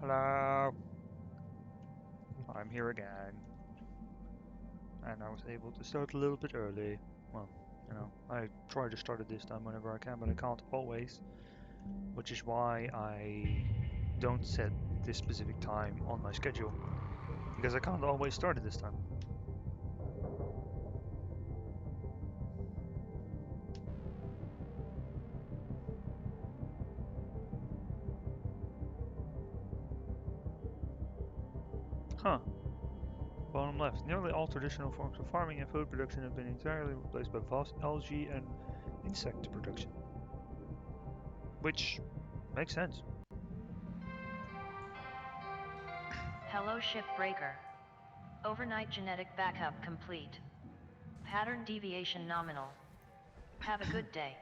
Hello. I'm here again. And I was able to start a little bit early. Well, you know, I try to start it this time whenever I can, but I can't always. Which is why I don't set this specific time on my schedule. Because I can't always start it this time. Huh. Bottom left. Nearly all traditional forms of farming and food production have been entirely replaced by vast algae and insect production. Which makes sense. Hello Shipbreaker. Overnight genetic backup complete. Pattern deviation nominal. Have a good day.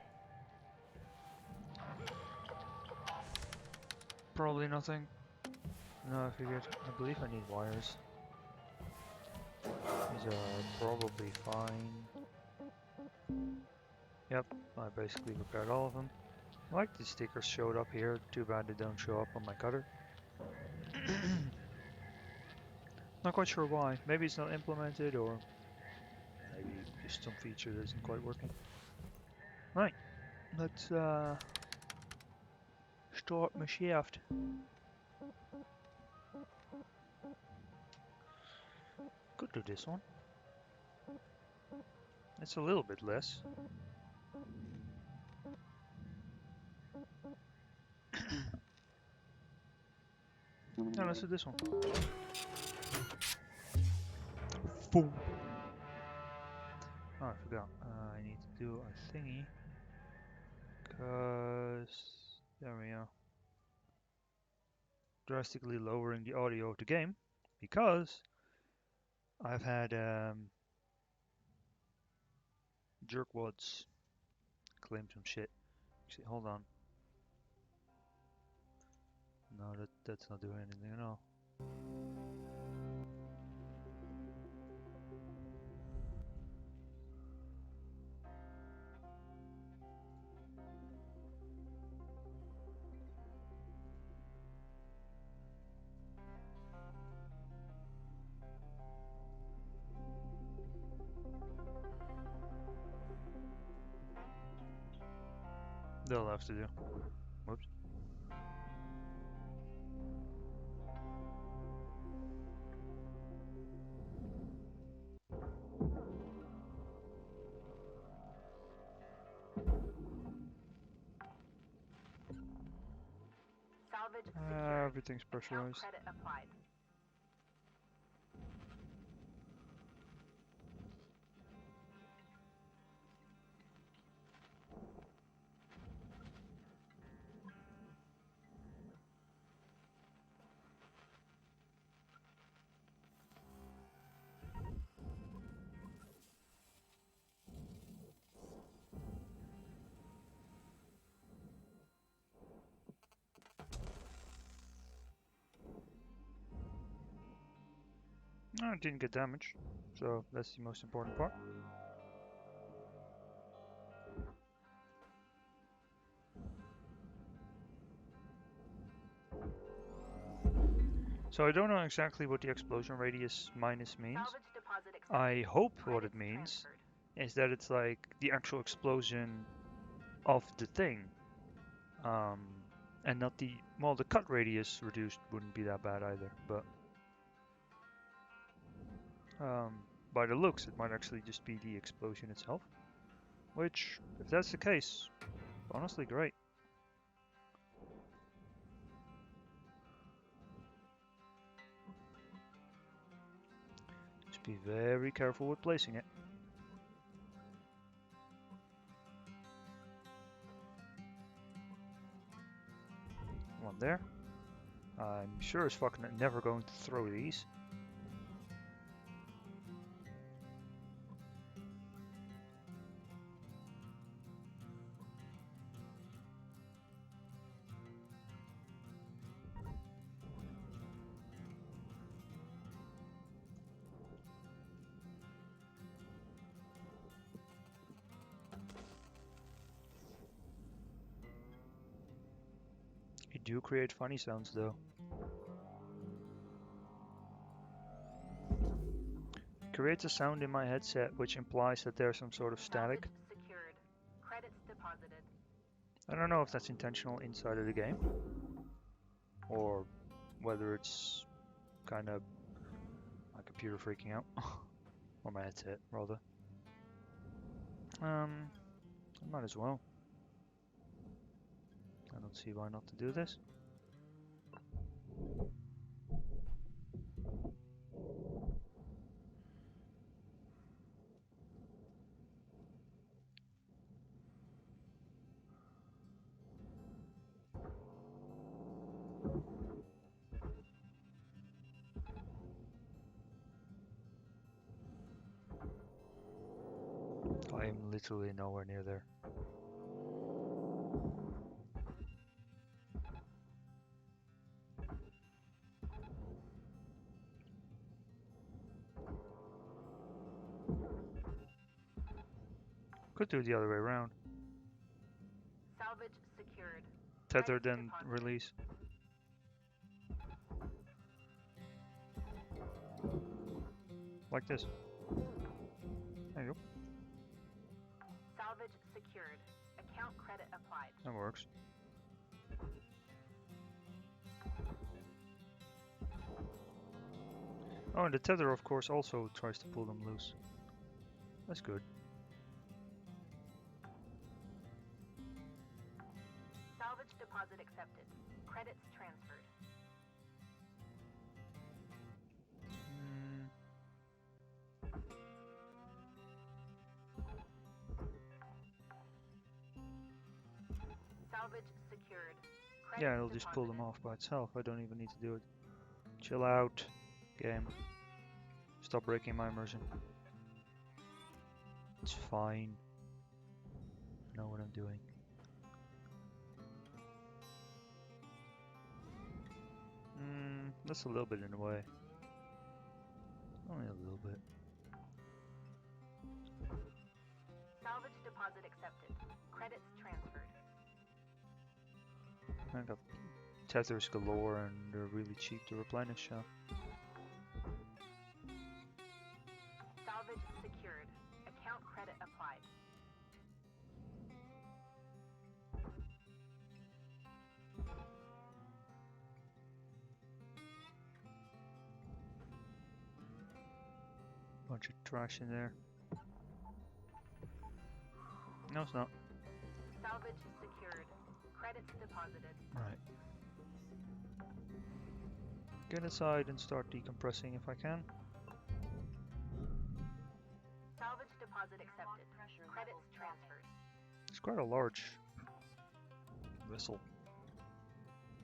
Probably nothing. No, I figured. I believe I need wires. These are probably fine. Yep, I basically repaired all of them. I like the stickers showed up here. Too bad they don't show up on my cutter. Not quite sure why. Maybe it's not implemented, or maybe just some feature that isn't quite working. Right, let's start my shift. Could do this one. It's a little bit less. No, let's do this one. Boom. Oh, I forgot. I need to do a thingy. Cause there we go. Drastically lowering the audio of the game because I've had jerkwads claim some shit. Actually, hold on. No, that's not doing anything at all. They'll have to do. Whoops. Everything's pressurized. Credit applied. No, it didn't get damaged, so that's the most important part. So I don't know exactly what the explosion radius minus means. I hope what it means is that it's like the actual explosion of the thing, and not the, well, the cut radius reduced wouldn't be that bad either, but by the looks it might actually just be the explosion itself, which, if that's the case, honestly great. Just be very careful with placing it. One there. I'm sure as fuck never going to throw these. You do create funny sounds though. creates a sound in my headset which implies that there's some sort of static. Salvage secured. Credits deposited. I don't know if that's intentional inside of the game, or whether it's kind of my computer freaking out, or my headset rather. I might as well. I don't see why not to do this. I am literally nowhere near there. Could do it the other way around. Salvage secured. Tether Credits then deposited. release. Like this. There you go. Salvage secured. Account credit applied. That works. Oh, and the tether, of course, also tries to pull them loose. That's good. Salvage deposit accepted. Credits transferred. Salvage secured. Credits Yeah, it'll just pull them off by itself. I don't even need to do it. Chill out, game. Stop breaking my immersion. It's fine. I know what I'm doing. That's a little bit in the way. Only a little bit. Salvage deposit accepted. Credits transferred. I got tethers galore and they're really cheap to replenish, so. Salvage secured. Account credit applied. Bunch of trash in there. No, it's not. Salvage secured. Credits deposited. Right. Get inside and start decompressing if I can. Salvage deposit accepted. Credits transferred. It's quite a large vessel.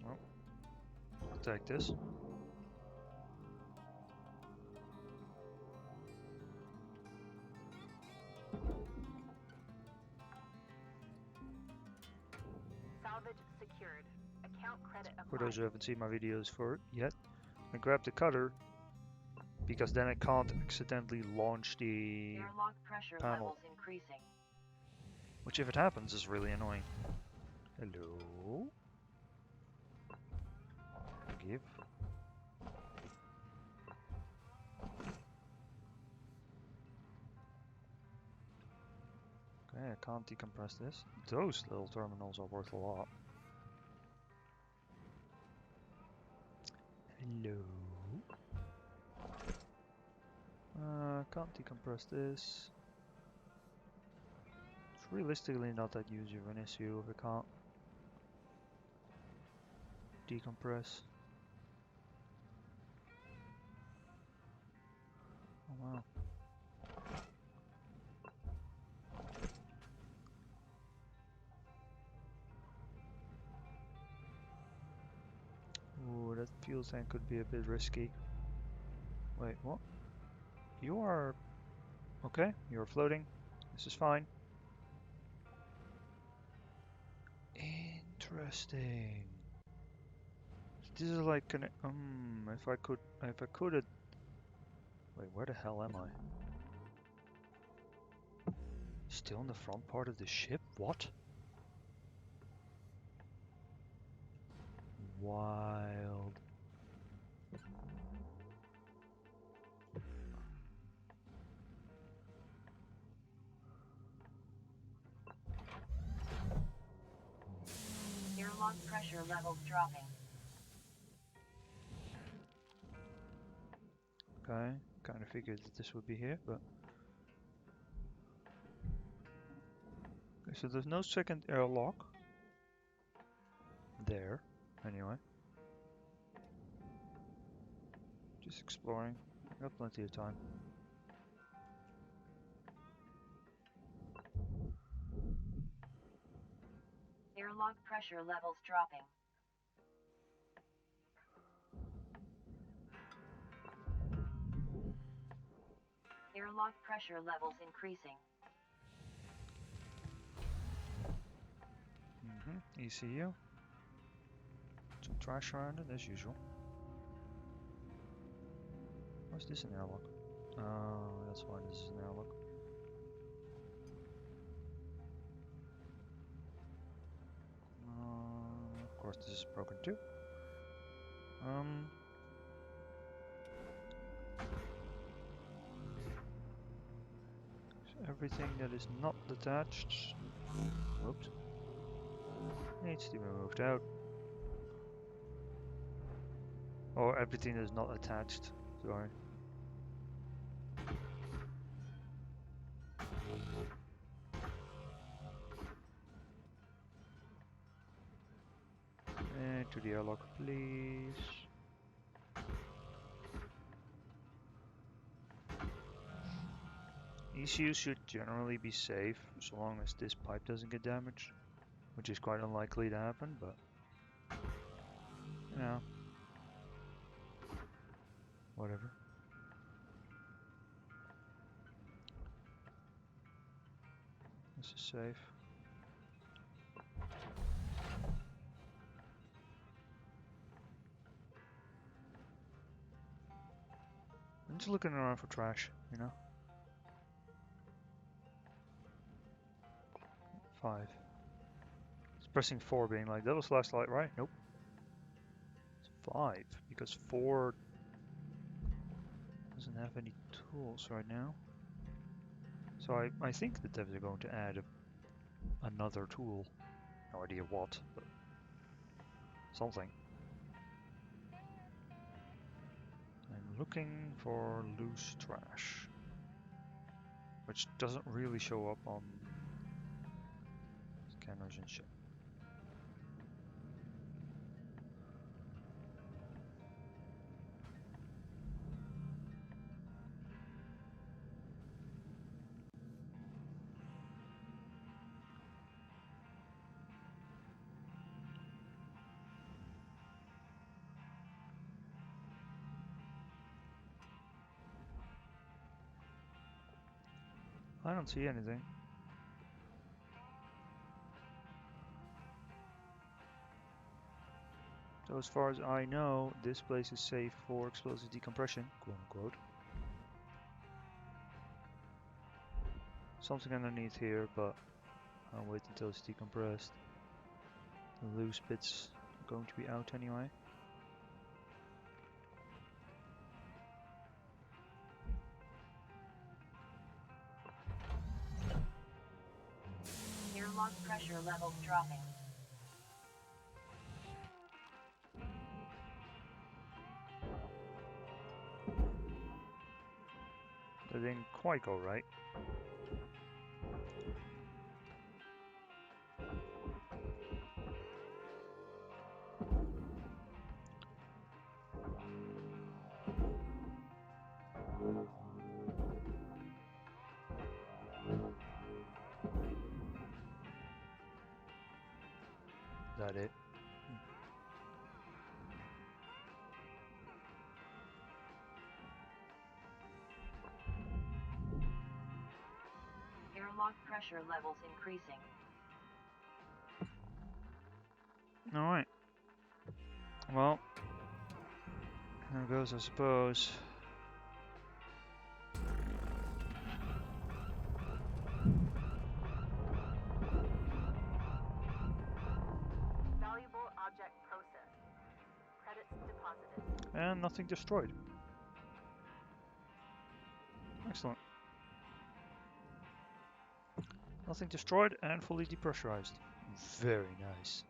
Well, I'll take this. Salvage secured. Account credit applied. For those who haven't seen my videos for it yet, I grab the cutter because then I can't accidentally launch the Airlock pressure panel. levels increasing. Which, if it happens, is really annoying. Hello? Give. Okay, I can't decompress this. Those little terminals are worth a lot. Hello? Can't decompress this. It's realistically not that huge of an issue if I can't decompress. Oh wow. Ooh, that fuel tank could be a bit risky. Wait, what? You are... Okay, you're floating. This is fine. Interesting. This is like an... if I could... Wait, where the hell am I? Still in the front part of the ship? What? Wild. Airlock pressure levels dropping. Okay, kind of figured that this would be here, but... Okay, so there's no second airlock. There, anyway. Just exploring. Got plenty of time. Airlock pressure levels dropping. Airlock pressure levels increasing. ECU. Some trash around it, as usual. What's this an airlock? Oh, that's why this is an airlock. Of course, this is broken too. So everything that is not detached, whoops, needs to be moved out. Or everything that is not attached, sorry. And to the airlock, please. ECUs should generally be safe, so long as this pipe doesn't get damaged, which is quite unlikely to happen, but, you know, whatever. This is safe. I'm just looking around for trash, you know? 5. It's pressing 4 being like, that was last light, right? Nope. It's 5, because 4 doesn't have any tools right now. So I think that they're going to add another tool. No idea what, but something. I'm looking for loose trash, which doesn't really show up on scanners and shit. I don't see anything. So as far as I know, this place is safe for explosive decompression, quote unquote. Something underneath here, but I'll wait until it's decompressed. The loose bits are going to be out anyway. Airlock pressure levels dropping. That didn't quite go right. Is that it? Airlock pressure levels increasing. Alright. Well, there goes, I suppose. Valuable object processed. Credits deposited. And nothing destroyed. Excellent. Nothing destroyed and fully depressurized. Very nice.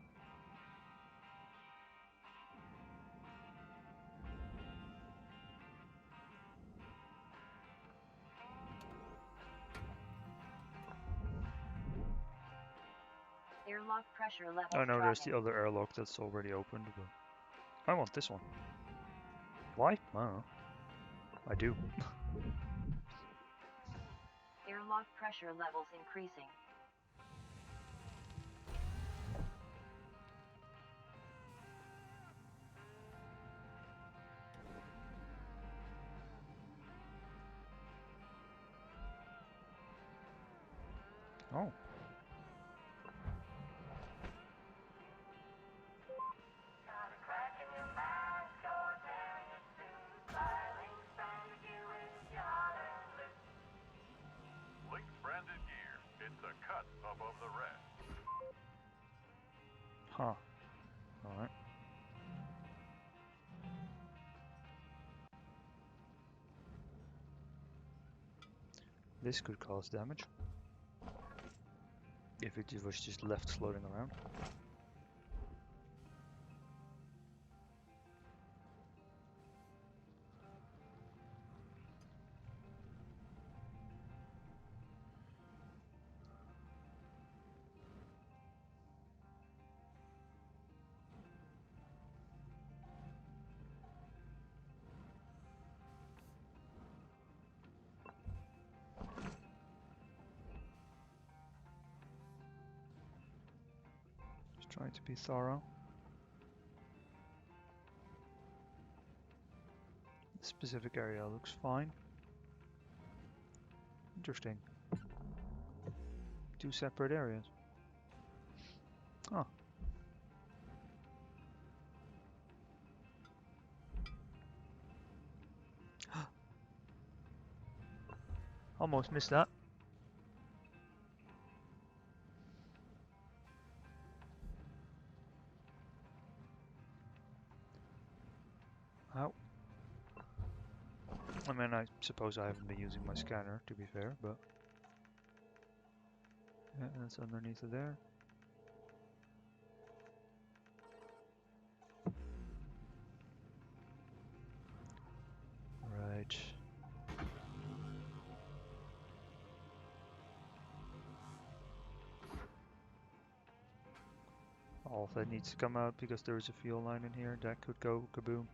Airlock pressure levels Oh no, there's the dropping. other airlock that's already opened, but I want this one. Why? I don't know. I do. Airlock pressure levels increasing. Oh. Branded gear. It's a cut above the rest. Huh. Alright. This could cause damage. If it was just left floating around. Just trying to be thorough. This specific area looks fine. Interesting. Two separate areas. Huh. Almost missed that. Ow. I mean, I suppose I haven't been using my scanner, to be fair, but... Yeah, that's underneath of there. Right. All of that needs to come out because there is a fuel line in here that could go kaboom.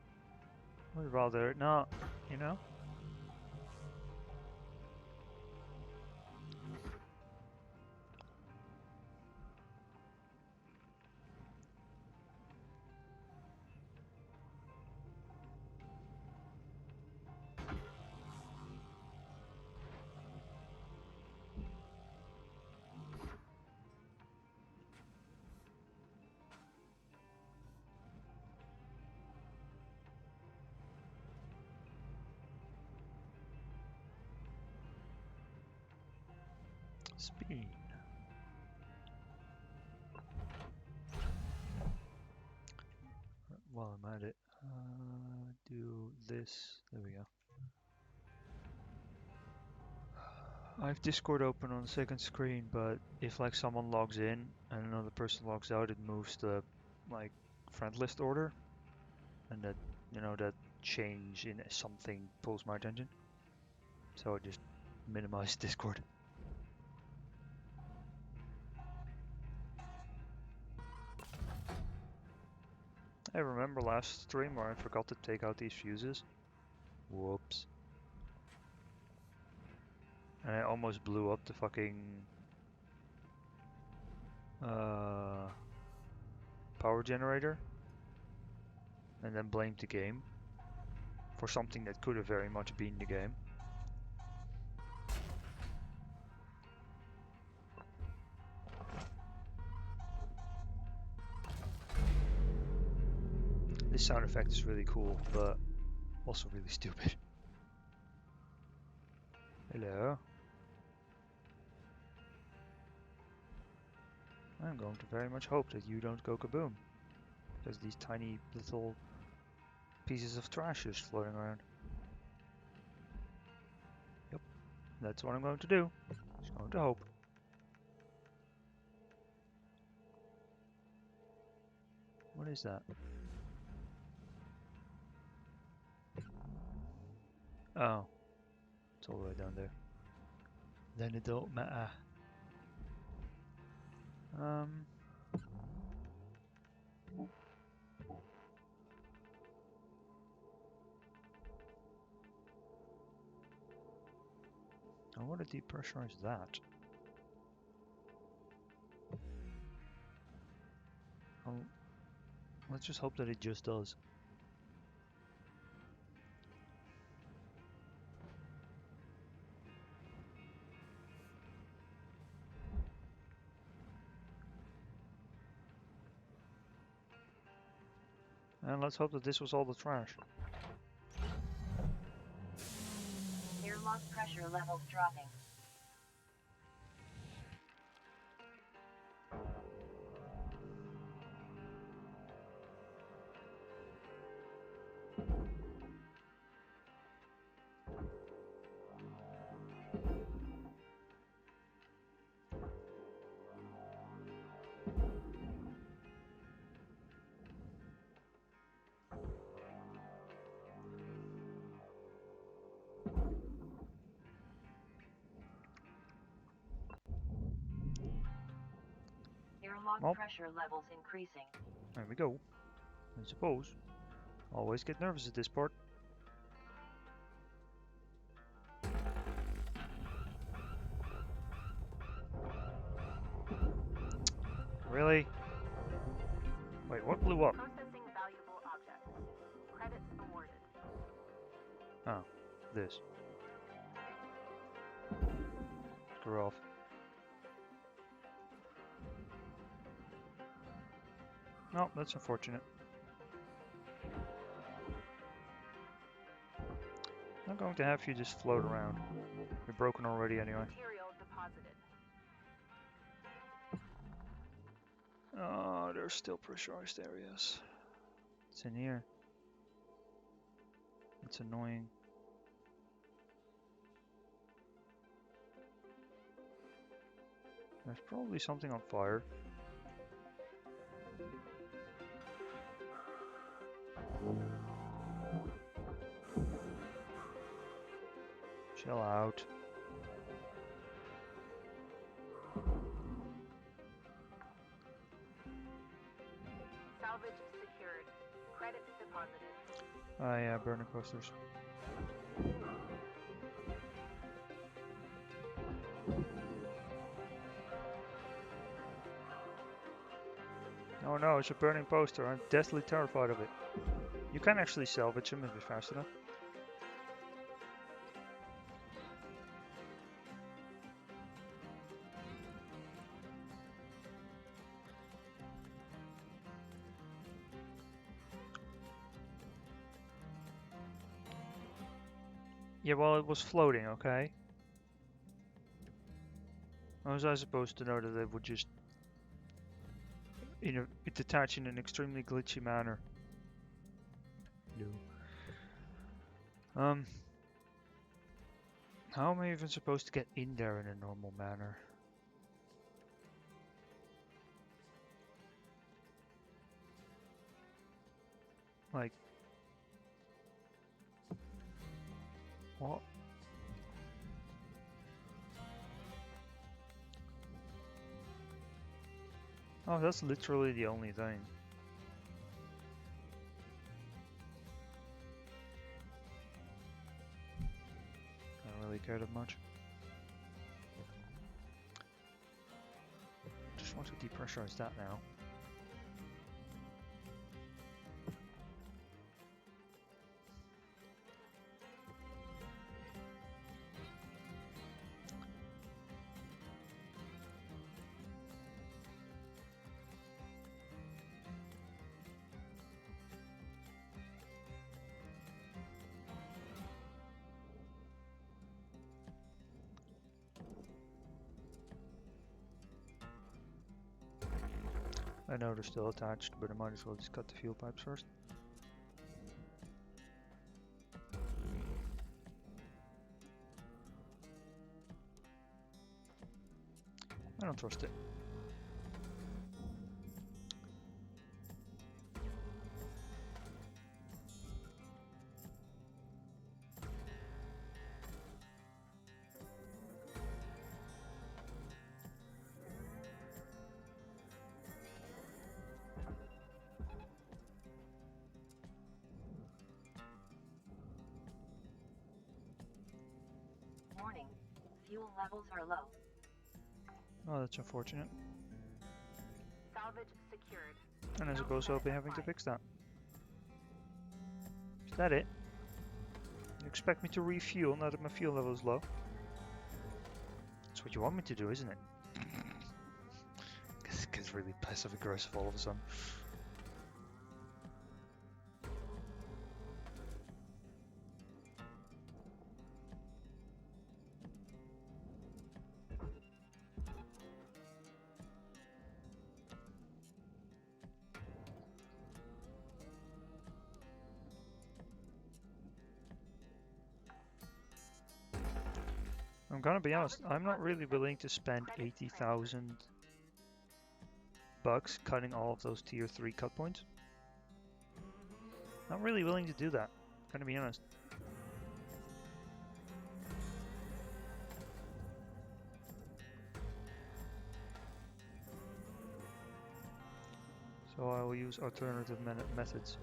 I'd rather it not, you know? Speed. While I'm at it, do this. There we go. I have Discord open on the second screen, but if like someone logs in and another person logs out, it moves the like friend list order, and that that change in something pulls my attention. So I just minimize Discord. I remember last stream where I forgot to take out these fuses. Whoops. And I almost blew up the fucking power generator. And then blamed the game for something that could have very much been the game. This sound effect is really cool, but also really stupid. Hello. I'm going to very much hope that you don't go kaboom. Because these tiny little pieces of trash is floating around. Yep, that's what I'm going to do. Just going to hope. What is that? Oh, it's all the way down there. Then it don't matter. to depressurize that. Well, let's just hope that it just does. And let's hope that this was all the trash. Airlock pressure levels dropping. Airlock Well. pressure levels increasing. There we go. I suppose. Always get nervous at this part. Really? Wait, what blew up? Processing valuable objects. Credits awarded. Oh, this. Screw off. Oh, that's unfortunate. I'm going to have you just float around. You're broken already anyway. Material deposited. Oh, there's still pressurized areas. It's in here. It's annoying. There's probably something on fire. Chill out. Salvage secured. Credits deposited. Ah, yeah, burner coasters. Oh no, it's a burning poster. I'm deathly terrified of it. You can actually salvage them if you're fast enough. Yeah, well, it was floating, okay? How was I supposed to know that it would just, detach in an extremely glitchy manner? No. How am I even supposed to get in there in a normal manner? Like, what? Oh, that's literally the only thing. I don't really care that much. Just want to depressurize that now. I know they're still attached, but I might as well just cut the fuel pipes first. I don't trust it. Fuel levels are low. Oh, that's unfortunate. Salvage secured. And I Account suppose I'll be credit having to applied. fix that. Is that it? You expect me to refuel now that my fuel level is low? That's what you want me to do, isn't it? It gets really passive aggressive all of a sudden. I'm gonna be honest, I'm not really willing to spend 80,000 bucks cutting all of those tier 3 cut points. Not really willing to do that, gonna be honest. So I will use alternative methods.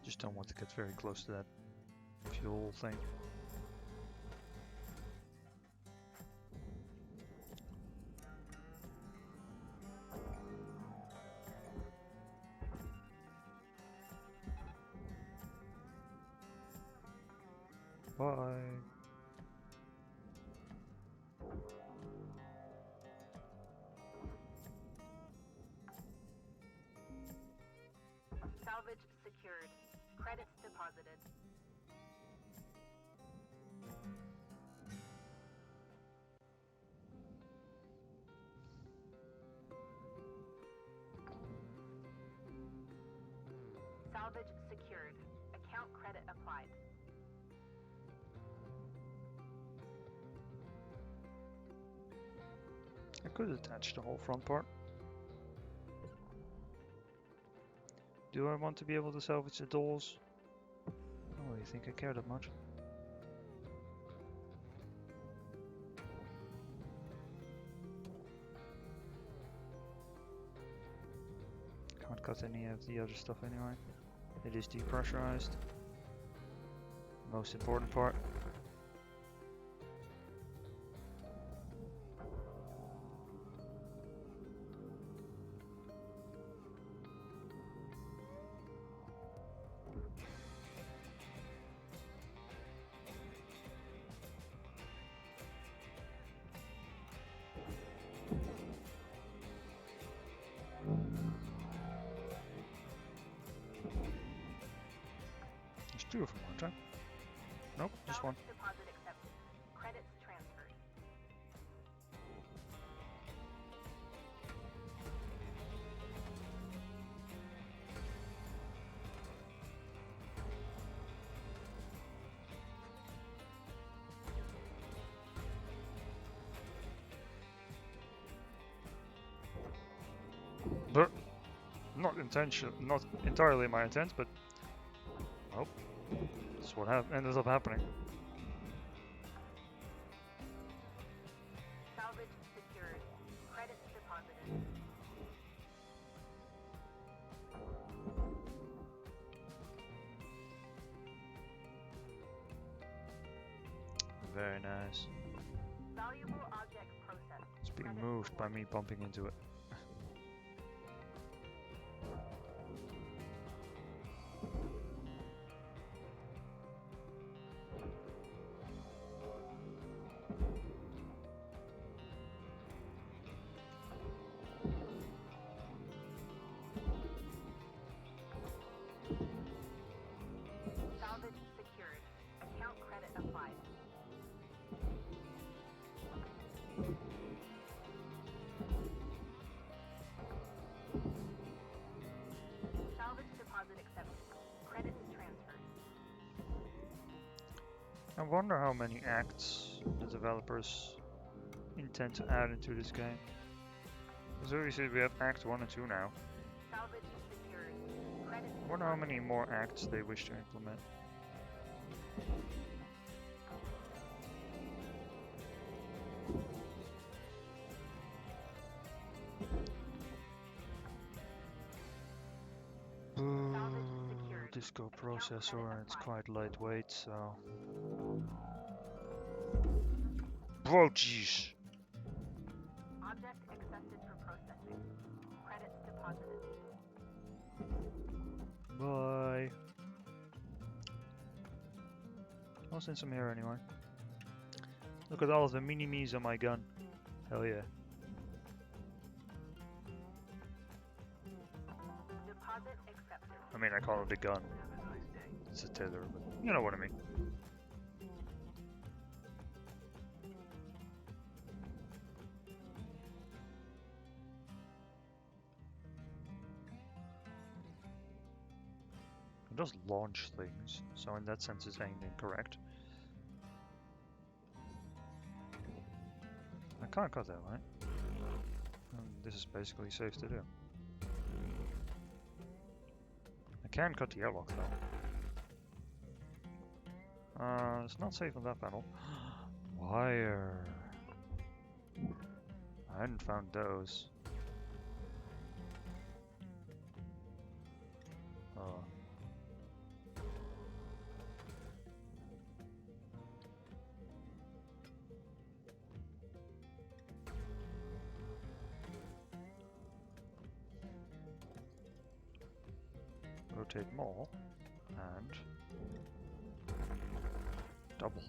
Just don't want to get very close to that fuel thing. Bye. Salvage secured. Credits deposited. Salvage secured. Account credit applied. I could attach the whole front part. Do I want to be able to salvage the doors? Oh, you think I care that much? Can't cut any of the other stuff anyway. It is depressurized. Most important part. There's two of them, aren't there? Nope, just one. Salvage deposit accepted. Credits transferred. But not entirely my intent, but well, that's what ended up happening. Salvage secured. Credits deposited. Very nice. Valuable object processed. It's being Credits moved by awarded. me bumping into it. Salvage secured. Account credit applied. Salvage deposit accepted. Credits transferred. I wonder how many acts the developers intend to add into this game. Because obviously we have Act 1 and 2 now. Salvage wonder how many more acts they wish to implement. Disco processor, and it's quite lightweight, so. Bro, jeez. Object accepted for processing. Credits deposited. Bye. What's in some here anyway? Look at all of the mini-me's on my gun. Hell yeah. Deposit accepted. I mean, I call it a gun. It's a tether, but you know what I mean. It does launch things, so in that sense it's ain't incorrect. I can't cut that, right? And this is basically safe to do. I can cut the airlock though. It's not safe on that panel. Wire. I hadn't found those. Oh. Rotate more and double.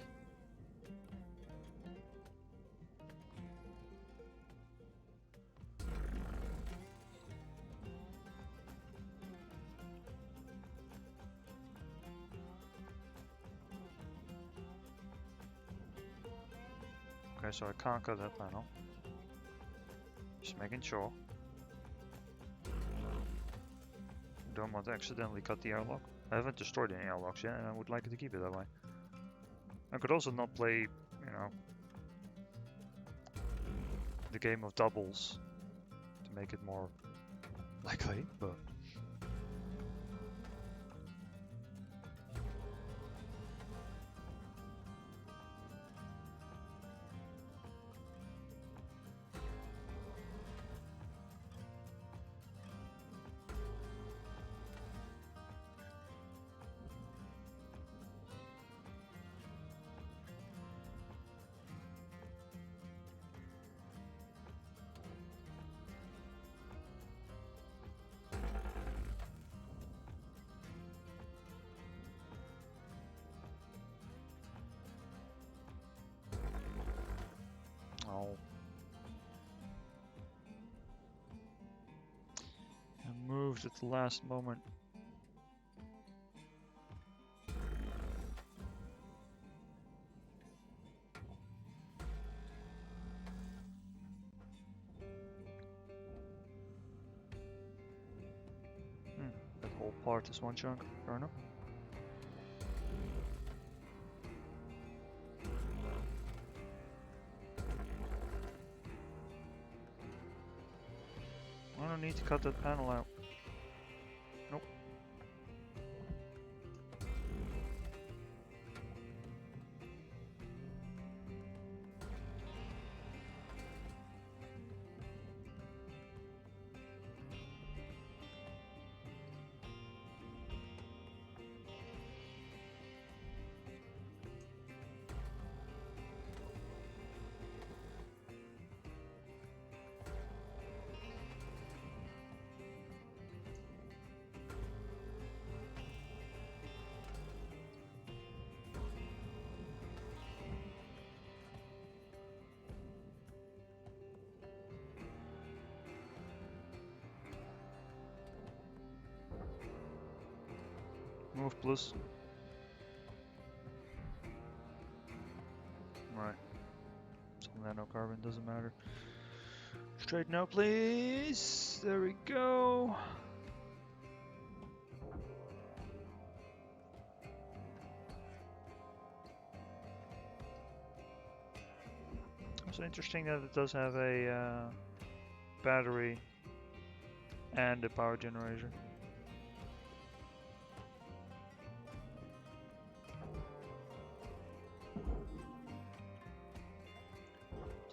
Okay, so I can't cut that panel. Just making sure. Don't want to accidentally cut the airlock. I haven't destroyed any airlocks yet, and I would like to keep it that way. I could also not play, you know, the game of doubles to make it more likely, but. Oh. I moved at the last moment. That whole part is one chunk, fair enough. I don't need to cut that panel out. Nope. Move plus. Right. Some nanocarbon, doesn't matter. Straighten out, please. There we go. It's interesting that it does have a battery and a power generator.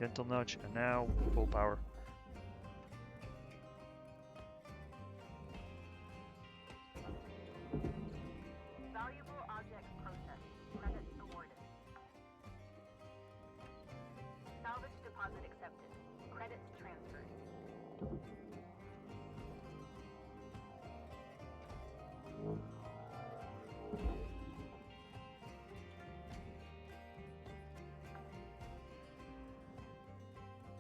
Gentle nudge, and now full power. Valuable object processed. Credits awarded. Salvage deposit accepted. Credits transferred.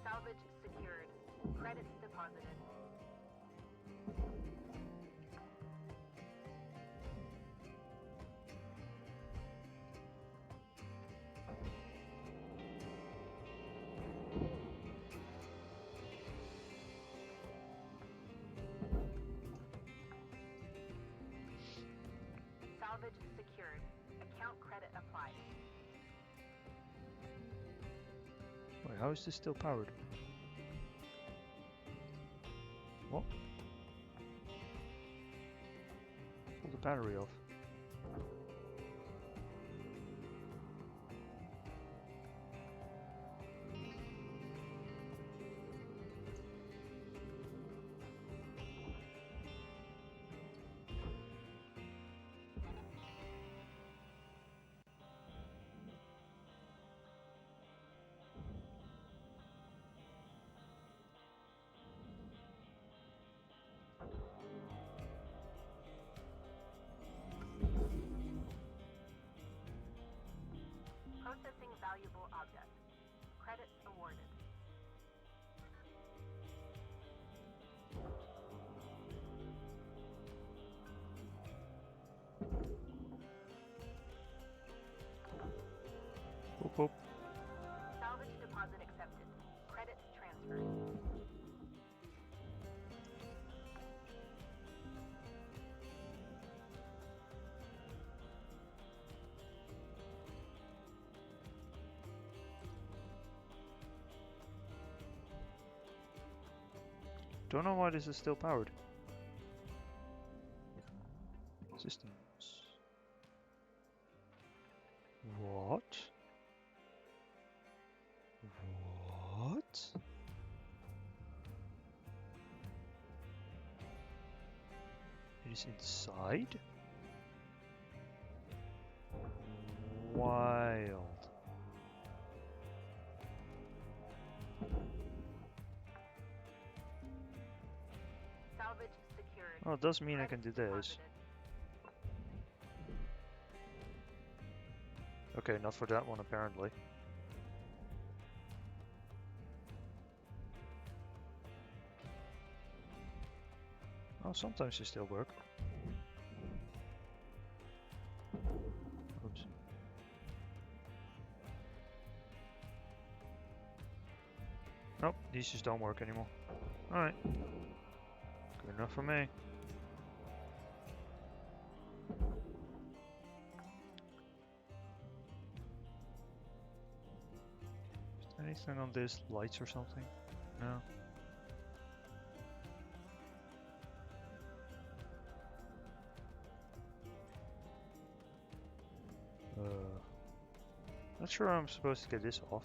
Salvage secured. Credits deposited. Salvage secured. Account credit applied. Wait, how is this still powered? What? Pull the battery off. Processing valuable object. Credits awarded. Whoop whoop. Salvage deposit accepted. Credits transferred. Don't know why this is still powered. Systems. What? What? It is inside? Wild. Salvage secured. Oh, it does mean I can Credits do this. deposited. Okay, not for that one apparently. Oh, sometimes they still work. Oops. Nope, these just don't work anymore. Alright. Good enough for me. Is there anything on this? Lights or something? No. Not sure I'm supposed to get this off.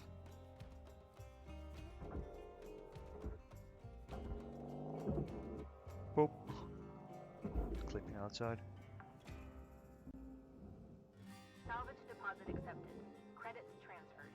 Boop. Clicking outside. Salvage deposit accepted. Credits transferred.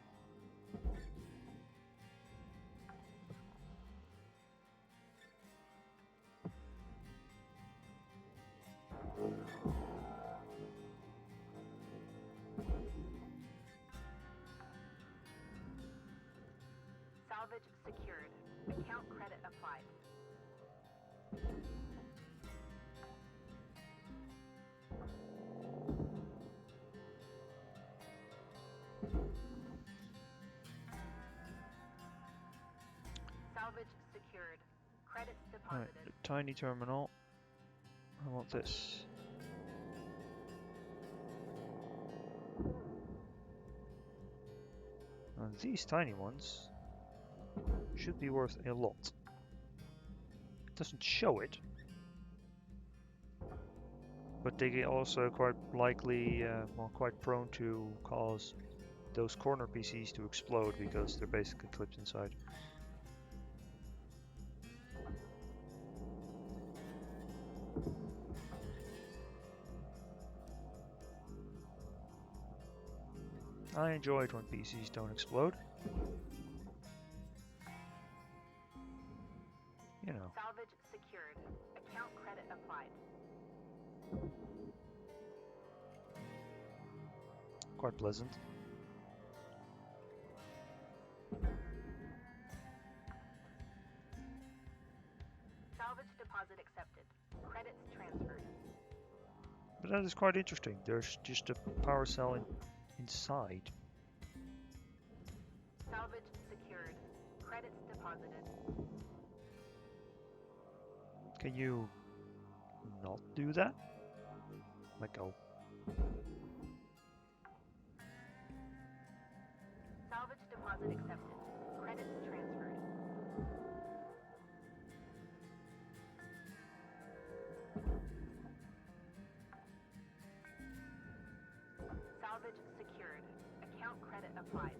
Salvage secured. Account credit applied. Salvage secured. Credits Alright, deposited. the tiny terminal. I want this. And these tiny ones should be worth a lot. It doesn't show it, but they get also quite likely, well, quite prone to cause those corner PCs to explode because they're basically clipped inside. I enjoy it when PCs don't explode. You know. Salvage secured. Account credit applied. Quite pleasant. Salvage deposit accepted. Credits transferred. But that is quite interesting. There's just a power cell inside. Salvage secured. Credits deposited. Can you not do that? Like, oh. Salvage deposit accepted. Credits transferred. Salvage secured. Account credit applied.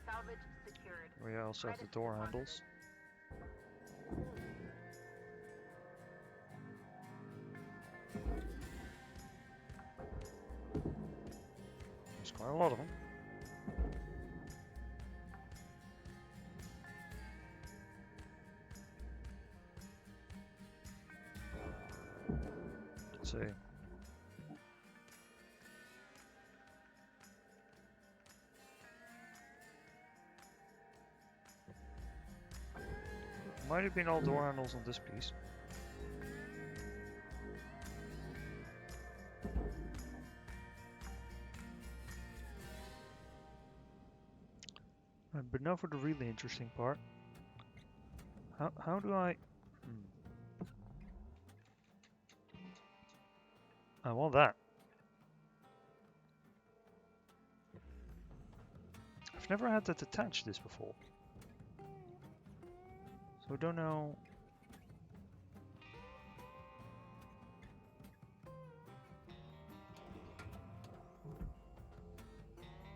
Salvage secured. We also have the door handles. There's quite a lot of them. Let's see. Might have been all door handles on this piece. But now for the really interesting part. How do I... I want that. I've never had that attached this before. So I don't know...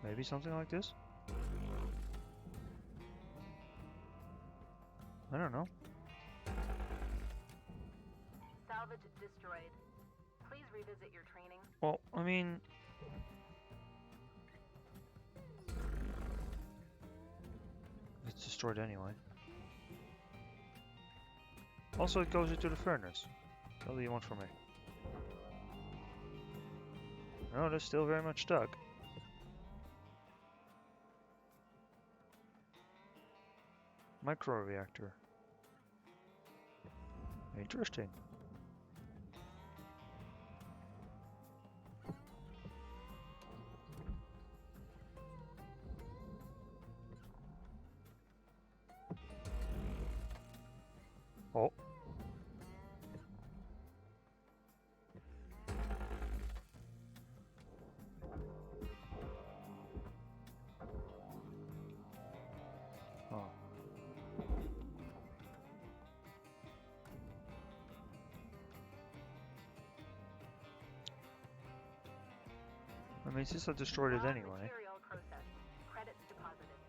Maybe something like this? I don't know. Salvage destroyed. Please revisit your training. Well, I mean... It's destroyed anyway. Also, it goes into the furnace. What do you want from me? No, that's still very much stuck. Micro reactor. Interesting. Oh. Oh. I mean, since I destroyed it Raw anyway. Material processed. Credits deposited.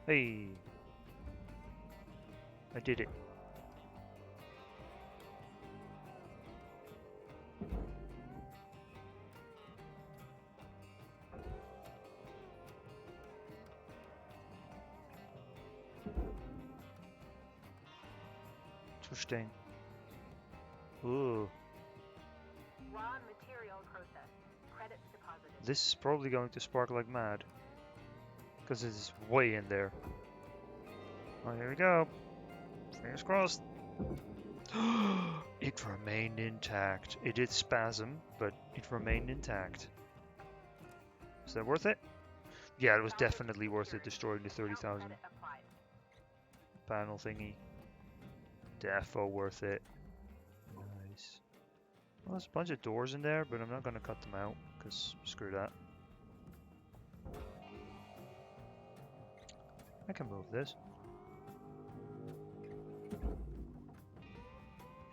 Hey! I did it. Interesting. Ooh. Raw material processed. Credits deposited. This is probably going to spark like mad. Because it's way in there. Oh, here we go. Fingers crossed. It remained intact. It did spasm, but it remained intact. Is that worth it? Yeah, it was definitely worth it destroying the 30,000 Credit applied. panel thingy. Defo worth it. Nice. Well, there's a bunch of doors in there, but I'm not going to cut them out, because screw that. I can move this.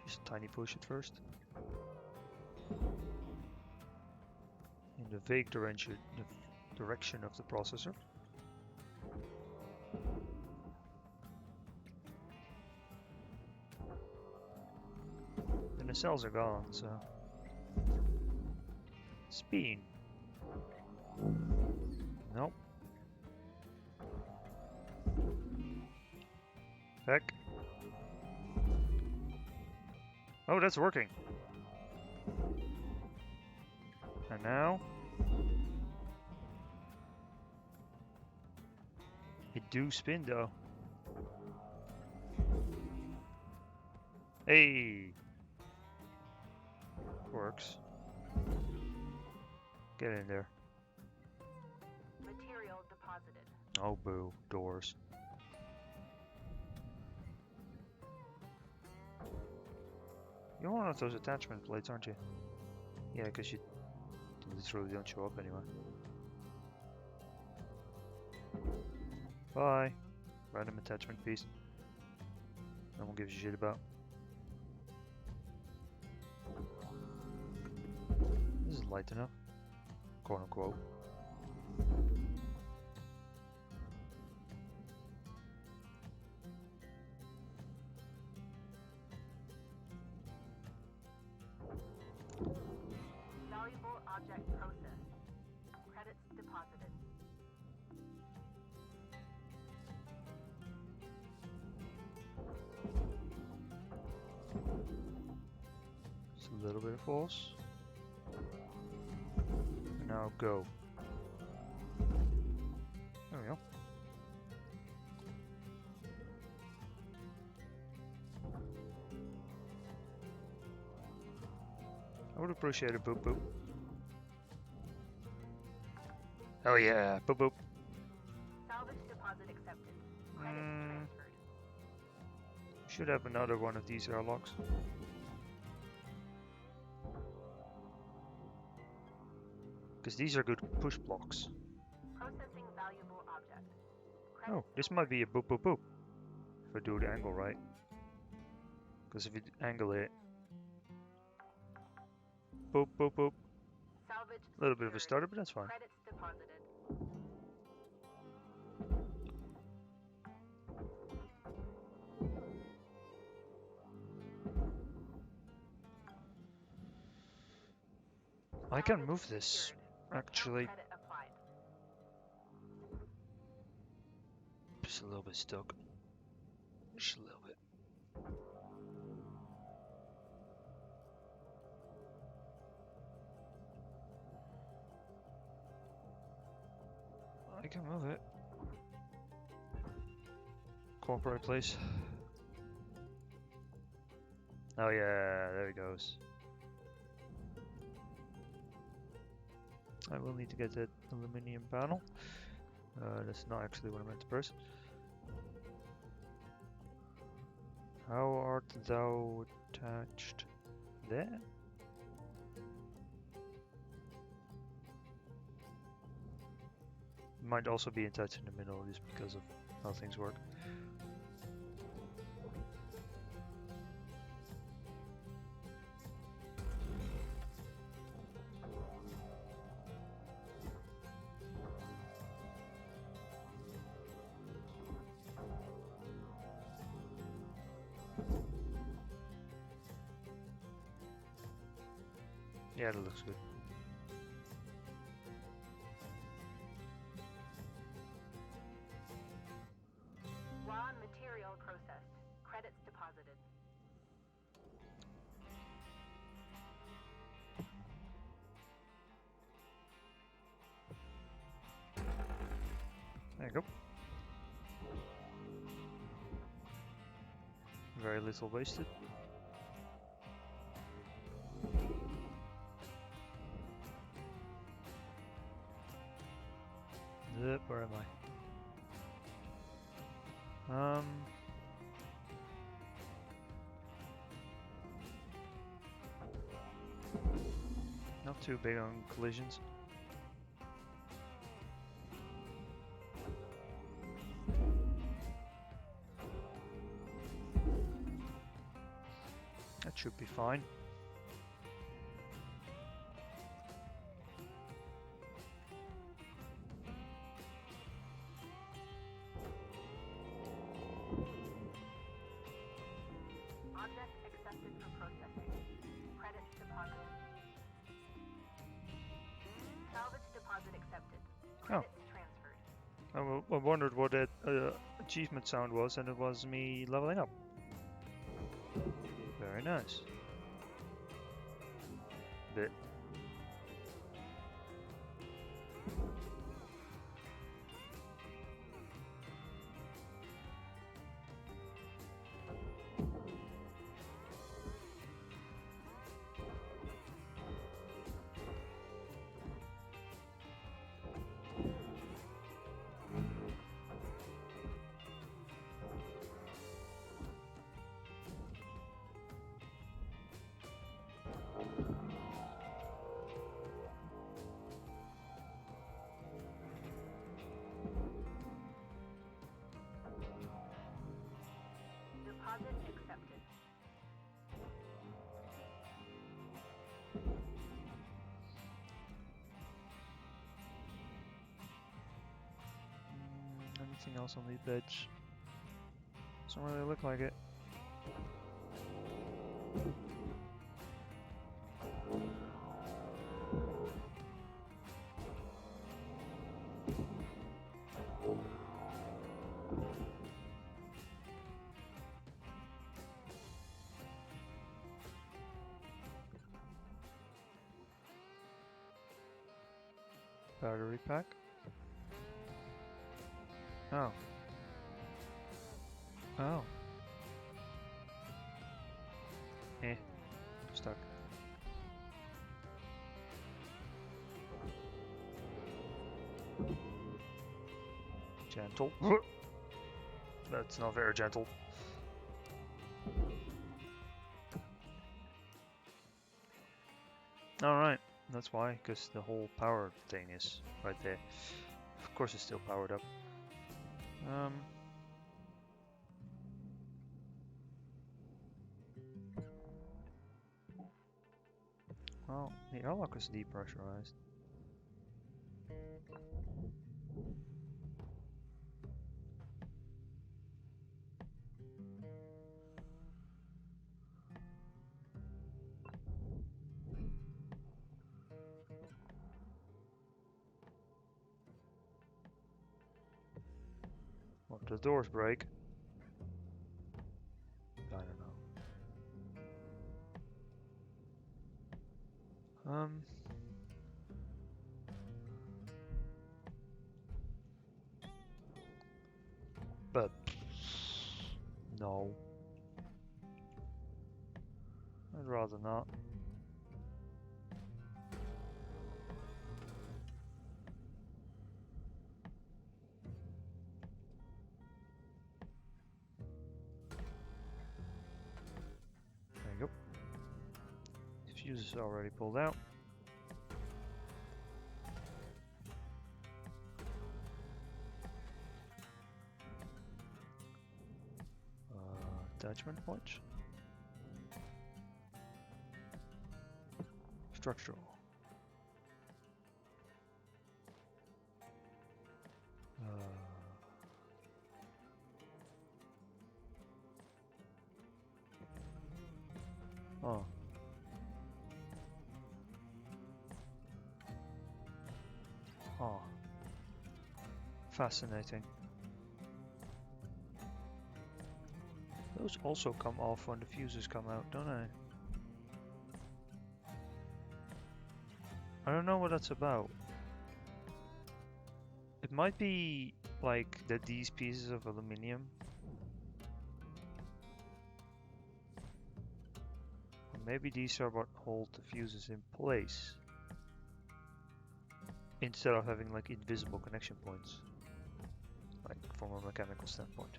Just tiny push at first. In the vague direction of the processor. And the cells are gone, so spin. Nope. Heck. Oh, that's working. And now it do spin though. Hey, works. Get in there. Material deposited. Oh boo, doors. You're one of those attachment plates, aren't you? Yeah, because you literally don't show up anyway. Bye. Random attachment piece. No one gives a shit about. This is light enough. Quote unquote. Valuable object processed. Credits deposited. Just a little bit of force. And now go. There we go. I would appreciate a boop boop. Oh yeah, boop boop. Salvage deposit accepted. Credits transferred. Should have another one of these airlocks. Because these are good push blocks. Processing valuable object. Oh, Credits this might be a boop boop boop. If I do the angle right. Because if you angle it, boop boop boop. salvage A little bit of a secured. stutter, but that's fine. Credits deposited. I can Salvage move this, secured. No actually. credit applied. Just a little bit stuck. Just a little bit. I can move it. Cooperate, please. Oh yeah, there he goes. I will need to get that aluminium panel. That's not actually what I meant to press. How art thou attached there? Might also be attached in the middle just because of how things work. Yeah, that looks good. Raw material processed. Credits deposited. There you go. Very little wasted. Zip, where am I? Not too big on collisions. That should be fine. Object accepted for processing. Credits deposited. Salvage deposit accepted. Credits transferred. I wondered what that achievement sound was, and it was me leveling up. Very nice. Bit. Deposit accepted. Anything else on these beds? Doesn't really look like it. Battery pack. Oh. Oh. Stuck. Gentle. That's not very gentle. Alright, that's why, because the whole power thing is right there. Of course it's still powered up. Well, the airlock is depressurized. What if the doors break? I don't know. But no. I'd rather not. There you go. Fuse is already pulled out. Attachment points. Structural. Oh. Oh. Fascinating. Those also come off when the fuses come out, don't they? I don't know what that's about. It might be like that these pieces of aluminium, or maybe these are what hold the fuses in place instead of having like invisible connection points, like from a mechanical standpoint.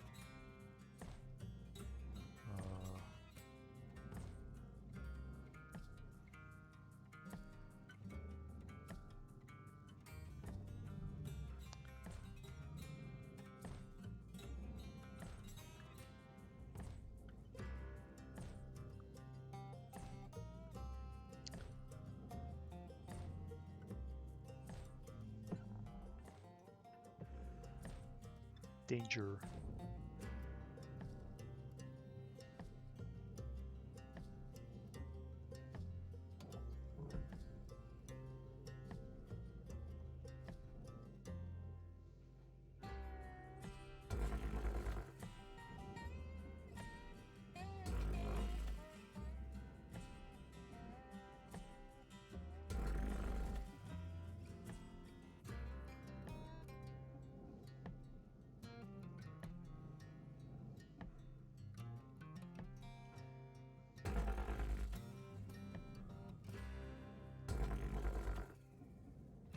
Danger.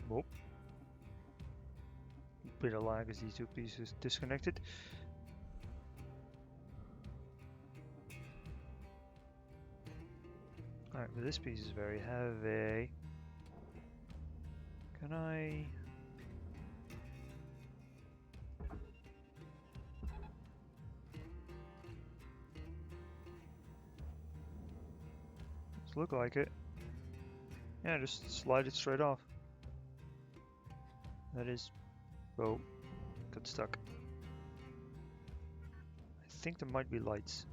Whoop. Bit of lag as these two pieces disconnected. Alright, but this piece is very heavy. Can I... Does look like it. Yeah, just slide it straight off. That is... Oh, got stuck. I think there might be lights.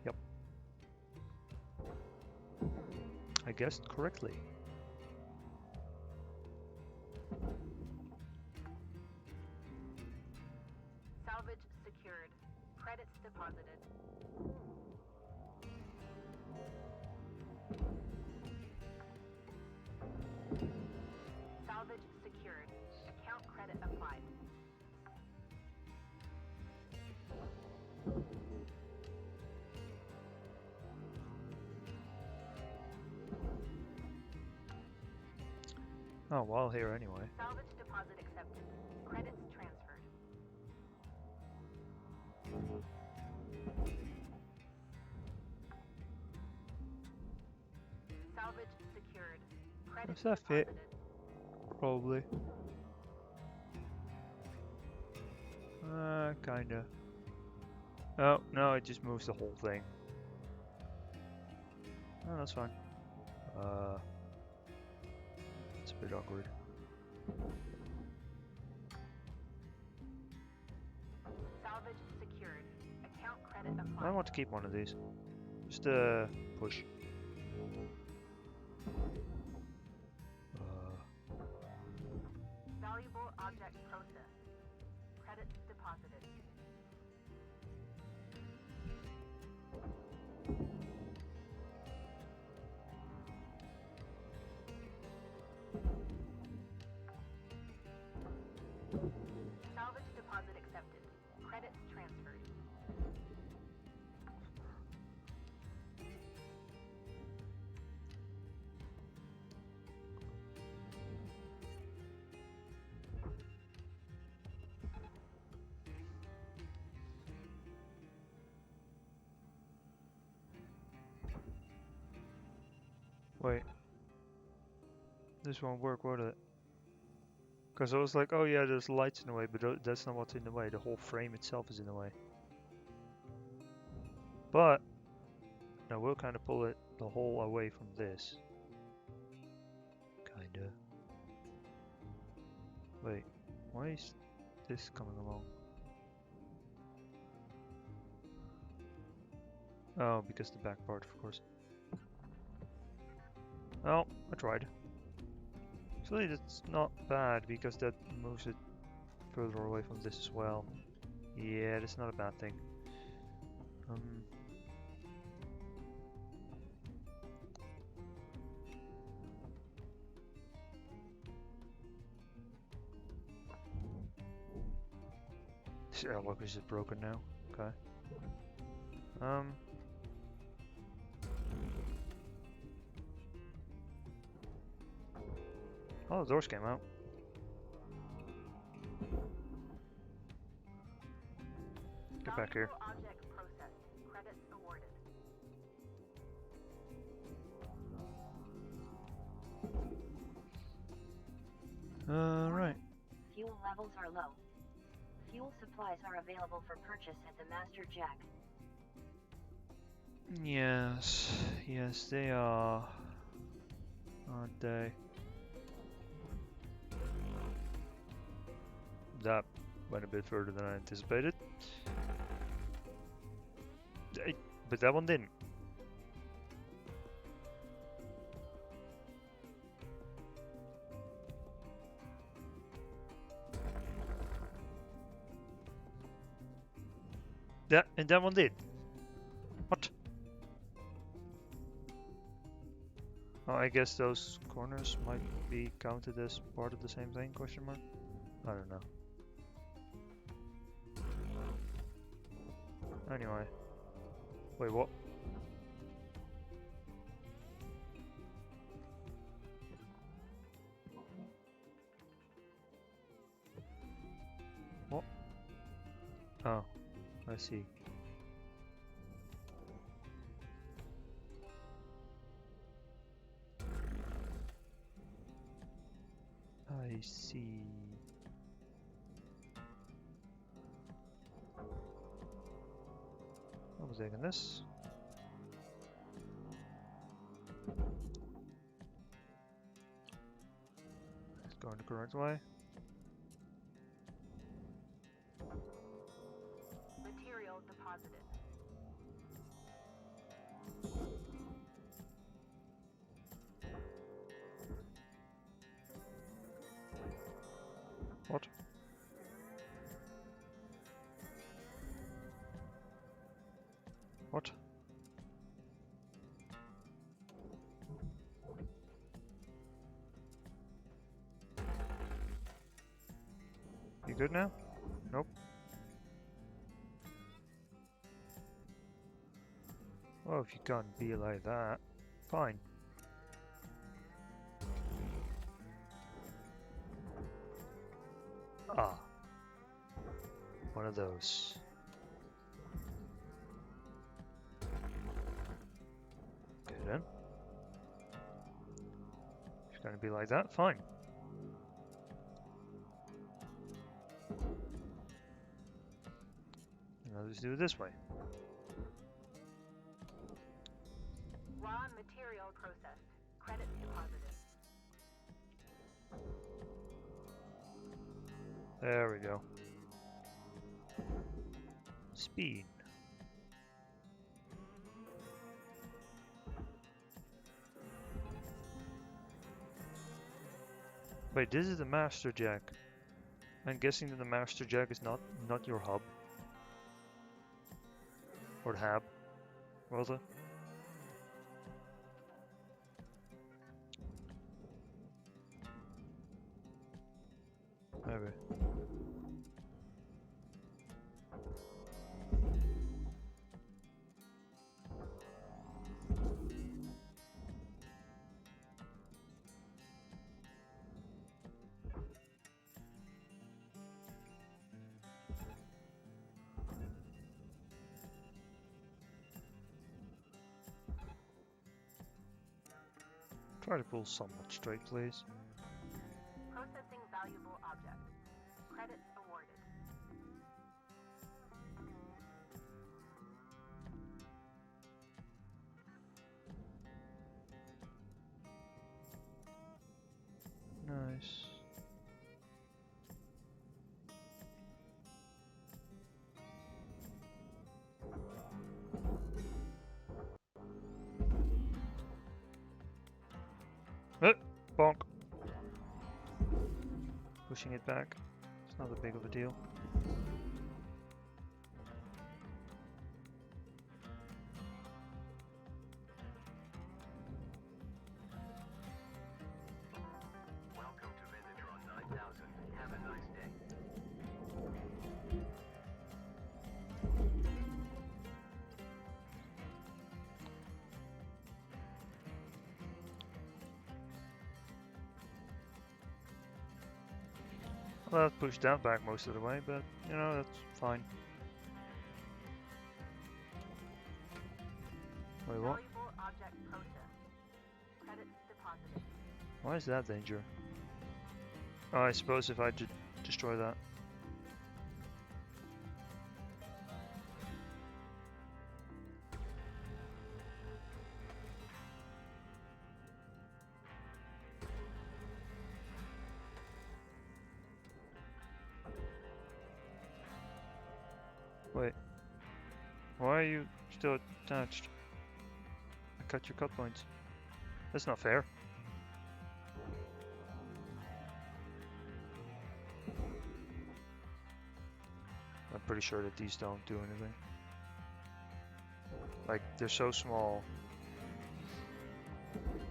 Yep. I guessed correctly. Salvage secured. Credits deposited. Salvage secured. Account credit applied. Oh, well, here anyway. Salvage deposit accepted. Credits transferred. Salvage secured. Credits Does that fit? deposited. Probably. Kinda. Oh, no, it just moves the whole thing. Oh, that's fine. It's a bit awkward. Salvage secured. Account credit I applied. want to keep one of these. Just push. Valuable object processed. Credits deposited. Salvage deposit accepted. Credits transferred. Wait. This won't work, will it? Because I was like, oh yeah, there's lights in the way, but that's not what's in the way. The whole frame itself is in the way. But I will kind of pull it the whole away from this. Kinda. Wait, why is this coming along? Oh, because the back part, of course. Oh, I tried. Actually, that's not bad because that moves it further away from this as well. Yeah, that's not a bad thing. This airlock is just broken now. Okay. Oh, the doors came out. Get back here. Valuable object processed. Credits awarded. Right. Fuel levels are low. Fuel supplies are available for purchase at the Master Jack. Yes. Yes, they are. Aren't they? that went a bit further than I anticipated. But that one didn't. Yeah, and that one did. What? Oh, I guess those corners might be counted as part of the same thing, question mark? I don't know. Anyway. Wait, what? What? Oh, I see. I see. I was taking this. It's going the correct way. Material deposited. What? What? You good now? Nope. Well, if you can't be like that, fine. Ah. One of those. Okay then. If it's gonna be like that, fine. And I'll just do it this way. Raw material processed. Credits deposited. There we go. Speed. Wait, this is the master jack. I'm guessing that the master jack is not your hub. Or hab, rather. Maybe. Try to pull somewhat straight, please. Processing valuable object. Credits awarded. Nice. Bonk. Pushing it back. It's not that big of a deal. Welcome to Visitron 9000. Have a nice day. Well, I've pushed that back most of the way, but you know, that's fine. Wait, what? Valuable object processed. Credits deposited. Why is that danger? Oh, I suppose if I did destroy that. Wait. Why are you still attached? I cut your cut points. That's not fair. I'm pretty sure that these don't do anything. Like, they're so small.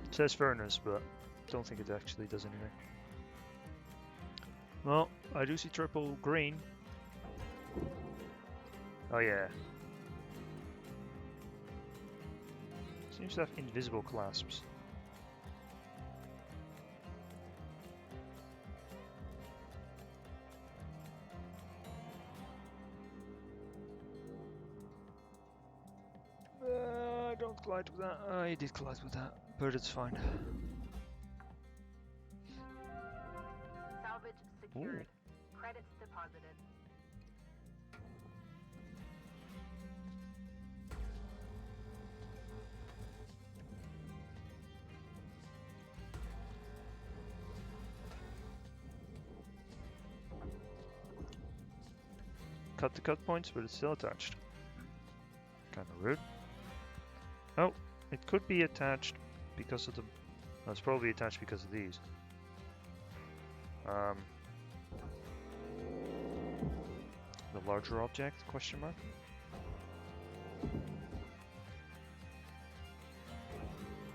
It says furnace, but I don't think it actually does anything. Well, I do see triple green. Oh yeah. Seems to have invisible clasps. Don't collide with that. I did collide with that, but it's fine. Salvage secured. Credits deposited. Cut the cut points, but it's still attached. Kinda rude. Oh, it could be attached because of the... No, it's probably attached because of these. The larger object, question mark?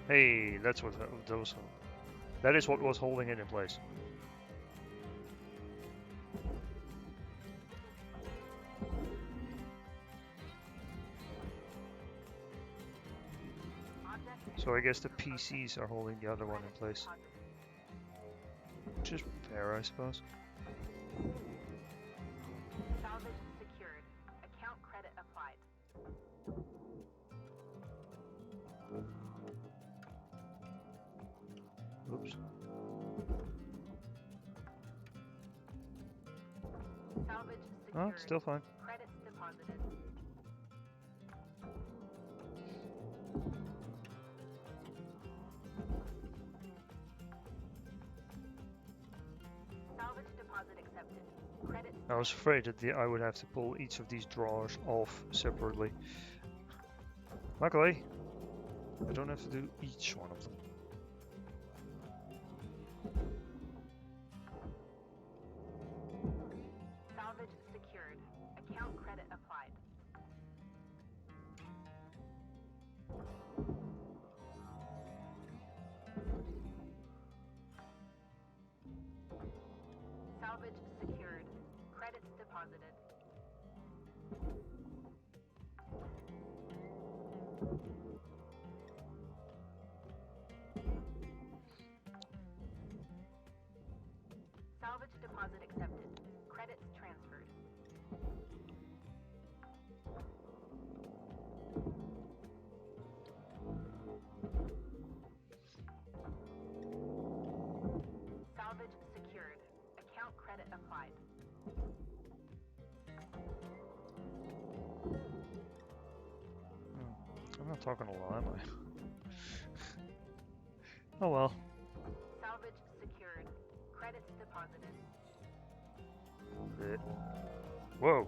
Hey, that's what those... That is what was holding it in place. So I guess the PCs are holding the other one in place. Which is fair, I suppose. Salvage secured. Account credit applied. Oops. Salvage secured. Oh, it's still fine. Credits deposited. Salvage deposit accepted. Credits. I was afraid that I would have to pull each of these drawers off separately. Luckily, I don't have to do each one of them. Salvage secured. Account credit applied. Salvage secured. Credits deposited. Salvage deposit accepted. Credits transferred. Salvage secured. Account credit applied. I'm not talking a lot, am I? Oh well. Salvage secured. Credits deposited. Whoa!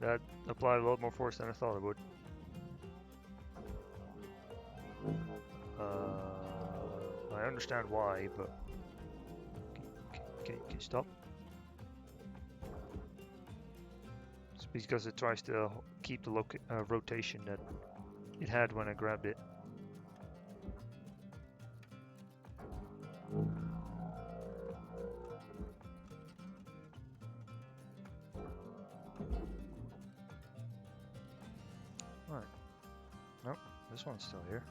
That applied a lot more force than I thought it would. I understand why, but... Can you stop? It's because it tries to keep the rotation that it had when I grabbed it. Alright. Nope, this one's still here.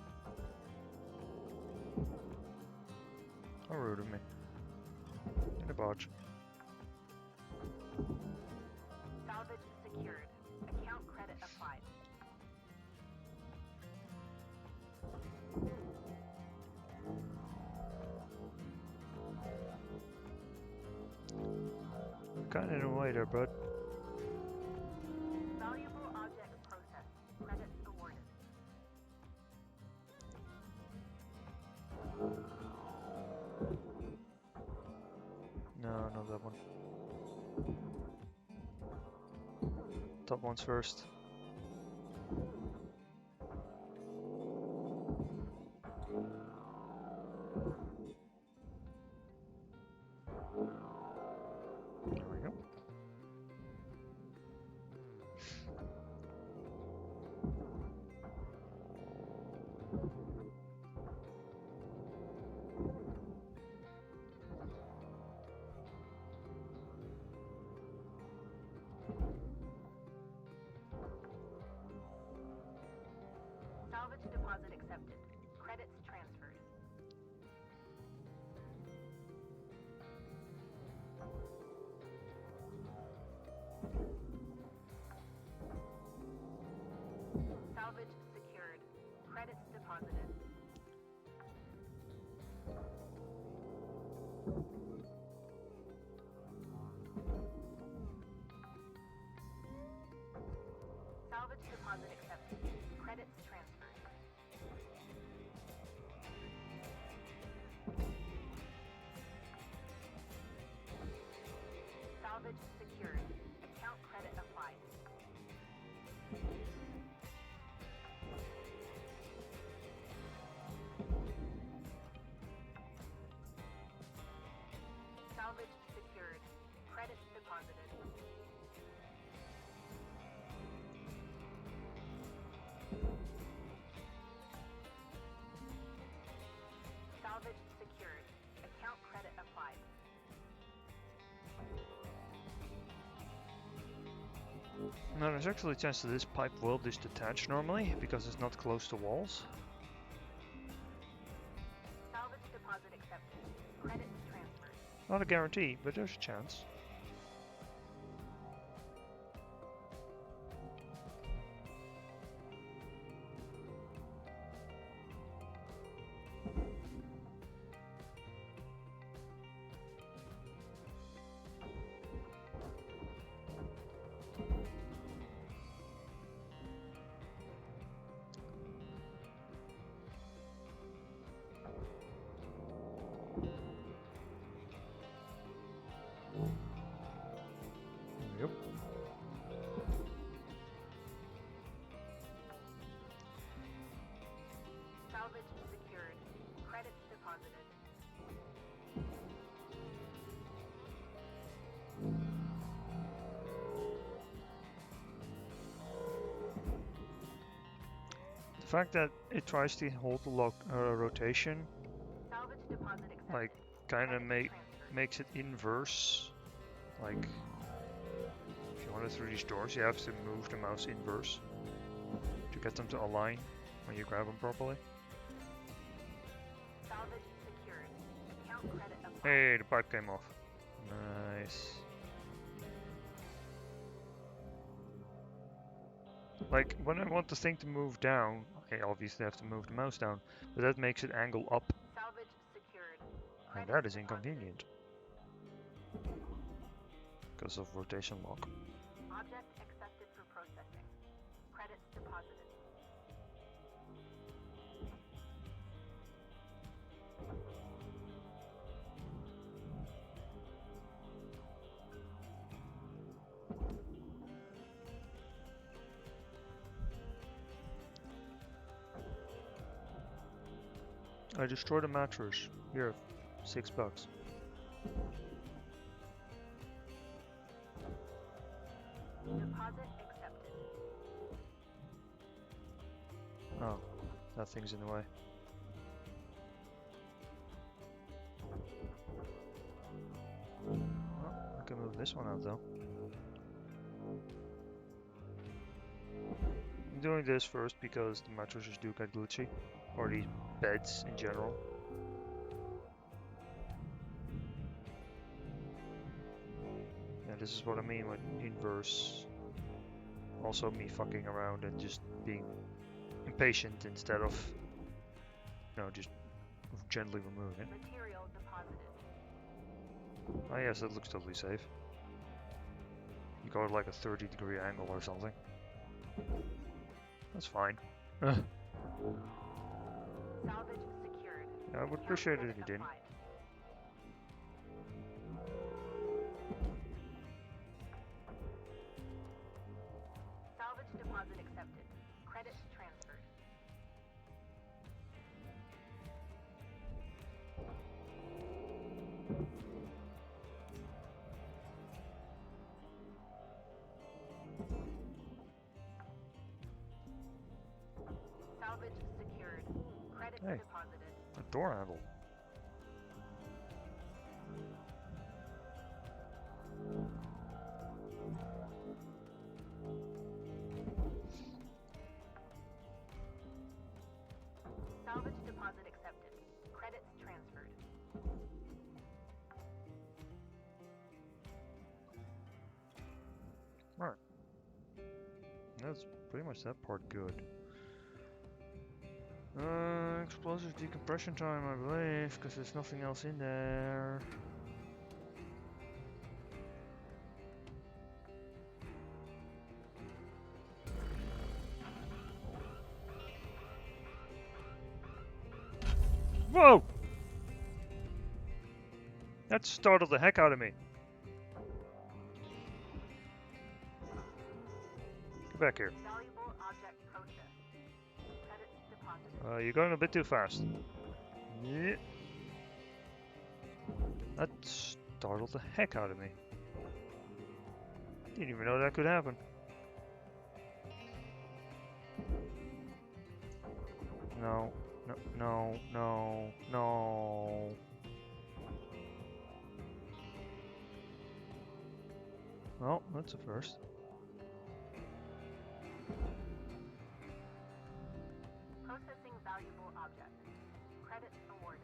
How rude of me. In a barge. Salvage secured. Account credit applied. Kinda in a way there, bud. Valuable object processed. Credits awarded. No, not that one. top ones first. There we go. Salvage deposit accepted. Credits transferred. Salvage secured. Credits deposited. Salvage deposit accepted. Credits transferred. Salvage secured. Account credit applied. Salvage secured. Credits deposited. Salvage secured. Account credit applied. Now there's actually a chance that this pipe will detach normally because it's not close to walls. Salvage deposit accepted. Credits transferred. Not a guarantee, but there's a chance. Yep. Salvage secured. Credits deposited. The fact that it tries to hold the rotation, Salvage deposit accepted. like, kind of Credits transferred. makes it inverse. Like, if you want to through these doors, you have to move the mouse inverse to get them to align when you grab them properly. Salvage secured. Account credit applied. Hey, the pipe came off. Nice. Like, when I want the thing to move down, I obviously have to move the mouse down, but that makes it angle up, Salvage secured. and Credits that is deposited. inconvenient because of rotation lock. Object accepted for processing. Credits deposited. I destroyed a mattress. Here, $6. Deposit accepted. Oh, that thing's in the way. Oh, I can move this one out though. I'm doing this first because the mattresses do get glitchy, or the beds in general. Yeah, this is what I mean with inverse. Also me fucking around and just being impatient instead of, you know, just gently removing it. Material deposited. Oh yes, that looks totally safe. You go at like a 30-degree angle or something. That's fine. Salvage secured. I would Account appreciate it if credit you didn't. applied. door handle. Salvage deposit accepted. Credits transferred. Right. That's pretty much that part good. Explosive decompression time, I believe, because there's nothing else in there. Whoa! That startled the heck out of me. Get back here. Valuable object processed. Credits deposited. You're going a bit too fast. Yeah. That startled the heck out of me. Didn't even know that could happen. No, no, no, no, no. Well, that's a first. Processing valuable object. Credits awarded.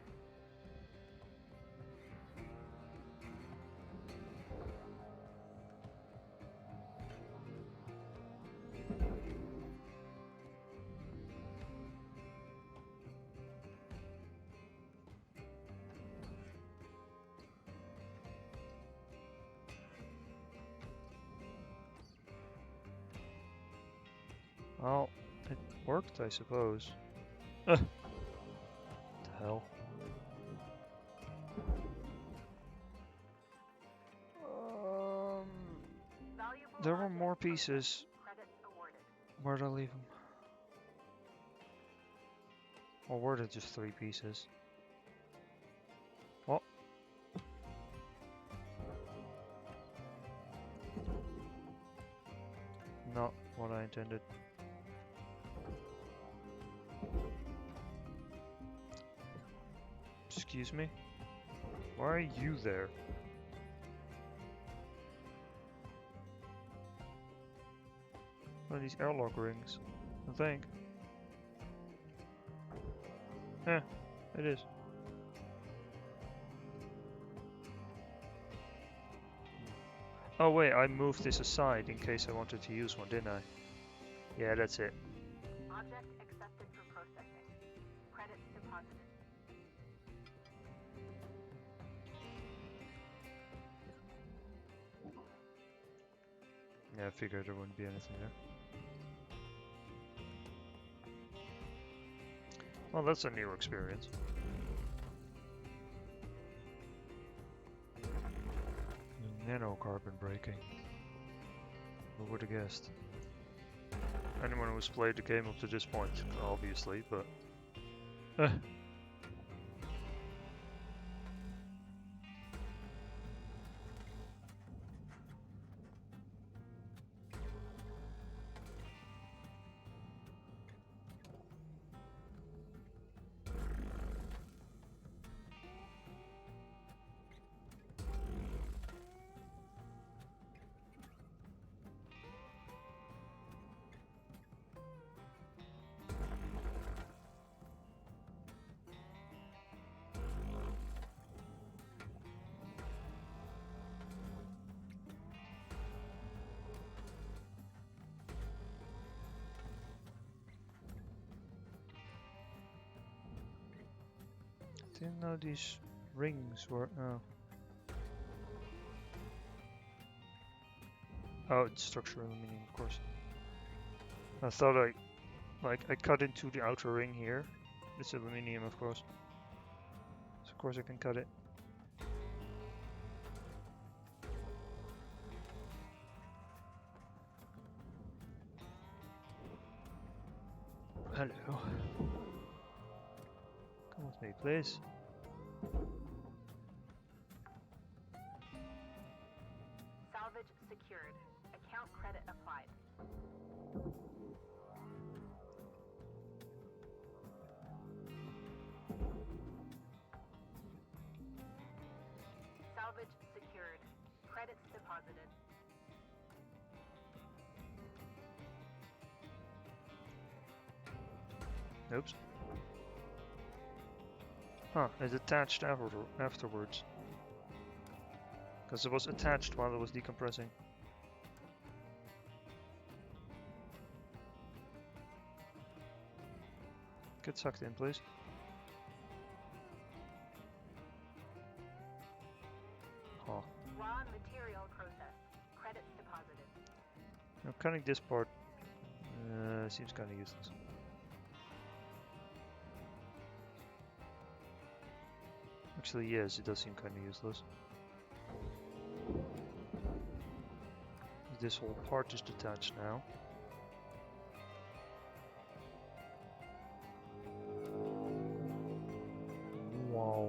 Well, it worked, I suppose. What the hell? Valuable There were object more processed. pieces. Credits awarded. Where'd I leave them? Or were there just 3 pieces? What? Not what I intended. Excuse me? Why are you there? What are these airlock rings? I think. Yeah, it is. Oh wait, I moved this aside in case I wanted to use one, didn't I? Yeah, that's it. Object accepted for processing. Credits deposited. Yeah, I figured there wouldn't be anything there. Well, that's a new experience. Nanocarbon braking. Who would have guessed? Anyone who's played the game up to this point, obviously, but... Didn't know these rings were... Oh. Oh, it's structural aluminum, of course. I thought I cut into the outer ring here. It's aluminium, of course. So of course I can cut it. Hello. Come with me, please. Salvage secured. Account credit applied. Credits deposited. Oops. Huh, it attached afterwards. Because it was attached while it was decompressing. Get sucked in, please. Huh. Raw material processed. Credits deposited. Now cutting this part seems kind of useless. Actually, yes, it does seem kind of useless. This whole part is detached now. Wow.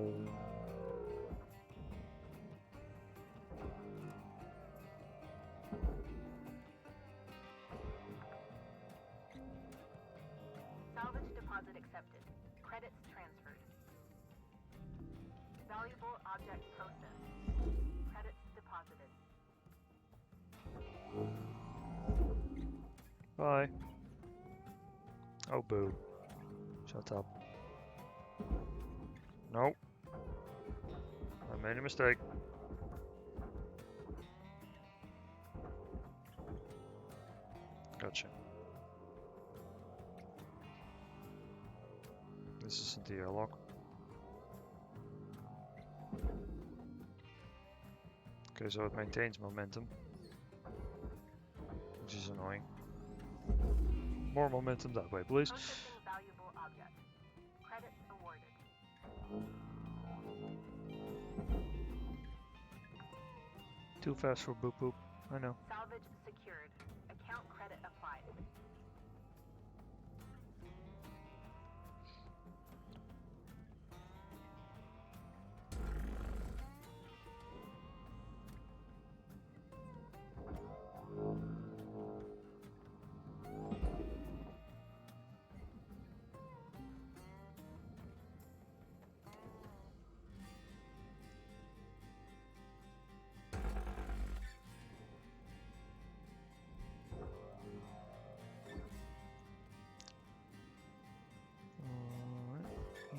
Salvage deposit accepted. Credits transferred. Valuable object processed. Credits deposited. Bye. Oh, boo. Shut up. No. I made a mistake. Gotcha. This isn't the airlock. Okay, so it maintains momentum, which is annoying. More momentum that way, please. Processing valuable object. Credits awarded. Too fast for boop boop. I know. Salvage secured. Account credit applied.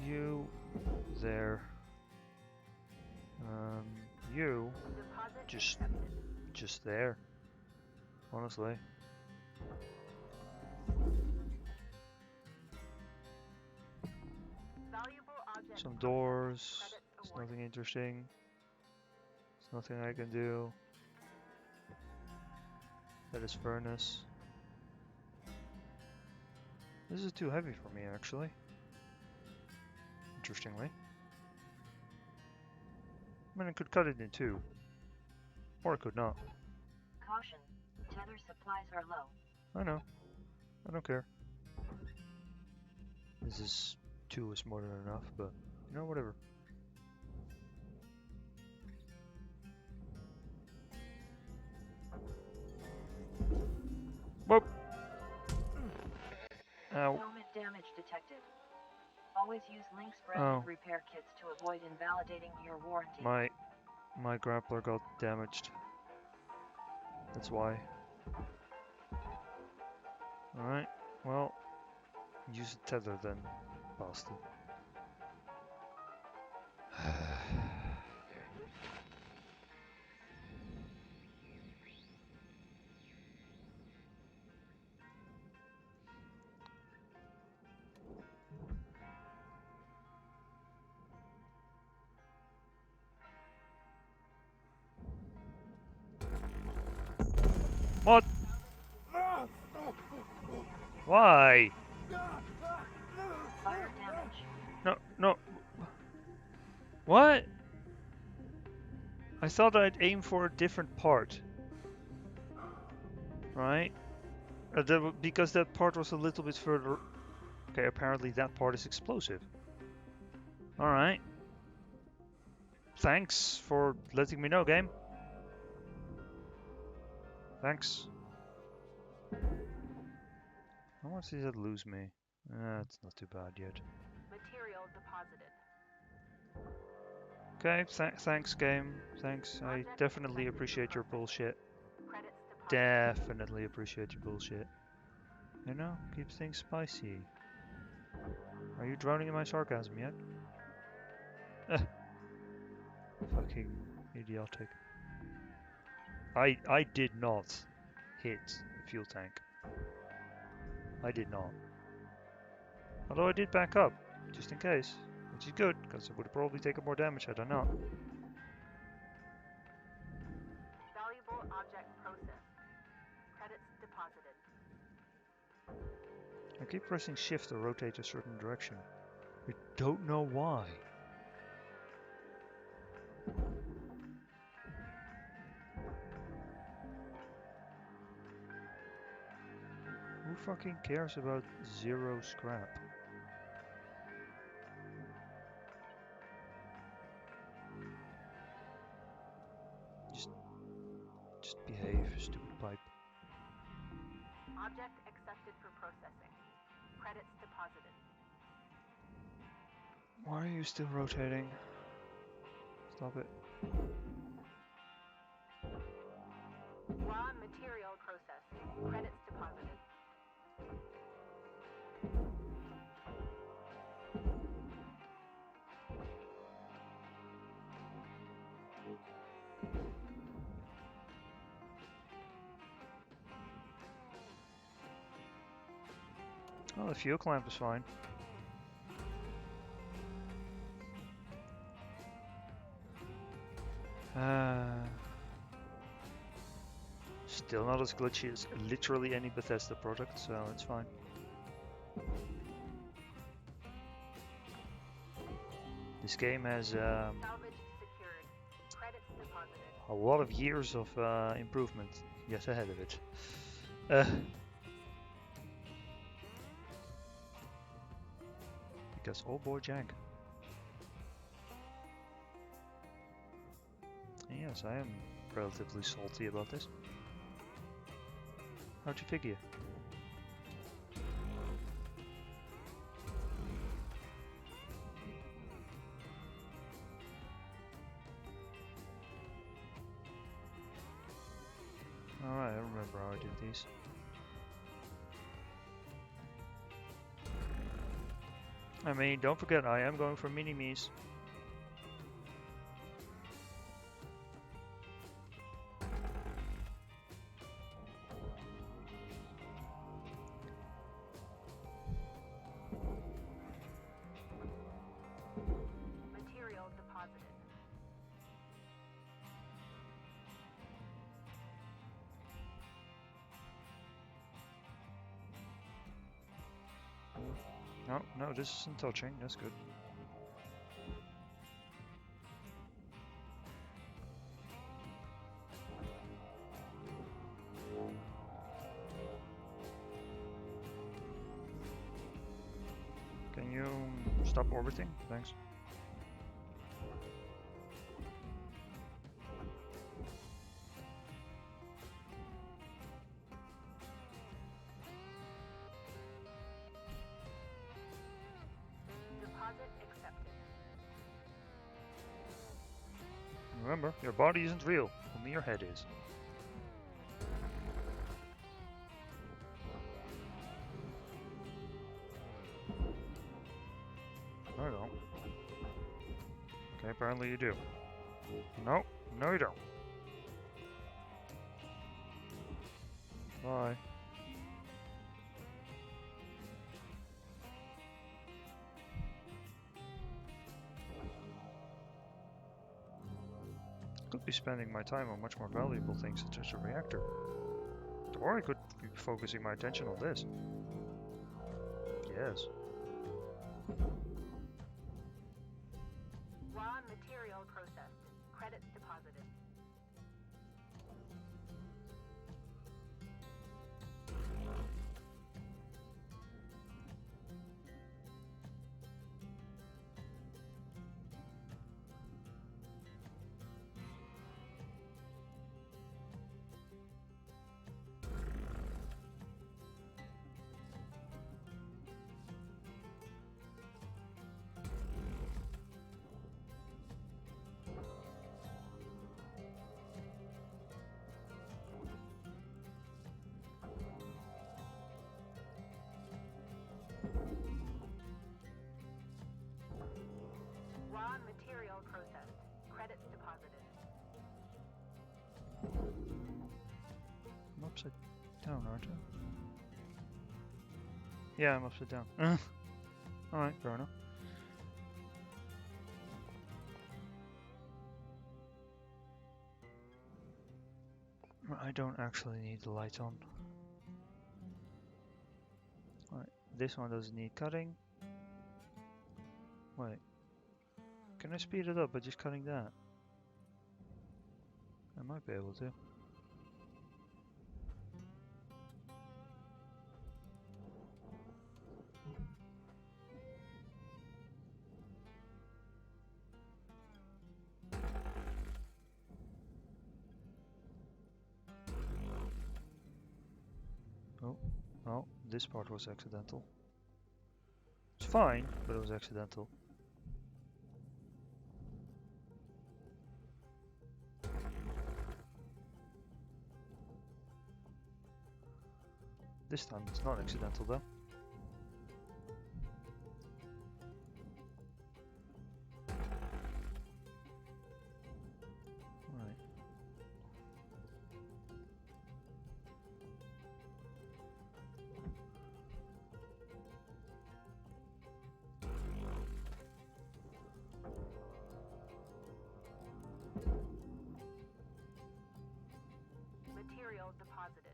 You there. You Deposit just accepted. there. Honestly. Valuable object Some processed. doors. Credits It's awarded. nothing interesting. There's nothing I can do. That is furnace. This is too heavy for me, actually. Interestingly. I mean, I could cut it in two. Or I could not. Caution. Tether supplies are low. I know. I don't care. This is two is more than enough, but you know, whatever. Whoop! Ow. Helmet damage detected. Always use Link's branded Oh. repair kits to avoid invalidating your warranty. My grappler got damaged. That's why. Alright, well, use a tether then, bastard. What? Why? Fire damage. No, no. What? I thought I'd aim for a different part. Right? Because that part was a little bit further... Okay, apparently that part is explosive. Alright. Thanks for letting me know, game. Thanks. How much does it lose me? It's not too bad yet. Material deposited. Okay, thanks game. Thanks. I Object definitely accepted for appreciate your processing. bullshit. Credits deposited. Definitely appreciate your bullshit. You know, keep things spicy. Are you drowning in my sarcasm yet? Fucking idiotic. I did not hit the fuel tank. I did not. Although I did back up, just in case. Which is good, because it would have probably taken more damage had I not. Valuable object processed. Credits deposited. I keep pressing shift to rotate a certain direction. I don't know why. Who fucking cares about 0 scrap? Just behave, stupid pipe. Object accepted for processing. Credits deposited. Why are you still rotating? Stop it. Raw material processed. Credits deposited. Oh, the fuel clamp is fine. Still not as glitchy as literally any Bethesda product, so it's fine. This game has Salvage secured. Credits deposited. a lot of years of improvement yet ahead of it. Because oh boy, Jank. Yes, I am relatively salty about this. How'd you figure? Alright, I remember how I did these. I mean, don't forget, I am going for mini-me's. Material deposited. No, no, this isn't touching, that's good. Can you stop orbiting? Thanks. Deposit accepted. Remember, your body isn't real, only your head is. No, you don't. Okay, apparently you do. No, no you don't. Bye. Could be spending my time on much more valuable things such as a reactor. Or I could be focusing my attention on this. Yes. Raw material processed. Credits deposited. upside down, aren't I? Yeah, I'm upside down. Alright, fair enough. I don't actually need the lights on. Alright, this one doesn't need cutting. Wait. Can I speed it up by just cutting that? I might be able to. Oh, this part was accidental. It's fine, but it was accidental. This time it's not accidental though. Right. Material deposited.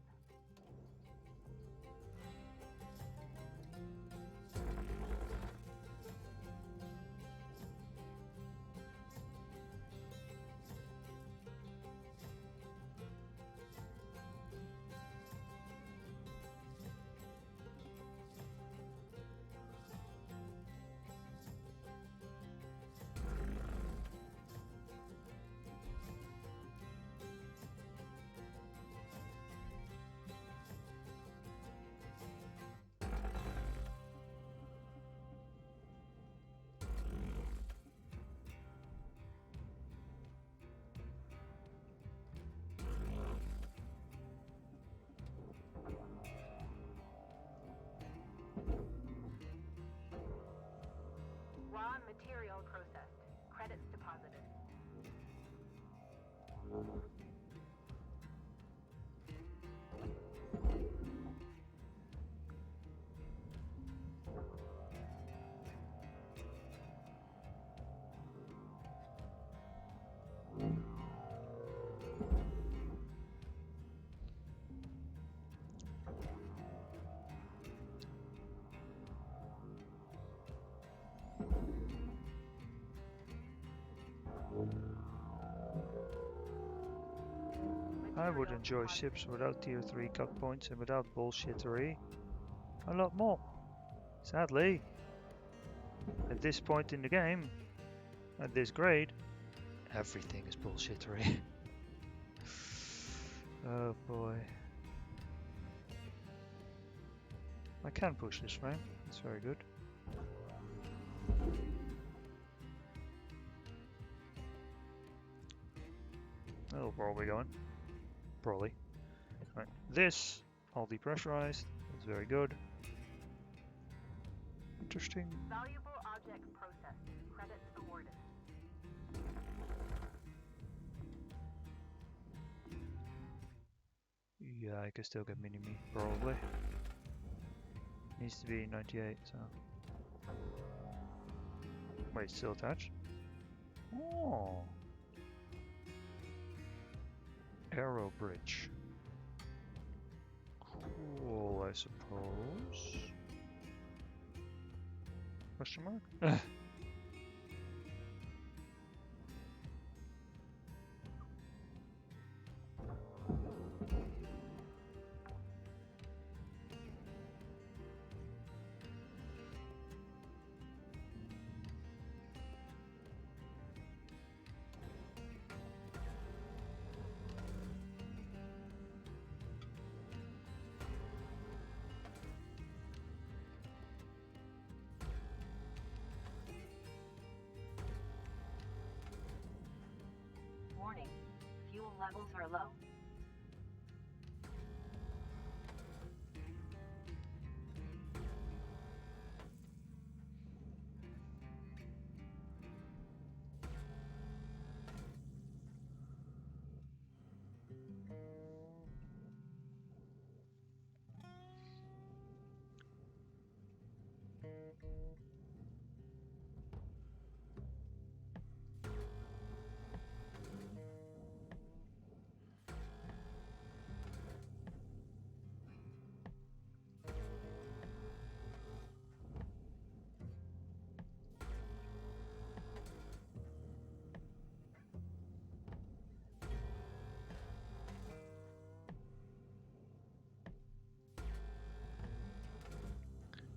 Raw material processed. Credits deposited. I would Material enjoy deposited. ships without tier 3 cut points and without bullshittery a lot more. Sadly, at this point in the game, at this grade, everything is bullshittery. Oh boy. I can push this frame, that's very good. That'll probably go in. Probably. Right. This, all depressurized, that's very good. Interesting. Valuable object processed. Credits awarded. Yeah, I can still get mini-me, probably. Needs to be 98, so... Wait, still attached? Oh! Arrow bridge. Cool, I suppose. Question mark? Warning. Fuel levels are low.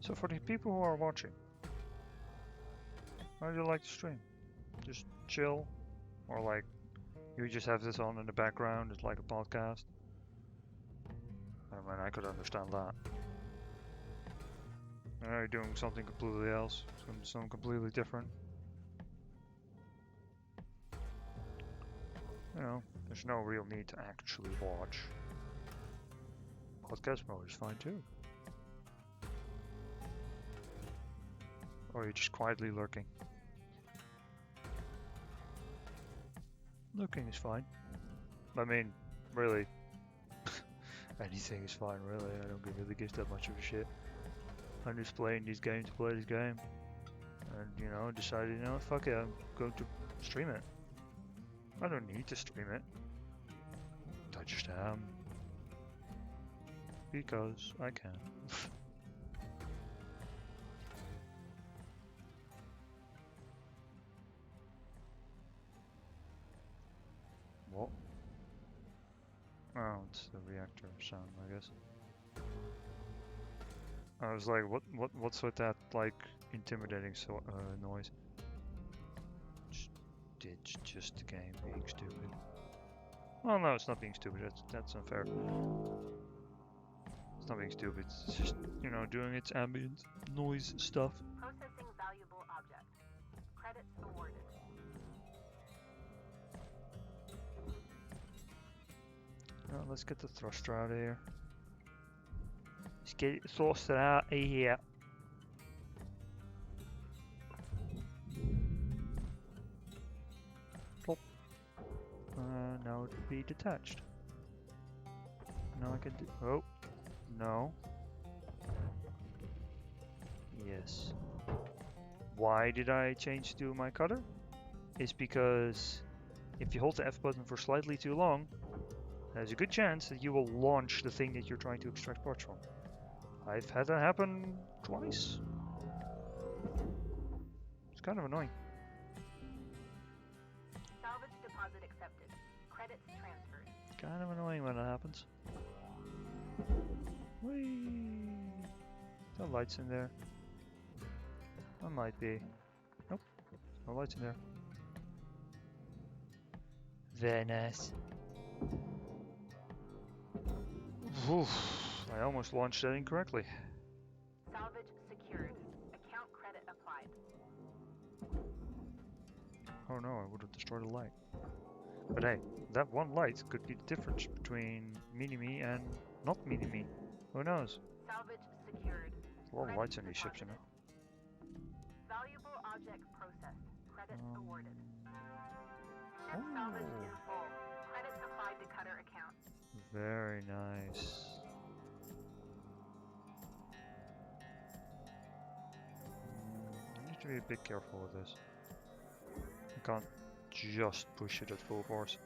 So for the people who are watching, how do you like to stream? Just chill? Or like, you just have this on in the background, it's like a podcast? I mean, I could understand that. And now you're doing something completely else, something completely different. You know, there's no real need to actually watch. Podcast mode is fine too. Or you're just quietly lurking. Lurking is fine. I mean, really, anything is fine, really. I don't really give that much of a shit. I'm just playing these games to play this game. And, you know, decided, you know, fuck it, I'm going to stream it. I don't need to stream it. I just am. Because I can. What? Oh, it's the reactor sound, I guess. I was like, what's with that, like, intimidating noise? It's just the game being stupid. Well, no, it's not being stupid. That's unfair. It's not being stupid. It's just, you know, doing its ambient noise stuff. Processing valuable object. Credits awarded. Well, let's get the thruster out of here. Let's get the thruster out of here. Plop. Now it will be detached. Now I can do. Oh, no. Yes. Why did I change to my cutter? It's because if you hold the F button for slightly too long, there's a good chance that you will launch the thing that you're trying to extract parts from. I've had that happen twice. It's kind of annoying. Salvage deposit accepted. Credits transferred. Kind of annoying when that happens. Whee! No lights in there. There might be. Nope. No lights in there. Very nice. Oof. I almost launched that incorrectly. Salvage secured. Account credit applied. Oh no, I would have destroyed a light. But hey, that one light could be the difference between Mini-Me and not Mini-Me. Who knows? Salvage secured. There's a lot of lights in these ships, you know. Valuable object processed. Credits awarded. Ship Oh. salvaged in full. Credits applied to cutter account. Very nice. I need to be a bit careful with this. I can't just push it at full force.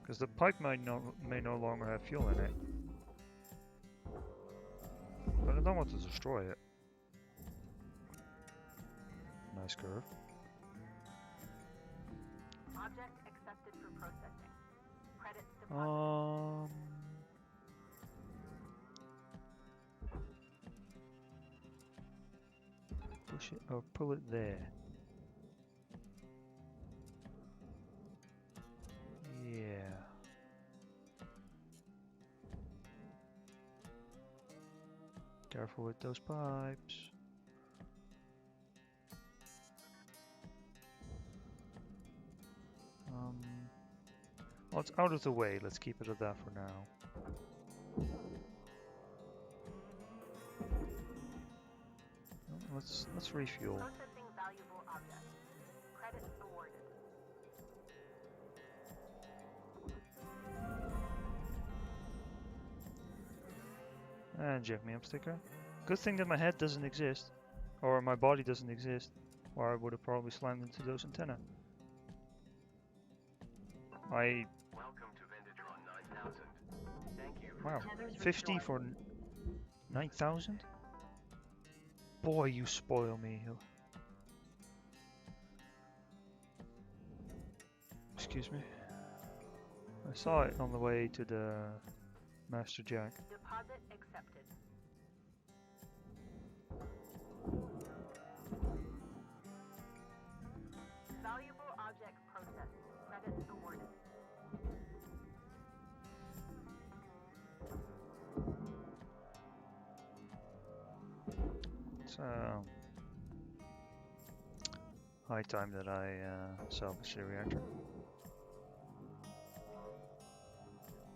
Because the pipe may no longer have fuel in it. But I don't want to destroy it. Nice curve. Object accepted for processing. Credits deposited. Push it or pull it there. Yeah. Careful with those pipes. Well, it's out of the way. Let's keep it at that for now. Let's refuel. Processing valuable object. Credits awarded. And Jeff me up sticker. Good thing that my head doesn't exist, or my body doesn't exist, or I would have probably slammed into those antennae. Welcome to Venditron 9000. Thank you. Wow, Tethers 50 restored. for 9,000? Boy, you spoil me. excuse me. I saw it on the way to the Master Jack. Deposit accepted. Valuable object processed. Credits awarded. It's high time that I salvage the reactor.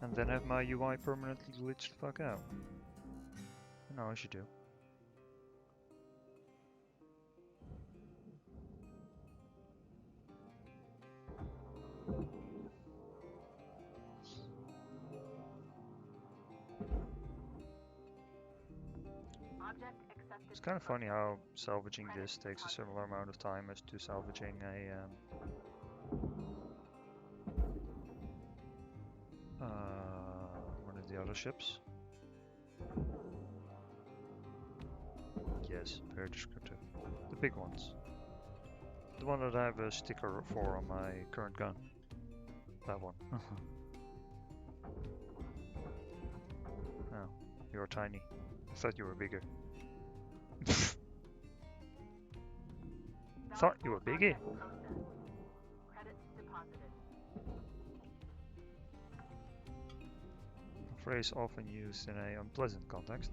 And then have my UI permanently glitched the fuck out. No, I should do. Object accepted. It's kind of funny how salvaging this takes a similar amount of time as to salvaging a one of the other ships. Yes, very descriptive. The big ones. The one that I have a sticker for on my current gun. That one. Oh, you're tiny. I thought you were bigger. Thought you were bigger. Credits deposited. A phrase often used in an unpleasant context.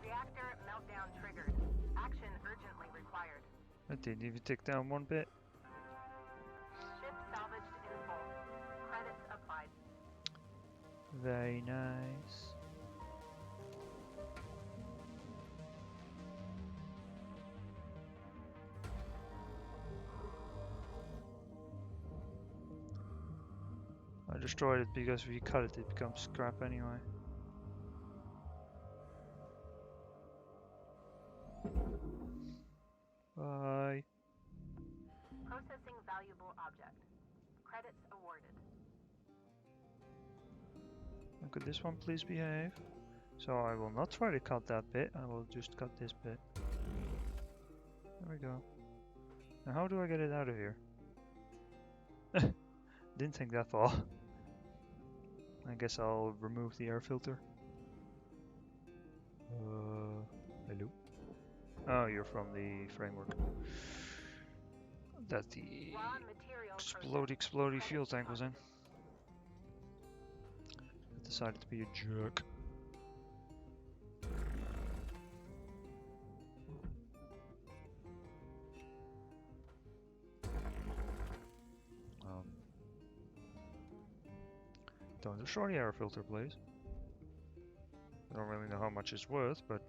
Reactor meltdown triggered. Action urgently required. That didn't even tick down one bit. Ship salvaged in full. Credits applied. Very nice. I destroyed it because if you cut it, it becomes scrap anyway. Bye. Processing valuable object. Credits awarded. And could this one please behave? So I will not try to cut that bit, I will just cut this bit. There we go. Now how do I get it out of here? Didn't think that far. I guess I'll remove the air filter. Hello? Oh, you're from the framework. That the Raw material explodey fuel tank was in. I decided to be a jerk. Don't destroy the air filter, please. I don't really know how much it's worth, but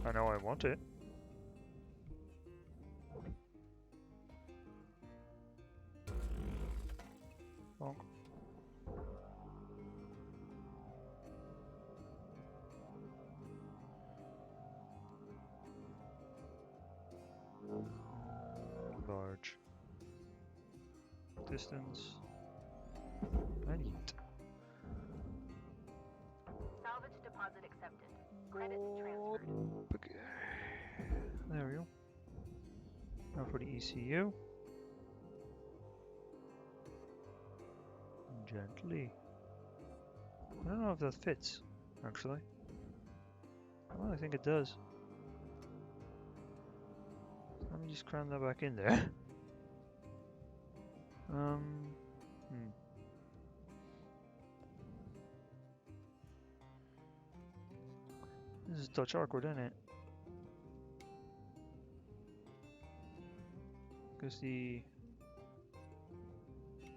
I know I want it. Bonk. Large. Distance. And eat. Salvage deposit accepted. Credits transferred. Okay. There we go. Now for the ECU. Gently. I don't know if that fits, actually. Well, I think it does. Let me just cram that back in there. This is a touch awkward, isn't it? Because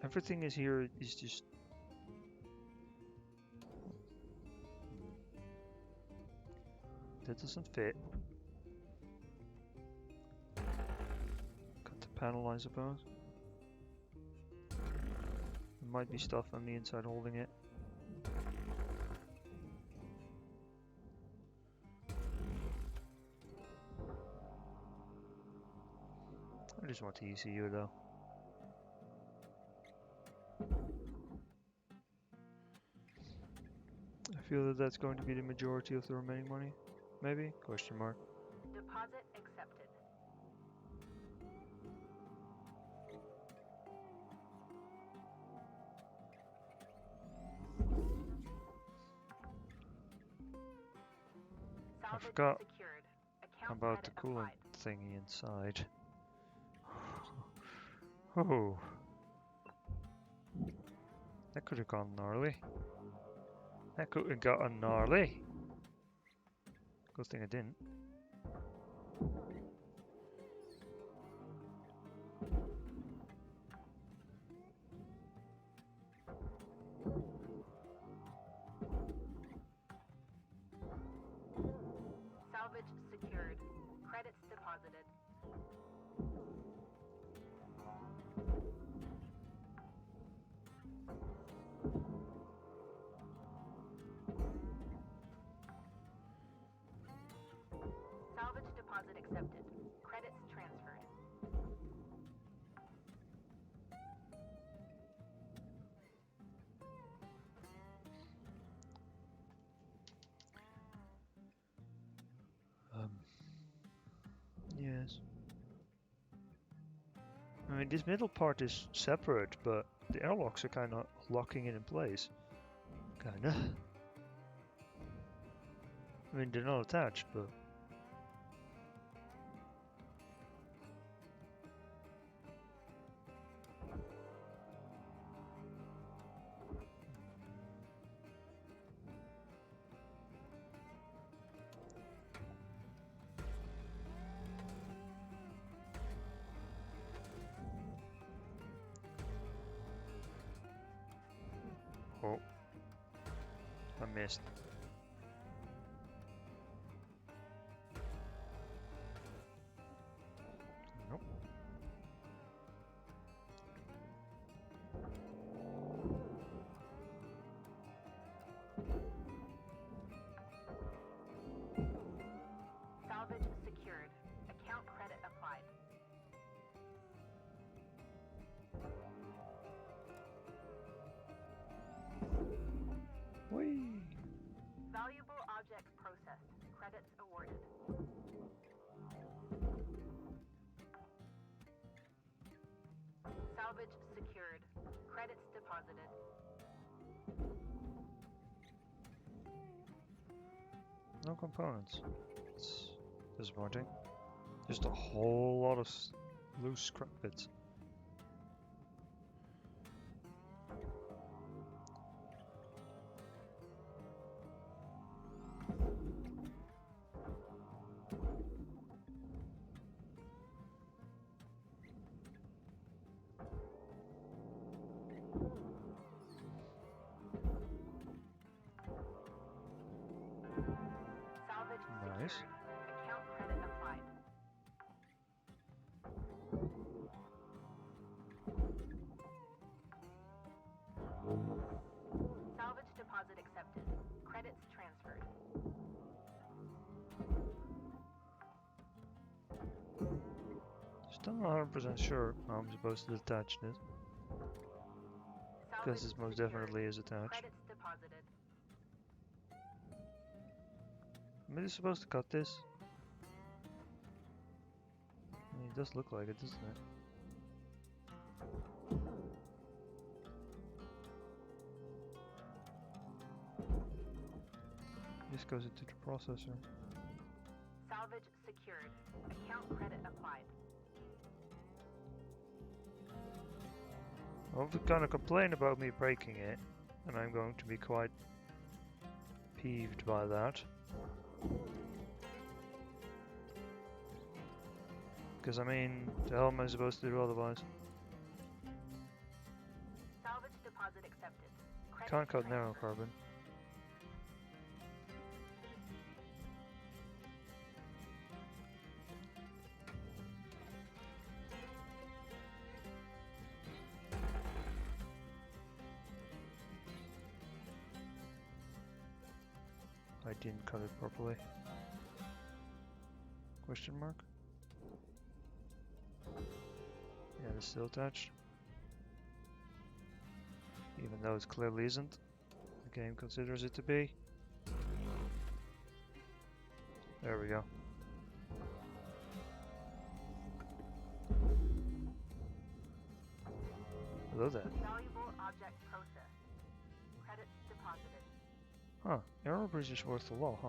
everything is here is just that doesn't fit. Cut the panel, I suppose. might be stuff on the inside holding it. I just want the ECU though. I feel that that's going to be the majority of the remaining money. Maybe? Question mark. Deposit accepted. I Salvage forgot secured. Account about the credit coolant applied. thingy inside. Oh. That could have gone gnarly. That could have gotten gnarly. Good thing I didn't. Salvage secured. Credits deposited. Salvage deposit accepted. Credits transferred. Yes. I mean, this middle part is separate, but the airlocks are kind of locking it in place. Kinda. I mean, they're not attached, but... Oh. I missed. Nope. Salvage secured. Account credit applied. Whee! Valuable object processed. Credits awarded. Salvage secured. Credits deposited. No components. It's disappointing. Just a whole lot of loose scrap bits. Salvage Nice. secured. Account credit applied. Salvage deposit accepted. Credits transferred. Still not 100% sure how I'm supposed to detach this. Because Salvage this most secured. definitely is attached. Credits deposited. Am I just supposed to cut this? I mean, it does look like it, doesn't it? This goes into the processor. Salvage secured. Account credit applied. Well, they're gonna complain about me breaking it, and I'm going to be quite peeved by that. Because I mean, the hell am I supposed to do otherwise? Salvage deposit accepted. Credits Can't cut transferred. narrow carbon. I didn't cut it properly. Question mark? Yeah, it's still attached. Even though it clearly isn't. The game considers it to be. There we go. Hello there. Valuable object processed. Credits deposited. Huh. Arrow bridge is worth a lot, huh?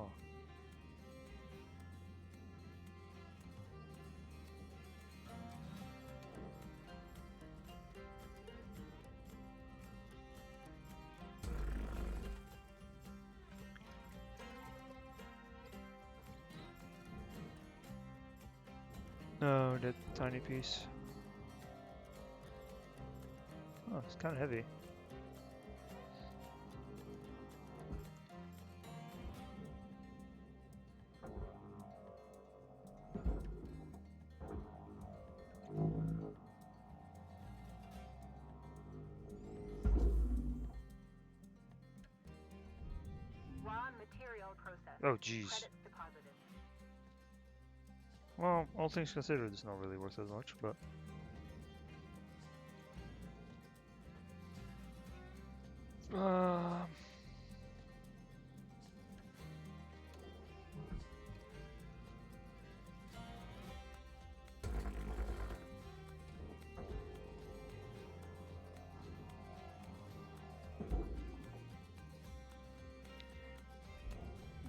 No, that tiny piece. Oh, it's kind of heavy. Raw material processed. Oh, jeez. Credits deposited. Well, all things considered, it's not really worth as much, but...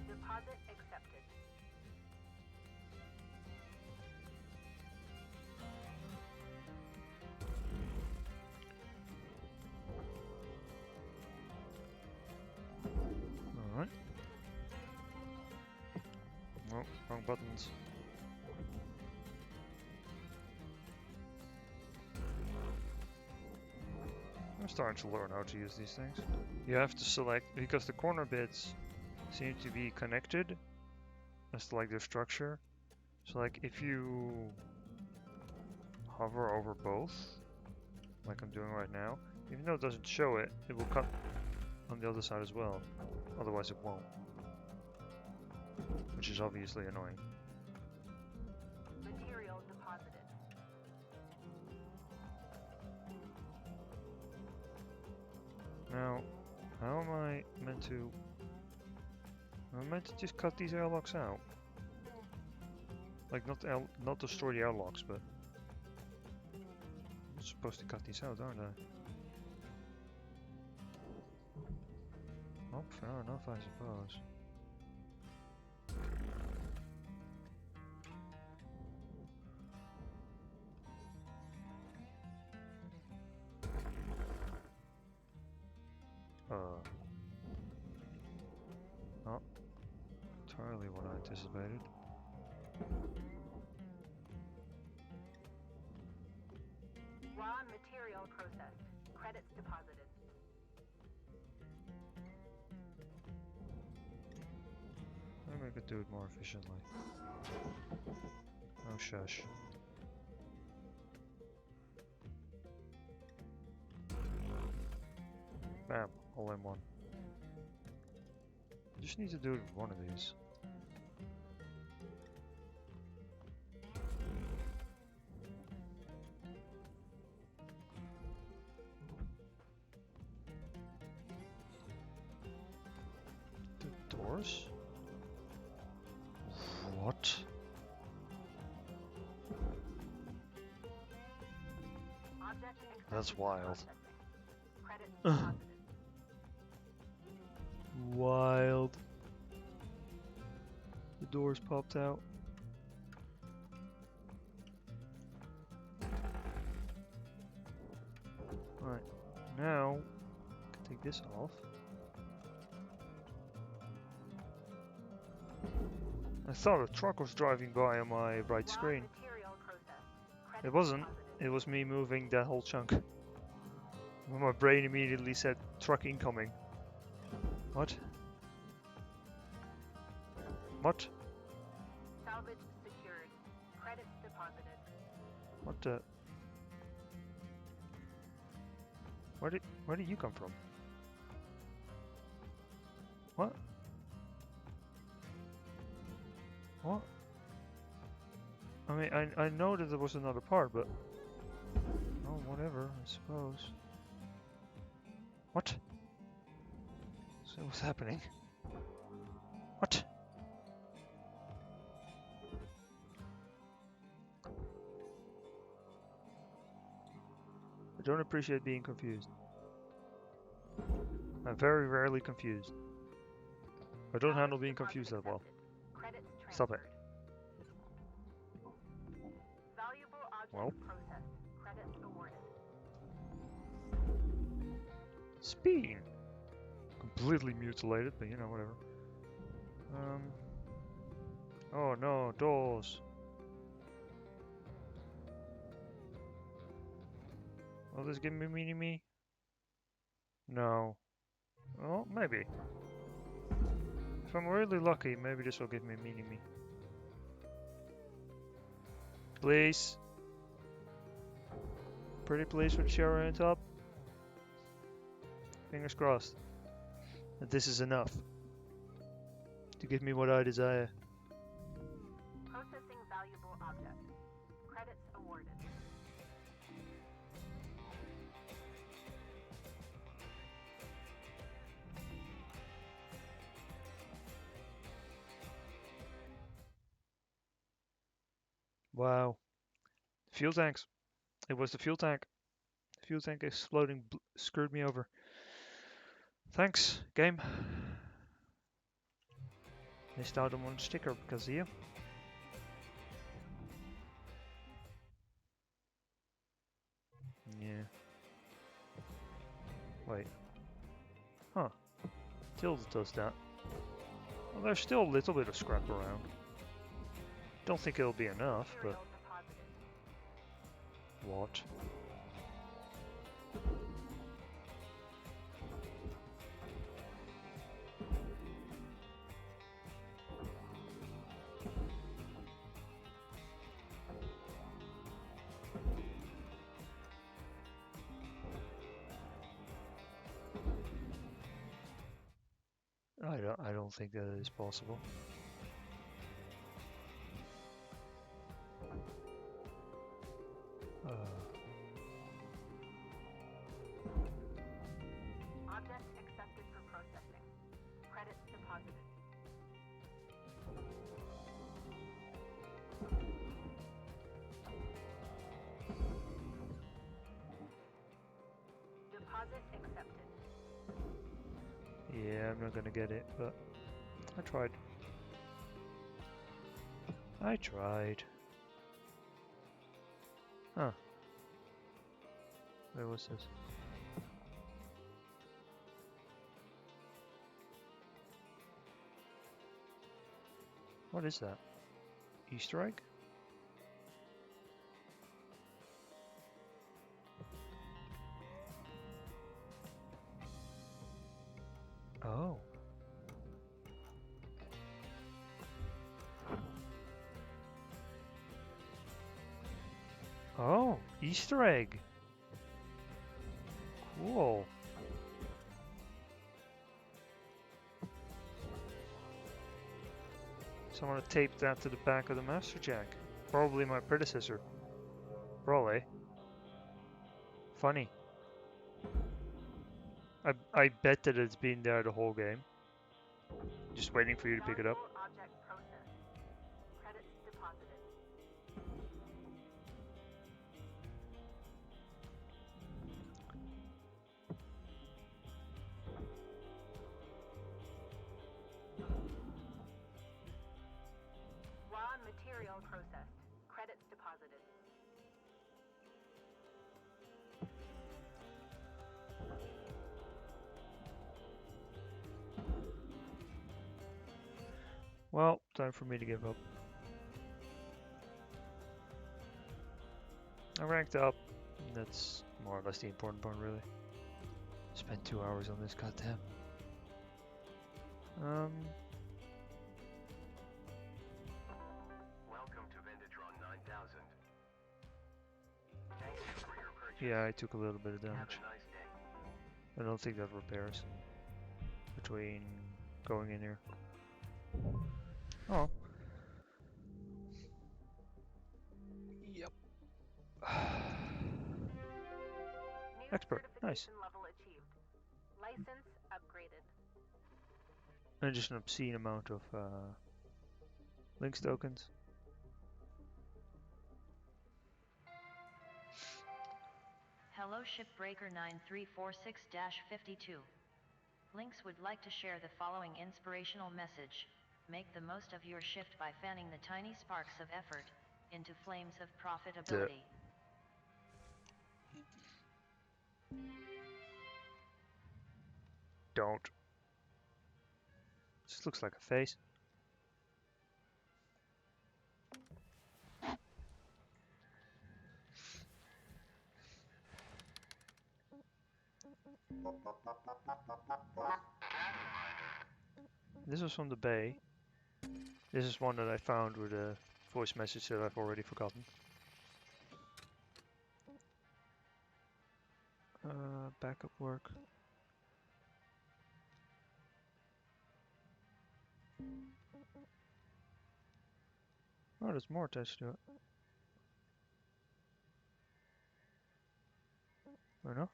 Deposit accepted. Alright. Oh, wrong buttons. I'm starting to learn how to use these things. You have to select, because the corner bits seem to be connected as to like their structure. So like if you hover over both, like I'm doing right now, even though it doesn't show it, it will cut on the other side as well. Otherwise it won't. Which is obviously annoying. Material deposited. Now, how am I meant to... Am I meant to just cut these airlocks out? Like not destroy the airlocks, but... I'm supposed to cut these out, aren't I? Oh, fair enough, I suppose. Not entirely what I anticipated. Raw material processed. Credits deposited. Maybe I could do it more efficiently. Oh shush. Bam, all in one. Just need to do it with one of these. The doors? What? Object accepted That's for wild. processing. Credits deposited. Wild. The doors popped out. Alright, now I can take this off. I thought a truck was driving by on my right Raw screen. material processed. Credits It wasn't. deposited. It was me moving that whole chunk. When my brain immediately said truck incoming. What? What? Salvage secured. Credits deposited. What the? Where did you come from? What? What? I mean, I know that there was another part, but... Oh, whatever, I suppose. What? So what's happening? What? I don't appreciate being confused. I'm very rarely confused. I don't handle being confused that well. Credits Stop it. transferred. Valuable object Well. processed. Credits awarded. Speed! Completely mutilated, but you know, whatever. Oh no, doors! Will this give me mini-me? No. Oh, maybe. If I'm really lucky, maybe this will give me mini-me. Please. Pretty please with shower on top. Fingers crossed. That this is enough. To give me what I desire. Processing valuable object. Credits awarded. Wow. Fuel tanks. It was the fuel tank. The fuel tank exploding screwed me over. Thanks, game. Missed out on one sticker because of you. Yeah. Wait. Huh. Tilda does that. Well, there's still a little bit of scrap around. Don't think it'll be enough, but... Material deposited. What? I don't think that is possible. Object accepted for processing. Credits deposited. Deposit accepted. Yeah, I'm not gonna get it, but I tried. I tried. Huh. Wait, what's this? What is that? Easter egg? Oh. Oh, Easter egg. Cool. Someone taped that to the back of the Master Jack. Probably my predecessor. Probably. Funny. I bet that it's been there the whole game. Just waiting for you to pick it up. Valuable object processed. Credits deposited. Raw material processed. Credits deposited. Well, time for me to give up. I ranked up. That's more or less the important part, really. Spent 2 hours on this, goddamn. Welcome to Venditron 9000. Thank you for your purchase. Yeah, I took a little bit of Have damage. a nice day. I don't think that repairs. Between going in here. Oh. expert. Nice. Certification level achieved. License upgraded. And just an obscene amount of links tokens. Hello Shipbreaker 9346-52. Lynx would like to share the following inspirational message. Make the most of your shift by fanning the tiny sparks of effort into flames of profitability. Don't. Just looks like a face. This was from the bay. This is one that I found with a voice message that I've already forgotten. Backup work. Oh, there's more attached to it. Or no?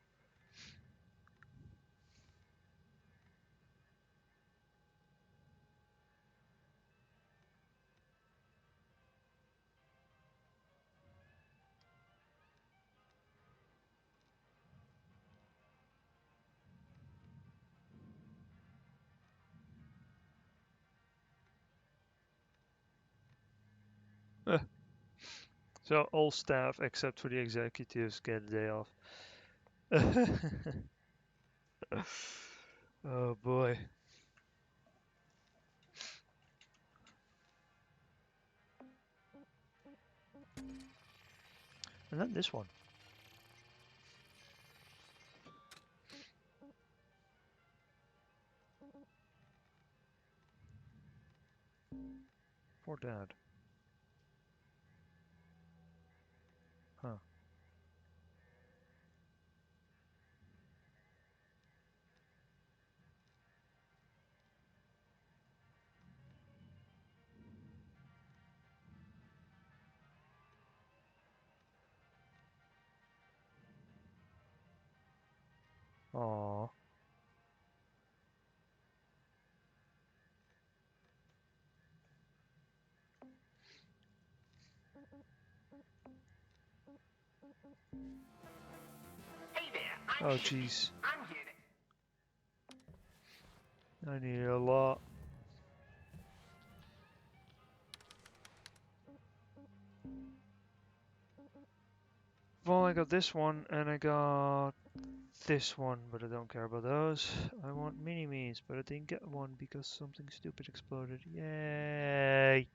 So all staff except for the executives get a day off. Oh boy. And then this one. For Dad. Huh. Aww. Hey there, Oh I'm Shippy. jeez. I'm here to... I need a lot. Well, I got this one and I got this one, but I don't care about those. I want mini-me's, but I didn't get one because something stupid exploded. Yay!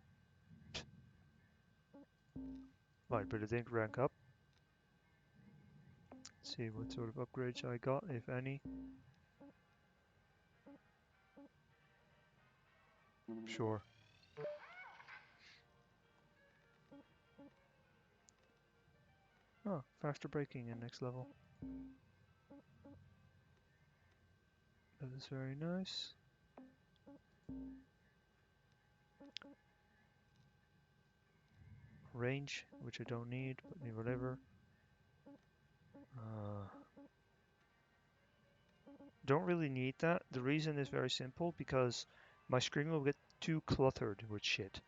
Right, but it didn't rank up. Let's see what sort of upgrades I got, if any. Sure. Oh, faster braking in next level. That is very nice. Range, which I don't need, but need whatever. Don't really need that. The reason is very simple, because my screen will get too cluttered with shit.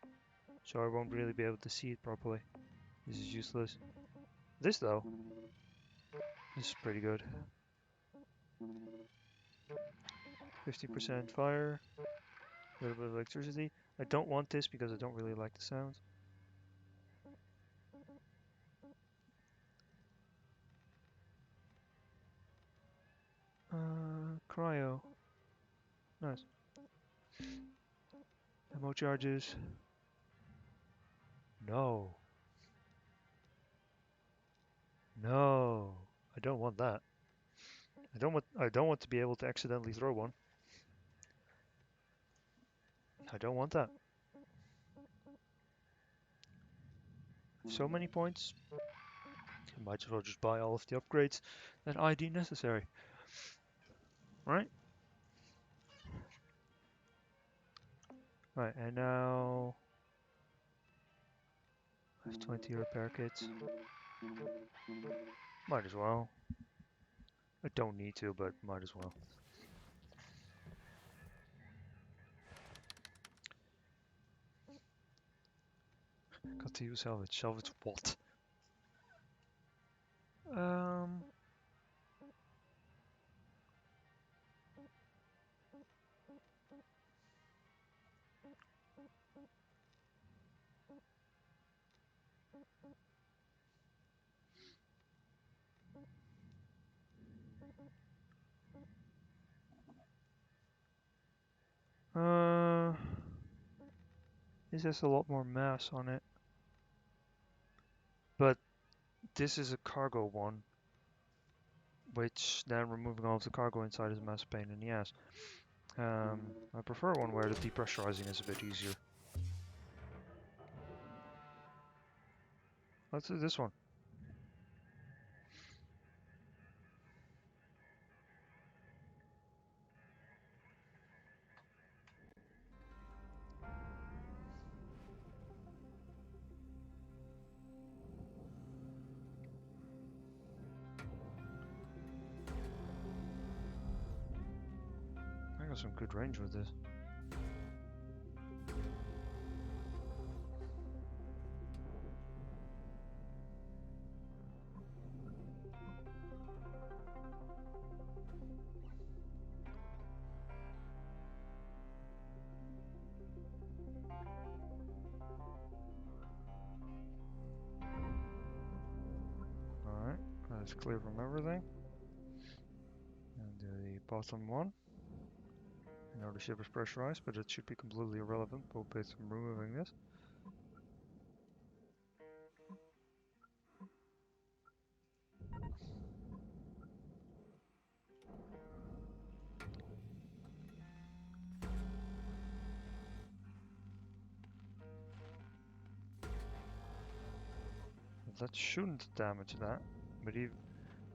So I won't really be able to see it properly. This is useless. This though, this is pretty good. 50% fire, a little bit of electricity. I don't want this because I don't really like the sound. Cryo. Nice. Ammo charges. No. No. I don't want that. I don't want to be able to accidentally throw one. I don't want that. So many points. I might as well just buy all of the upgrades that I deem necessary. Right? Right, and now I have 20 repair kits. Might as well. I don't need to, but might as well. Got to use salvage. Salvage what? Um. This has a lot more mass on it. But this is a cargo one, which then removing all of the cargo inside is a massive pain in the ass. I prefer one where the depressurizing is a bit easier. Let's do this one. I got some good range with this. Alright, that's clear from everything. And the bottom one. I know the ship is pressurized, but it should be completely irrelevant with removing this. That shouldn't damage that, but even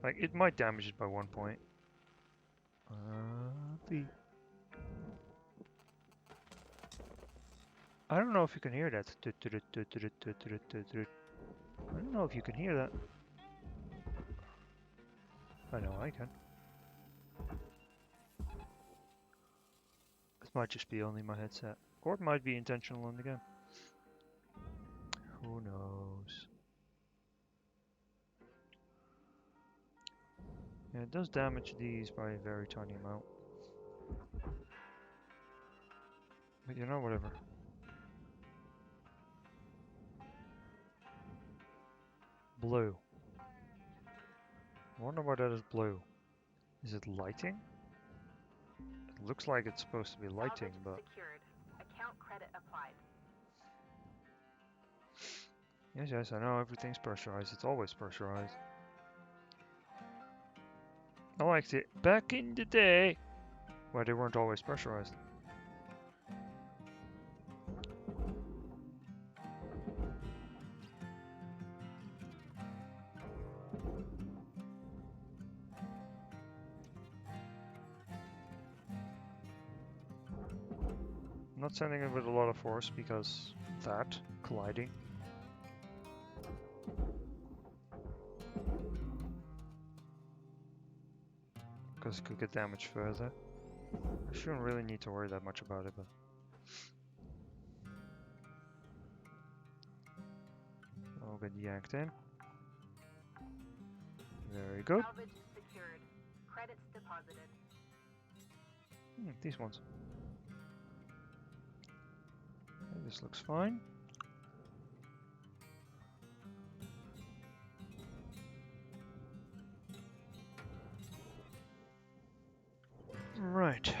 like it might damage it by 1 point. I don't know if you can hear that. I don't know if you can hear that. I know I can. This might just be only my headset, or it might be intentional in the game. Who knows? Yeah, it does damage these by a very tiny amount. But you know, whatever. Blue. I wonder why that is blue. Is it lighting? It looks like it's supposed to be lighting, but... Secured. Account credit applied. Yes, I know everything's pressurized. It's always pressurized. I liked it back in the day where they weren't always pressurized. I'm not sending it with a lot of force because that colliding. Because it could get damaged further. I shouldn't really need to worry that much about it, but... I'll get yanked in. Very good. Salvage secured. Credits deposited. These ones. Okay, this looks fine. Right.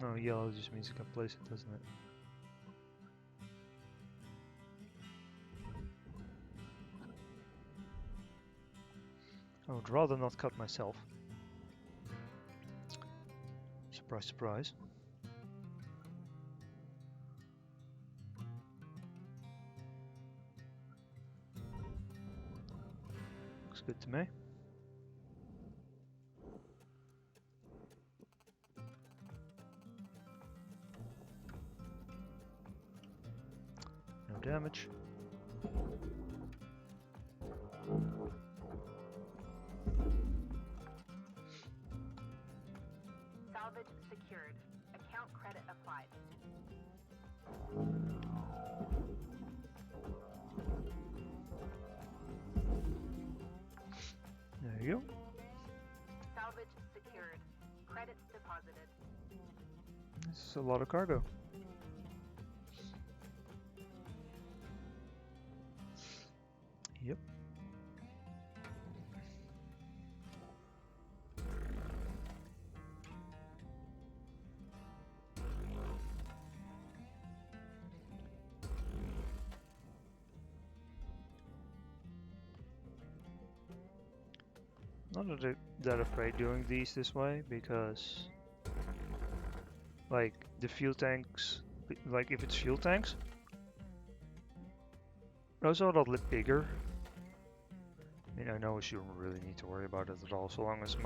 Oh, yellow just means you can place it, doesn't it? I would rather not cut myself. Surprise, surprise. Looks good to me. much. Salvage secured. Account credit applied. There you go. Salvage secured. Credits deposited. This is a lot of cargo. Yep. Not that afraid doing these this way because, like, the fuel tanks, like if it's fuel tanks, those are a lot bigger. I mean, I know I shouldn't really need to worry about it at all, so long as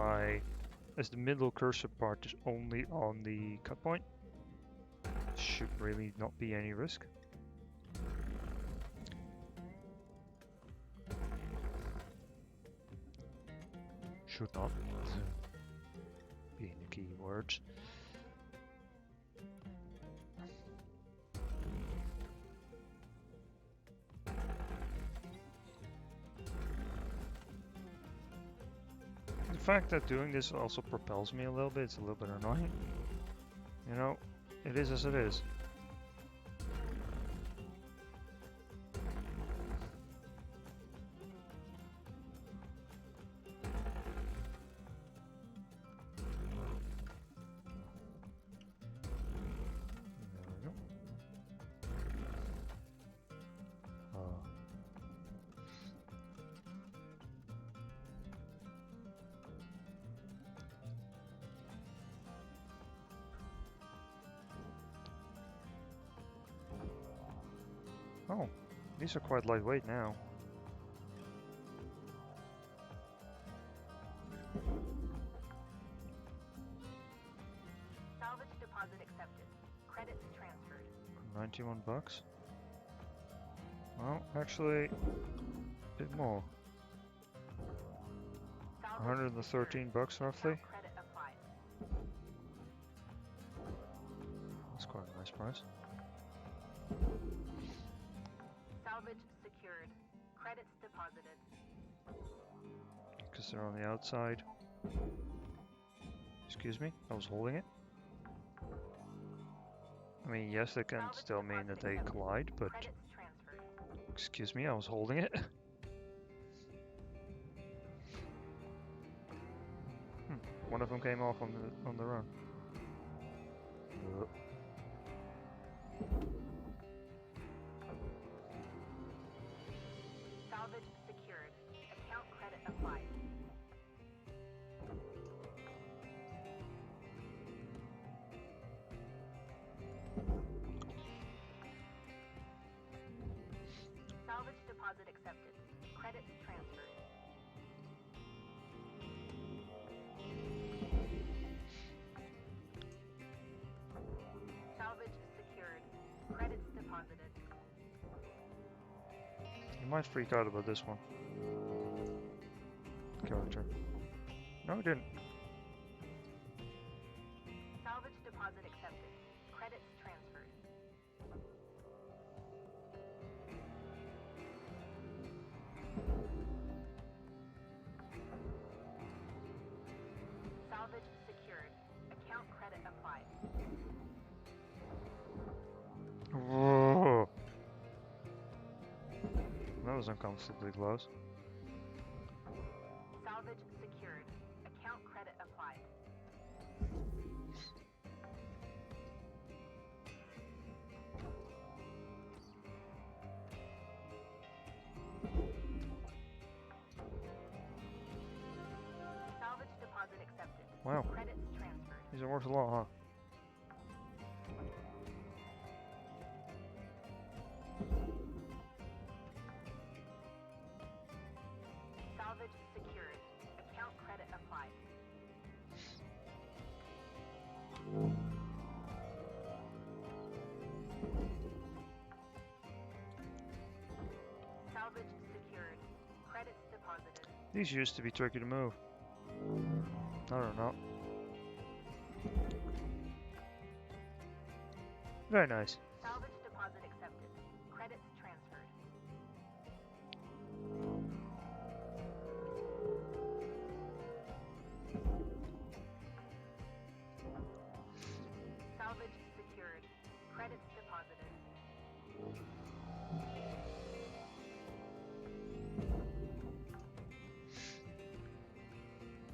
the middle cursor part is only on the cut point, should really not be any risk. Should not being the key words. The fact that doing this also propels me a little bit, it's a little bit annoying. You know, it is as it is. Oh, these are quite lightweight now. Salvage deposit accepted. Credits transferred. 91 bucks. Well, actually, a bit more. Salvage 113 bucks roughly. Account credit applied. That's quite a nice price. Salvage secured. Credits deposited. Because they're on the outside. Excuse me, I was holding it. I mean, yes, they can Salvage still mean that they deposit collide, but Credits transferred. excuse me, I was holding it. One of them came off on the run. Salvage secured. Account credit applied. Salvage deposit accepted. Credits transferred. Salvage secured. Credits deposited. You might freak out about this one. Character. No, it didn't. Salvage deposit accepted. Credits transferred. Salvage secured. Account credit applied. Whoa. That was uncomfortably close. Salvage secured. Account credit applied. Salvage deposit accepted. Wow, Credits transferred. these are worth a lot, huh? Salvage secured. Account credit applied. These used to be tricky to move. No, they're not. Very nice. Salvage deposit accepted. Credits transferred. Salvage secured. Credits deposited.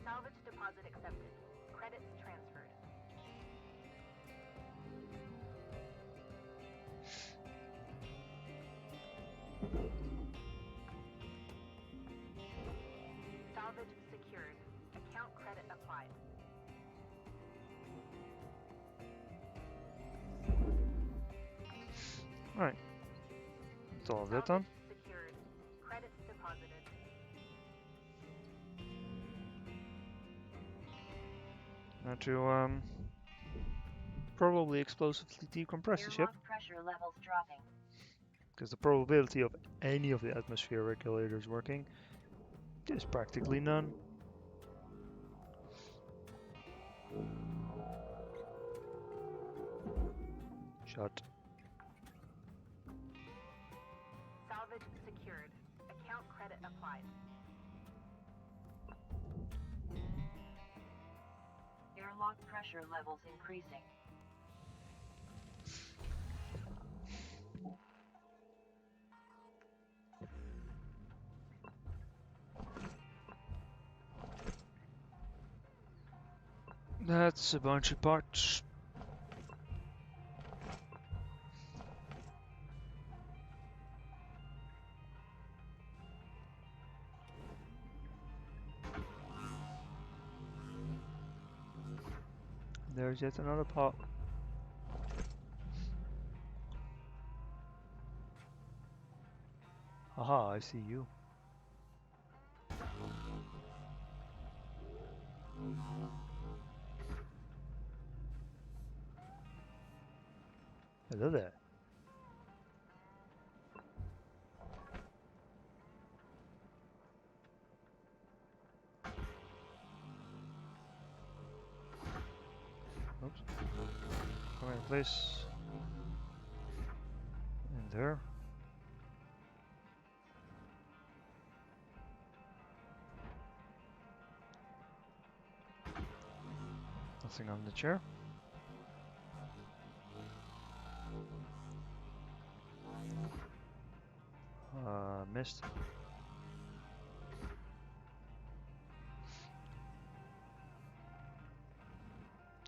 Salvage deposit accepted. Credits transferred. Salvage secured. Account credit applied. Alright. That's all of that done. Salvage secured. Credits deposited. Now to probably explosively decompress the ship, Airlock pressure levels dropping. because the probability of any of the atmosphere regulators working is practically none. Shut. Salvage secured. Account credit applied. Airlock pressure levels increasing. That's a bunch of parts. There's yet another part. Haha, I see you. Hello there. Oops. Come in place. In there. Nothing on the chair. Missed.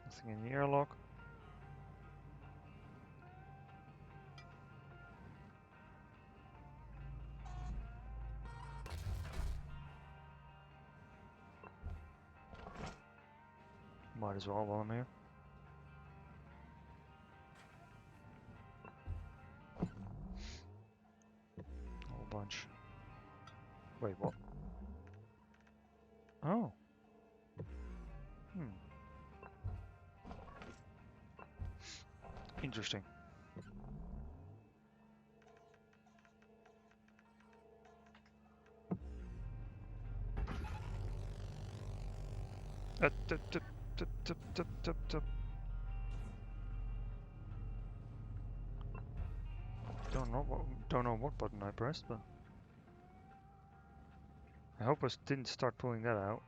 Nothing in the airlock. Might as well while I'm here. A whole bunch. Wait, what? Oh. Interesting. Tup. Don't know what button I pressed, but I hope I didn't start pulling that out.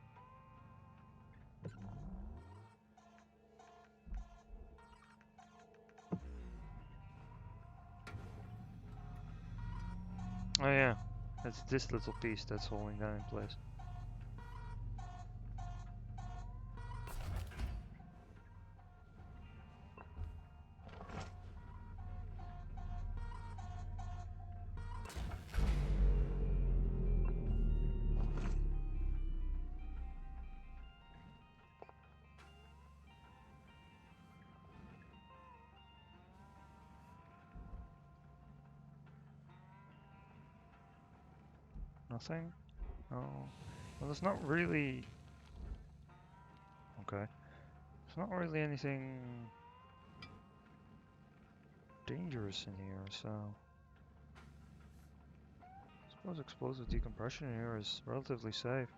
Oh yeah, that's this little piece that's holding that in place. Nothing? Oh. Well, there's not really... Okay. There's not really anything dangerous in here, so... suppose explosive decompression in here is relatively safe.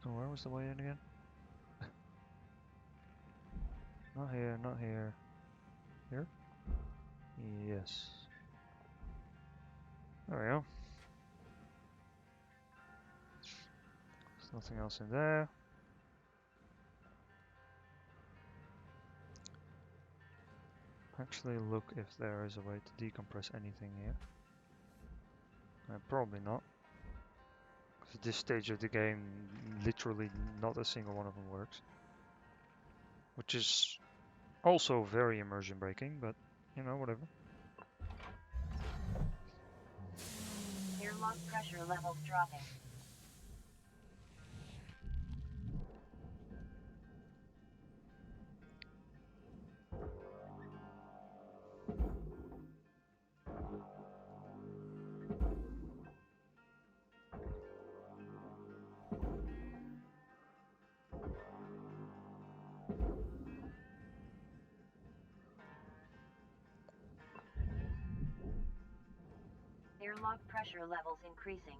So where was the way in again? Not here, not here. Here? Yes. There we go. There's nothing else in there. Actually look if there is a way to decompress anything here. Probably not. Because at this stage of the game, literally not a single one of them works. Which is also very immersion breaking, but you know, whatever. Airlock pressure levels dropping. Airlock pressure levels increasing.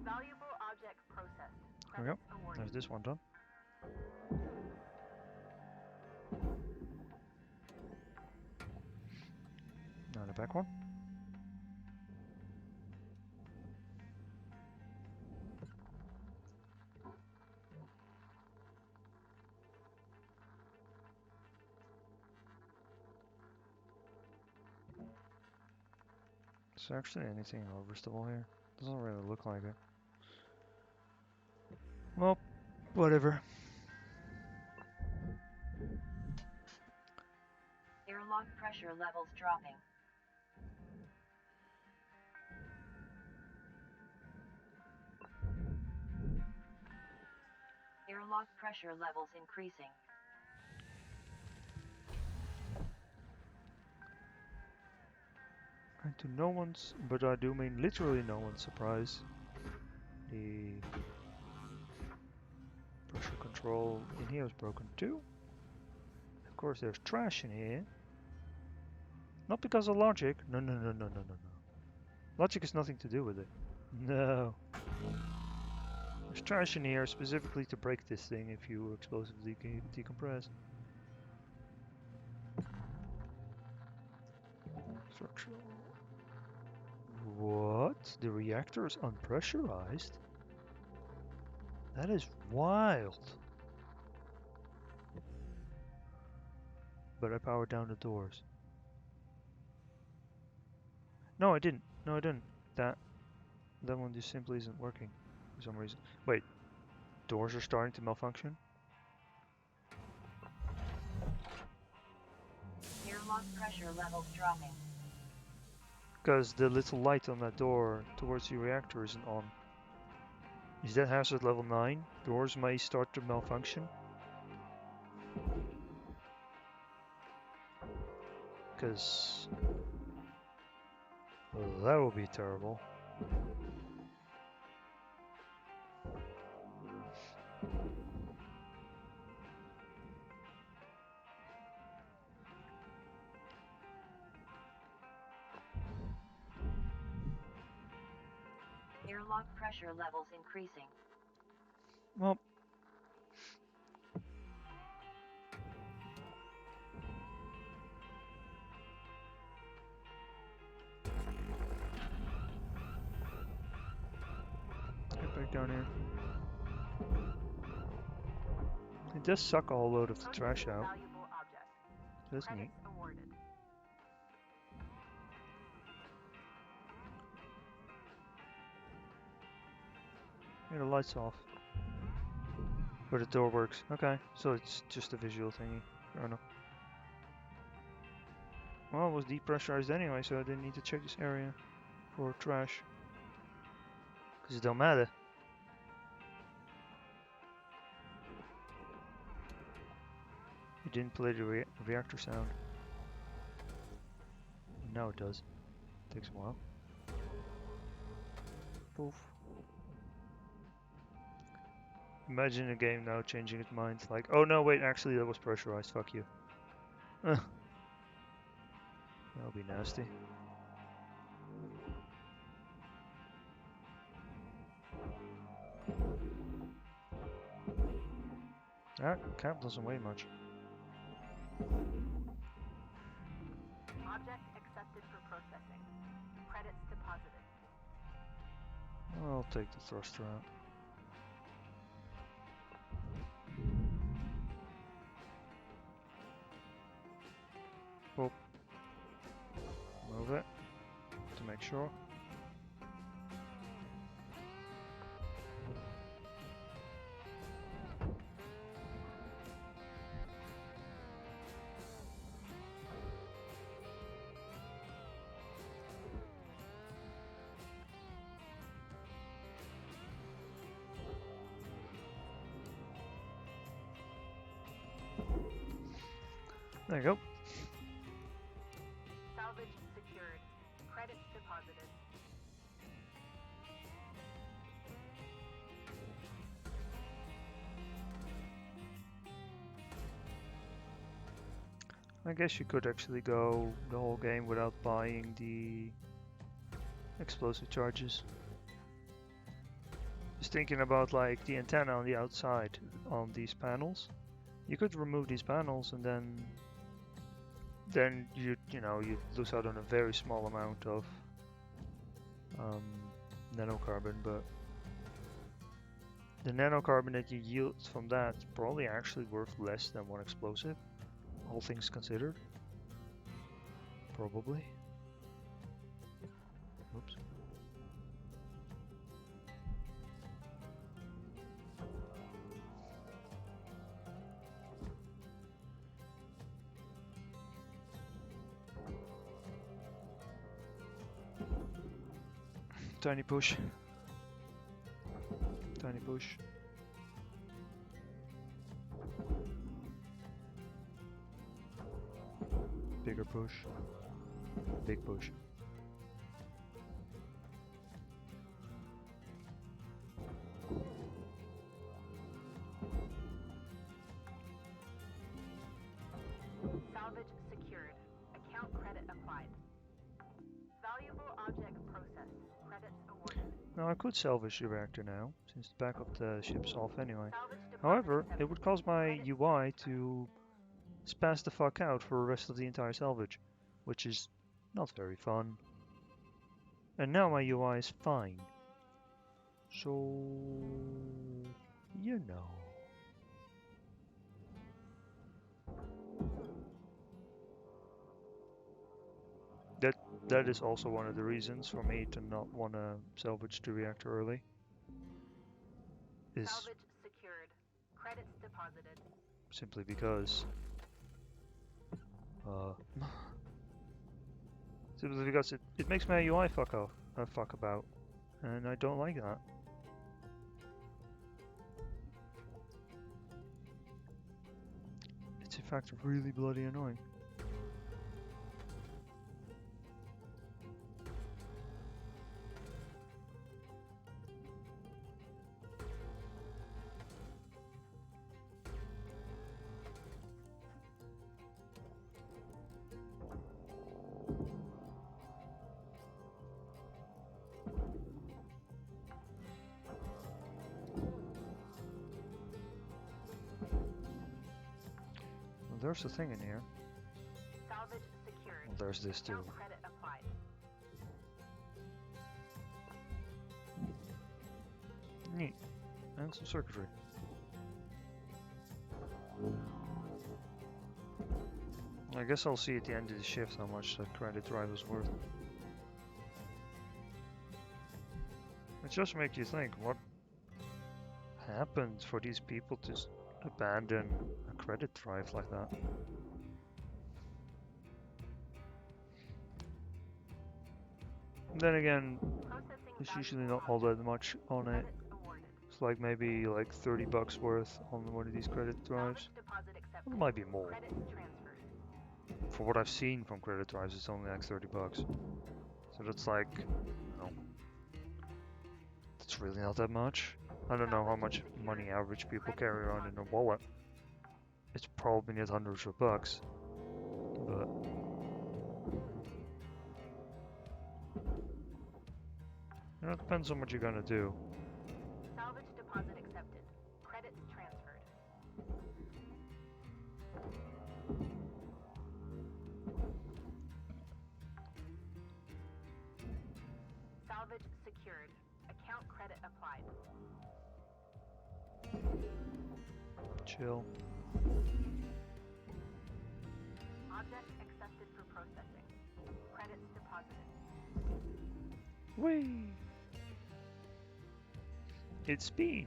Valuable object processed. There we go. Credits awarded. There's this one done. Now the back one. Is there actually anything harvestable here? Doesn't really look like it. Well, whatever. Airlock pressure levels dropping. Airlock pressure levels increasing. And to no one's, but I do mean literally no one's surprise, the pressure control in here is broken too. Of course there's trash in here. Not because of logic. No, no, no, no, no, no, no. Logic has nothing to do with it. No. There's trash in here specifically to break this thing if you explosively decompress. Structural. What? The reactor is unpressurized? That is wild. But I powered down the doors. No, I didn't. No, I didn't. That one just simply isn't working for some reason. Wait, doors are starting to malfunction? Airlock pressure levels dropping. Because the little light on that door towards the reactor isn't on. Is that hazard level 9? Doors may start to malfunction? Because that would be terrible. Airlock pressure levels increasing. Well, get back down here. It does suck a whole load of the trash out. Valuable object. That's Credits neat. awarded. Yeah, the light's off. But the door works. Okay, so it's just a visual thingy. Fair enough. Well, it was depressurized anyway, so I didn't need to check this area for trash. Because it don't matter. It didn't play the reactor sound. Now it does. Takes a while. Poof. Imagine a game now changing its mind. Like, oh no, wait, actually that was pressurized. Fuck you. That'll be nasty. That cap doesn't weigh much. Object accepted for processing. Credits deposited. I'll take the thruster out. Oh. Move it to make sure. There you go. Salvage secured. Credits deposited. I guess you could actually go the whole game without buying the explosive charges. Just thinking about like the antenna on the outside on these panels. You could remove these panels and then you lose out on a very small amount of nanocarbon, but the nanocarbon that you yield from that is probably actually worth less than one explosive, all things considered. Probably. Oops. Tiny push. Tiny push. Bigger push. Big push. Salvage secured. Account credit applied. Valuable object processed. Credits awarded. Now I could salvage the reactor now, since the back of the ship's off anyway. Salvage deposit However, it accepted. would cause my Credits UI to spaz the fuck out for the rest of the entire salvage, which is not very fun. And now my UI is fine. So, you know. That is also one of the reasons for me to not want to salvage the reactor early. Is Salvage secured. Credits deposited. simply because simply because it makes my UI fuck about, and I don't like that. It's in fact really bloody annoying. There's a thing in here. Salvage secured. Well, there's this too. Account credit applied. Neat. And some circuitry. I guess I'll see at the end of the shift how much that credit drive is worth. It just makes you think, what happened for these people to abandon a credit drive like that? Then again, Processing there's valuable usually not all that much on it. Credits awarded. It's like maybe like $30 worth on one of these credit drives. Salvage deposit accepted. It might be more. Credit transferred. For what I've seen from credit drives, it's only like 30 bucks. So that's like, you know, it's really not that much. I don't know how much money average people carry around in their wallet. It's probably not hundreds of bucks, but you know, it depends on what you're gonna do. Salvage deposit accepted. Credit transferred. Salvage secured. Account credit applied. Chill. Object accepted for processing. Credits deposited. Whee! It's Bean.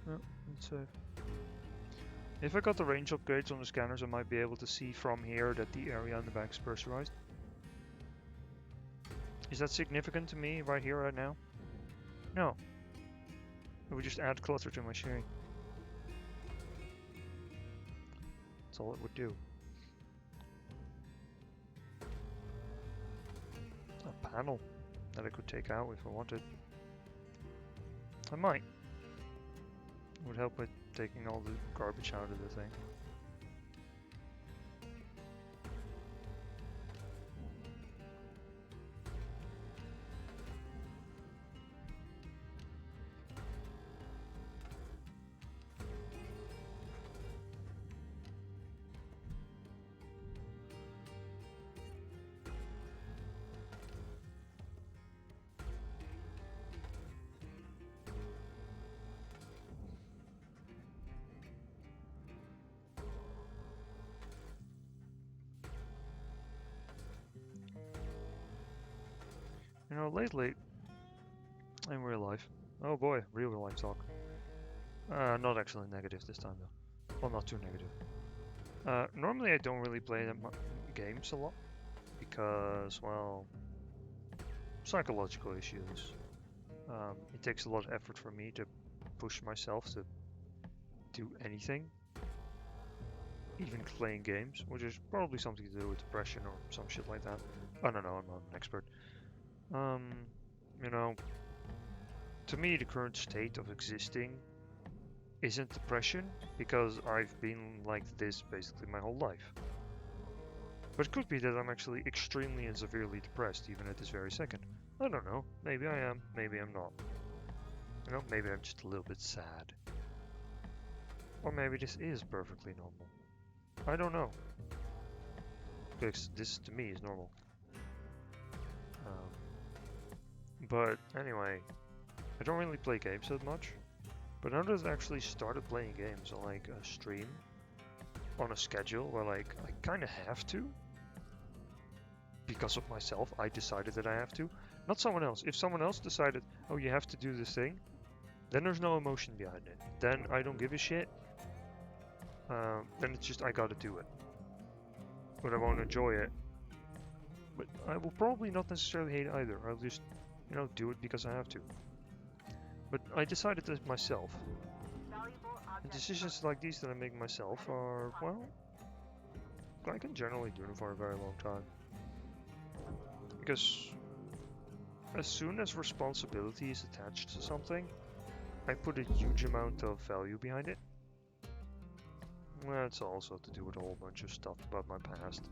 Oh, let's save. If I got the range upgrades on the scanners, I might be able to see from here that the area on the back is pressurized. Is that significant to me right here, right now? No. It would just add clutter to my sharing. That's all it would do. A panel that I could take out if I wanted. I might. It would help with taking all the garbage out of the thing. You know, lately, in real life, oh boy, real life talk. Not actually negative this time though. Well, not too negative. Normally I don't really play that games a lot because, well, psychological issues. It takes a lot of effort for me to push myself to do anything, even playing games, which is probably something to do with depression or some shit like that. I don't know, I'm not an expert. You know, to me the current state of existing isn't depression because I've been like this basically my whole life. But it could be that I'm actually extremely and severely depressed even at this very second. I don't know, maybe I am, maybe I'm not. You know, maybe I'm just a little bit sad. Or maybe this is perfectly normal. I don't know. Because this to me is normal. But anyway, I don't really play games that much. But now that I've actually started playing games on like a stream, on a schedule where like I kind of have to, because of myself, I decided that I have to, not someone else. If someone else decided, oh, you have to do this thing, then there's no emotion behind it. Then I don't give a shit. Then it's just I gotta do it. But I won't enjoy it. But I will probably not necessarily hate it either. I'll just, you know, do it because I have to. But I decided this myself. And decisions like these that I make myself are, well, I can generally do them for a very long time. Because as soon as responsibility is attached to something, I put a huge amount of value behind it. That's also to do with a whole bunch of stuff about my past.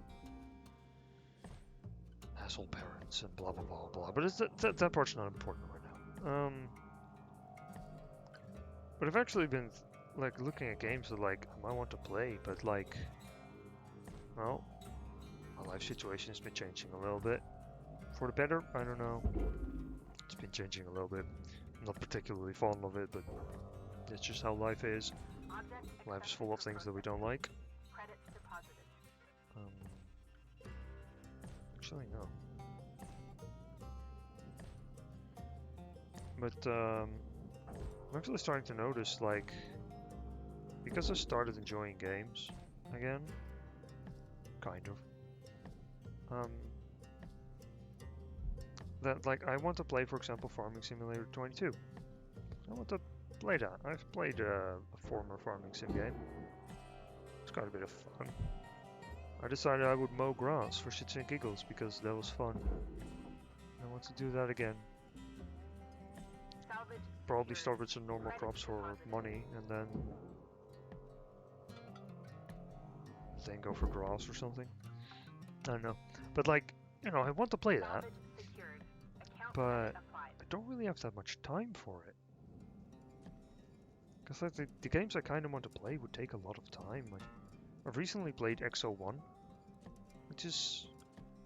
Asshole parents and blah blah blah blah. But it's that part's not important right now. But I've actually been like looking at games that like I might want to play, but like, well, my life situation has been changing a little bit. For the better, I don't know. It's been changing a little bit. I'm not particularly fond of it, but it's just how life is. Life is full of things that we don't like. Actually, no. But I'm actually starting to notice, like, because I started enjoying games again, kind of, that like I want to play, for example, Farming Simulator 22. I want to play that. I've played a former farming sim game. It's quite a bit of fun. I decided I would mow grass for shits and giggles because that was fun. I want to do that again. Salvage Probably secured. start with some normal crops for money and then go for grass or something. I don't know. But like, you know, I want to play that, Salvage secured. Account but credit applied. I don't really have that much time for it. Because like the games I kind of want to play would take a lot of time. Like, I've recently played XO1, which is,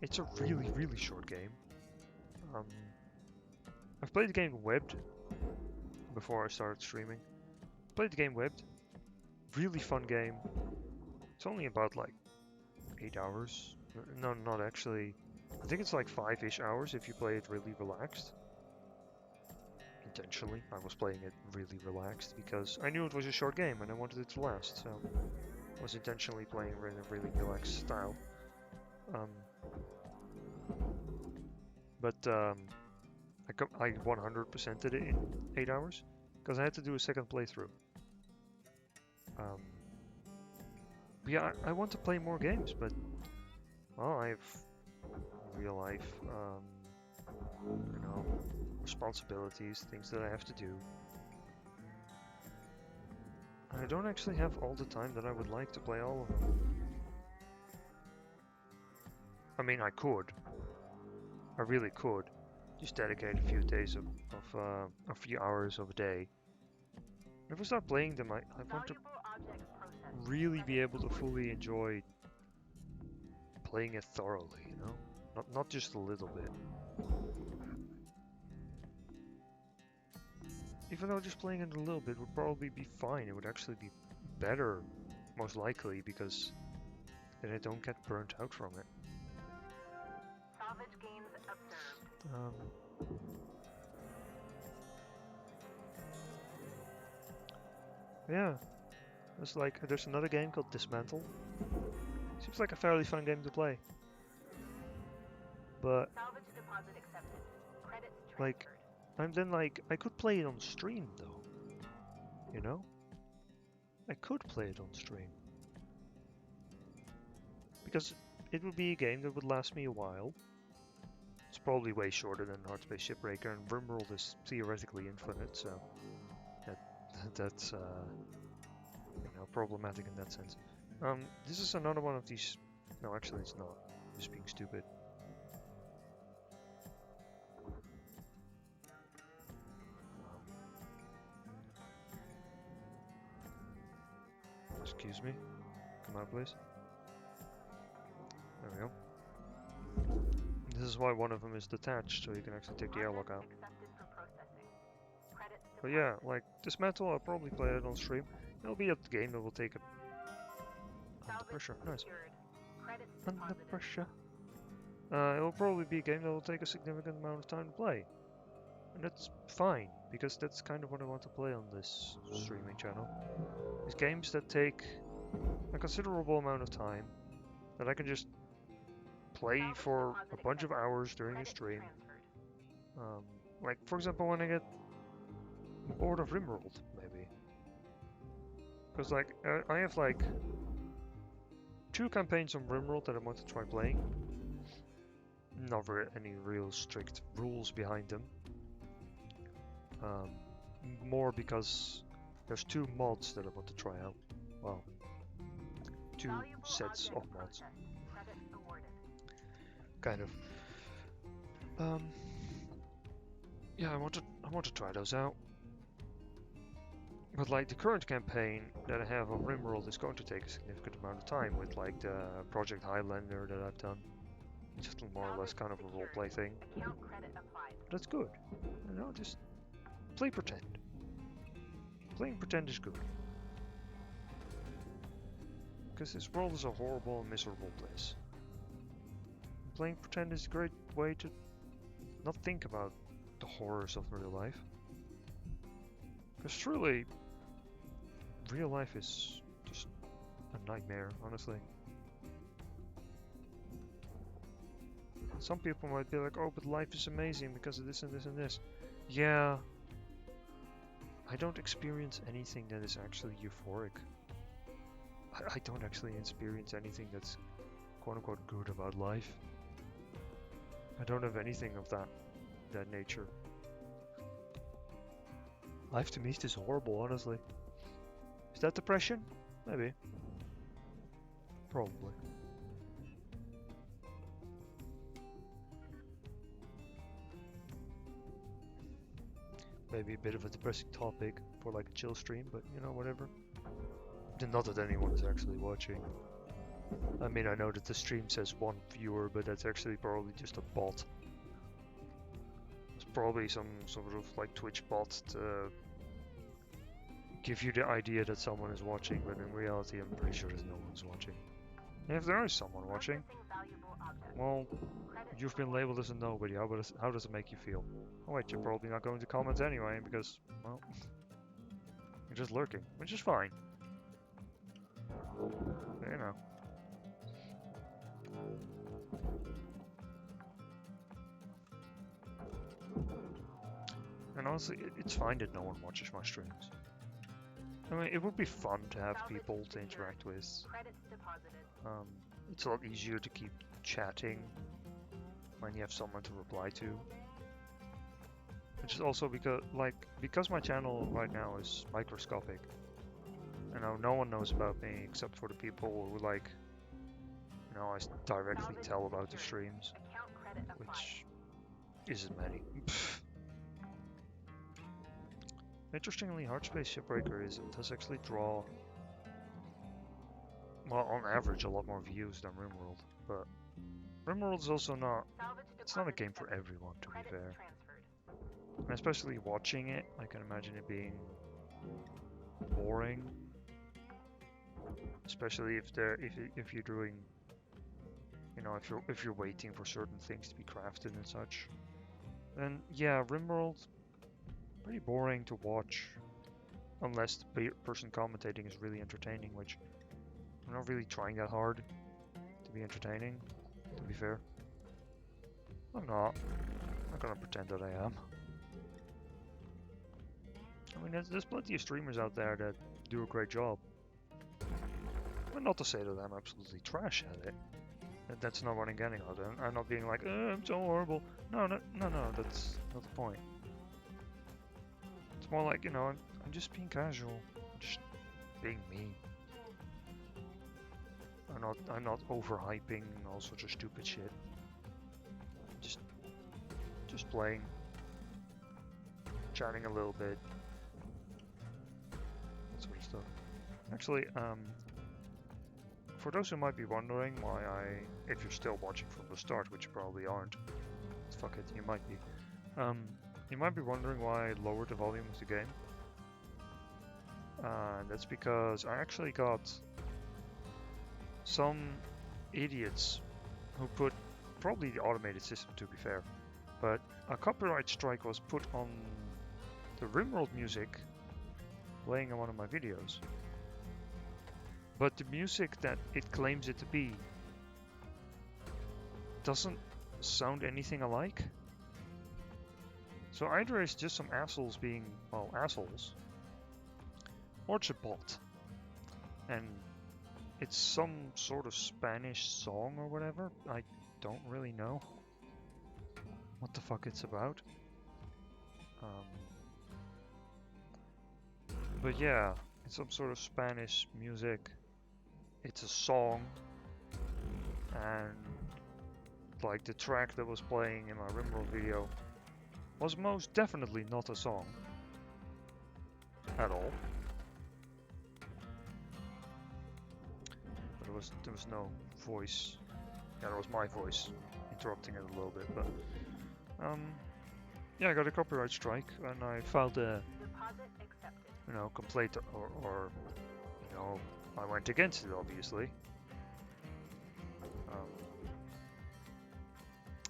it's a really, really short game. I've played the game webbed before I started streaming. Played the game webbed. Really fun game. It's only about like 8 hours. No, not actually. I think it's like 5-ish hours if you play it really relaxed. Intentionally, I was playing it really relaxed because I knew it was a short game and I wanted it to last, so I was intentionally playing it in a really relaxed style. I 100%ed it in 8 hours because I had to do a second playthrough. But yeah, I want to play more games, but well, I have real life, you know, responsibilities, things that I have to do. I don't actually have all the time that I would like to play all of them. I mean, I could. I really could. Just dedicate a few days a few hours of a day. If I start playing them, I want to Valuable objects processed. really be Credit able to fully enjoy playing it thoroughly, you know? Not just a little bit. Even though just playing it a little bit would probably be fine, it would actually be better, most likely, because then I don't get burnt out from it. salvage gains observed. Yeah, there's another game called Dismantle. Seems like a fairly fun game to play. But Salvage deposit accepted. Credits transferred. like, and then like I could play it on stream though. You know? I could play it on stream. Because it would be a game that would last me a while. It's probably way shorter than Hardspace Shipbreaker, and Rimworld is theoretically infinite, so that's you know, problematic in that sense. This is another one of these. No, actually, it's not. I'm just being stupid. Excuse me. Come out, please. There we go. This is why one of them is detached, so you can actually take the airlock out. Accepted for processing. Credits But yeah, like Dismantle, I'll probably play it on stream. It'll be a game that will take a under pressure. Nice. secured. Credits Under deposited. pressure. It will probably be a game that will take a significant amount of time to play. And that's fine, because that's kind of what I want to play on this streaming channel. These games that take a considerable amount of time, that I can just play Salvage for a deposit bunch of accepted. hours during a Credits stream. transferred. Like, for example, when I get bored of Rimworld, maybe. Because, like, I have, like, 2 campaigns on Rimworld that I want to try playing. Not very any real strict rules behind them. More because there's 2 mods that I want to try out. Well, 2 Valuable sets objects of mods. processed. Credits awarded. Kind of. Yeah, I want to try those out. But like the current campaign that I have on Rimworld is going to take a significant amount of time with like the Project Highlander that I've done. It's just more or less kind of a roleplay thing. Account credit applied. But that's good. You know, just play pretend. Playing pretend is good. Because this world is a horrible and miserable place. playing pretend is a great way to not think about the horrors of real life. Because truly, real life is just a nightmare, honestly. Some people might be like, oh, but life is amazing because of this and this and this. Yeah, I don't experience anything that is actually euphoric. I don't actually experience anything that's quote-unquote good about life. I don't have anything of that nature. Life to me is just horrible, honestly. Is that depression? Maybe. Probably. Maybe a bit of a depressing topic for like a chill stream, but you know, whatever. Not that anyone is actually watching. I mean, I know that the stream says 1 viewer, but that's actually probably just a bot. It's probably some sort of like Twitch bot to give you the idea that someone is watching, but in reality I'm pretty sure there's no one's watching. And if there is someone watching, well, you've been labeled as a nobody. How does it make you feel? Oh wait, you're probably not going to comment anyway, because, well, you're just lurking, which is fine. You know. And honestly, it's fine that no one watches my streams. I mean, it would be fun to have people to interact with. It's a lot easier to keep chatting when you have someone to reply to. Which is also because my channel right now is microscopic. You know, no one knows about me except for the people who I directly tell about the streams, which isn't many. Interestingly, Hardspace Shipbreaker does actually draw, well, on average, a lot more views than RimWorld, but RimWorld is also it's not a game for everyone, to be fair. And especially watching it, I can imagine it being boring. Especially if you're doing, you know, if you're waiting for certain things to be crafted and such. Then yeah, RimWorld, pretty boring to watch, unless the person commentating is really entertaining, which I'm not really trying that hard to be entertaining, to be fair. I'm not gonna pretend that I am. I mean, there's plenty of streamers out there that do a great job. But not to say that I'm absolutely trash at it. That's not what I'm getting at. I'm not being like, I'm so horrible. No, that's not the point. It's more like, you know, I'm just being casual, just being me. I'm not overhyping all sorts of stupid shit. Just playing, chatting a little bit, that sort of stuff. Actually, for those who might be wondering why if you're still watching from the start, which you probably aren't, fuck it, you might be. You might be wondering why I lowered the volume of the game. That's because I actually got some idiots who put, probably the automated system to be fair, but a copyright strike was put on the RimWorld music playing in one of my videos. But the music that it claims it to be doesn't sound anything alike. So either it's just some assholes being, well, assholes, or it's a bot. And it's some sort of Spanish song or whatever. I don't really know what the fuck it's about. But yeah, it's some sort of Spanish music. It's a song, and like the track that was playing in my RimWorld video was most definitely not a song at all. But there was no voice. Yeah, that was my voice interrupting it a little bit, but yeah, I got a copyright strike, and I filed a complaint, or I went against it, obviously.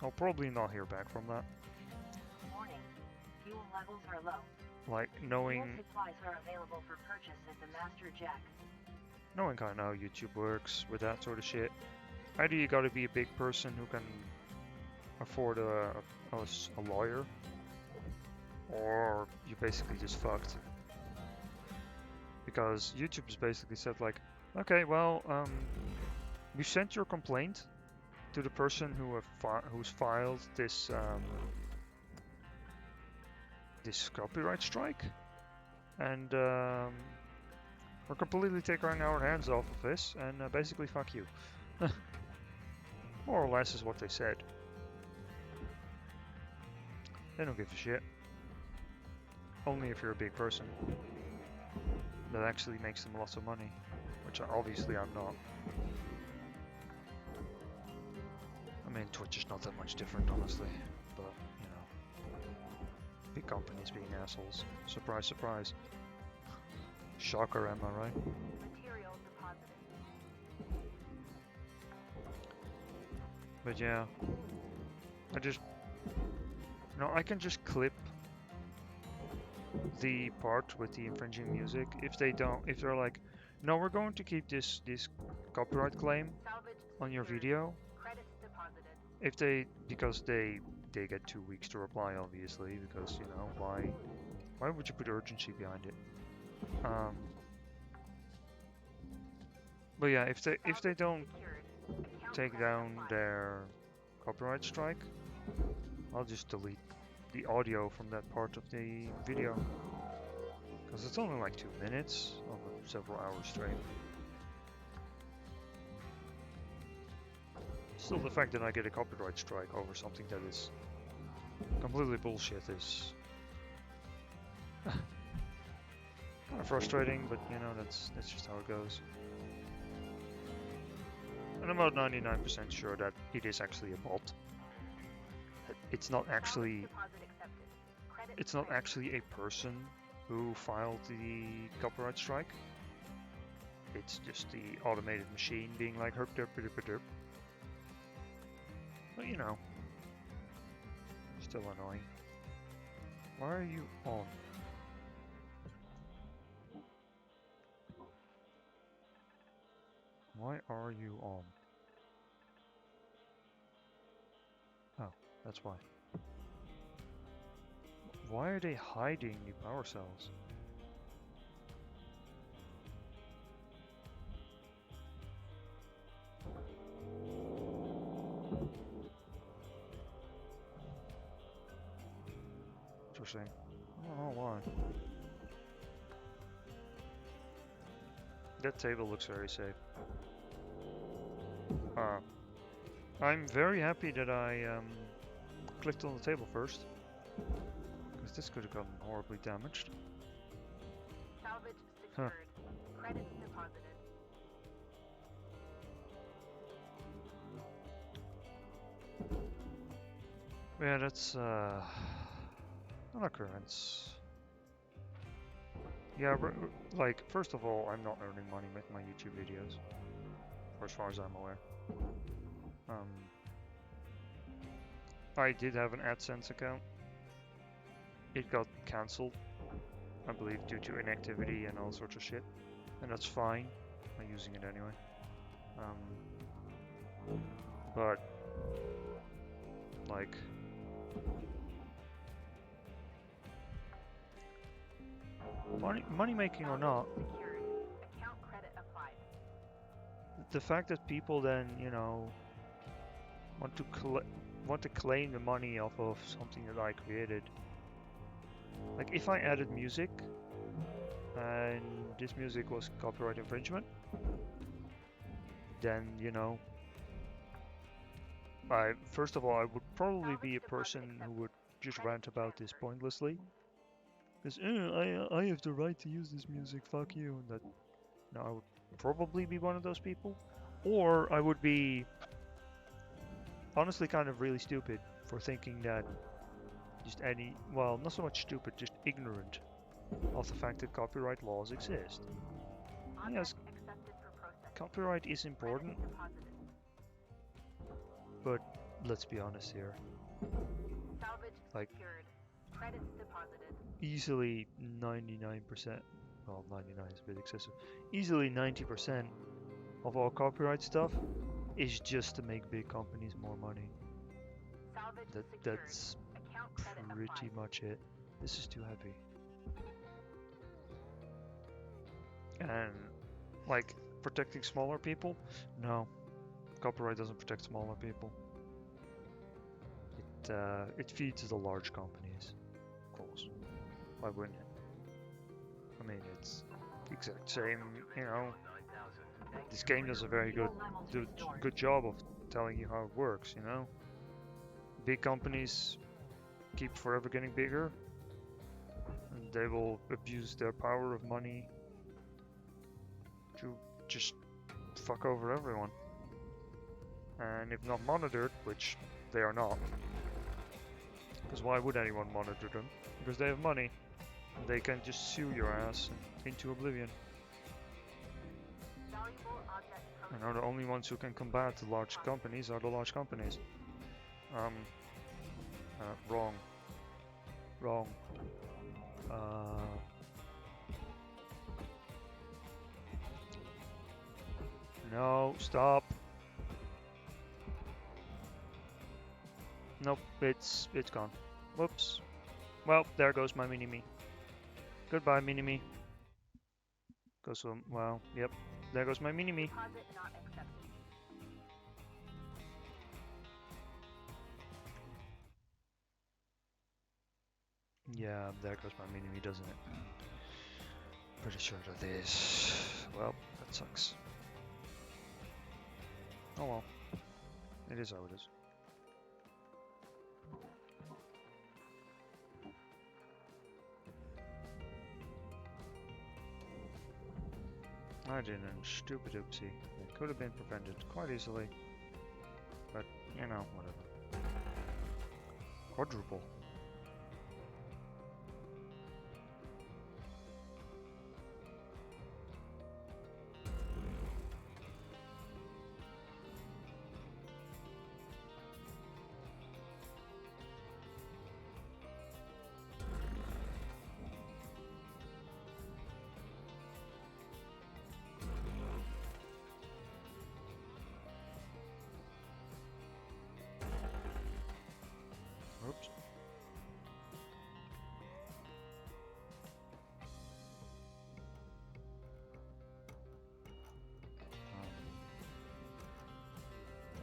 I'll probably not hear back from that. Warning. Fuel levels are low. Like, Fuel knowing supplies are available for purchase at the Master Jack. kind of how YouTube works with that sort of shit. Either you gotta be a big person who can afford a lawyer, or you're basically just fucked. Because YouTube's basically said like, okay, well, we sent your complaint to the person who's filed this this copyright strike, and we're completely taking our hands off of this, and basically fuck you. More or less is what they said. They don't give a shit. Only if you're a big person. That actually makes them lots of money, which obviously I'm not. I mean, Twitch is not that much different, honestly, but, you know. Big companies being assholes. Surprise, surprise. Shocker, am I right? Material deposited. But yeah, I can just clip the part with the infringing music if they're like, no, we're going to keep this copyright claim Salvage on your secured. video. Credits deposited. Because they get 2 weeks to reply, obviously, because, you know, why would you put urgency behind it? But yeah, if they don't take down their copyright strike, I'll just delete the audio from that part of the video, because it's only like 2 minutes of a several hours stream. Still, the fact that I get a copyright strike over something that is completely bullshit is kind of frustrating, but you know, that's just how it goes. And I'm about 99% sure that it is actually a bot. It's not actually a person who filed the copyright strike. It's just the automated machine being like herp derp derp derp. But you know, still annoying. Why are you on? Why are you on? Oh, that's why. Why are they hiding the power cells? Interesting. I don't know why. That table looks very safe. I'm very happy that I clicked on the table first, because this could have gotten horribly damaged. Salvage secured. Credits deposited. Yeah, that's an occurrence. Yeah, like, first of all, I'm not earning money with my YouTube videos, or as far as I'm aware. I did have an AdSense account. It got cancelled, I believe, due to inactivity and all sorts of shit, and that's fine. I'm using it anyway. But like, money making or not, Secured. Account credit applied. the fact that people then, you know, want to claim the money off of something that I created. Like, if I added music and this music was copyright infringement, then, you know, first of all, I would probably be a person who would just rant about this pointlessly. Because, I have the right to use this music, fuck you. And that, you know, I would probably be one of those people. Or I would be honestly kind of really stupid for thinking that just well, not so much stupid, just ignorant of the fact that copyright laws exist. Yes, copyright is important, but let's be honest here. Salvage Like- secured. Credits deposited. Easily 99%, well 99 is a bit excessive, easily 90% of all copyright stuff is just to make big companies more money. Salvage secured. That's Account credit pretty applied. much it. This is too heavy. And like protecting smaller people? No. Copyright doesn't protect smaller people. It feeds the large companies. Of course. Why wouldn't it? I mean, it's the exact same, you know. This game does a very good job of telling you how it works, you know. Big companies keep forever getting bigger, and they will abuse their power of money to just fuck over everyone. And if not monitored, which they are not, because why would anyone monitor them? Because they have money, and they can just sue your ass into oblivion. Valuable object And are the only ones who can combat the large companies are the large companies. Wrong. Wrong. No, stop. Nope, it's gone. Whoops. Well, there goes my mini-me. Goodbye, mini-me. Goes from, well, yep. There goes my mini-me. deposit not accepted. Yeah, there goes my mini-me, doesn't it? Pretty sure that is. Well, that sucks. Oh well. It is how it is. I did a stupid oopsie. It could have been prevented quite easily. But, you know, whatever. Quadruple. Oops.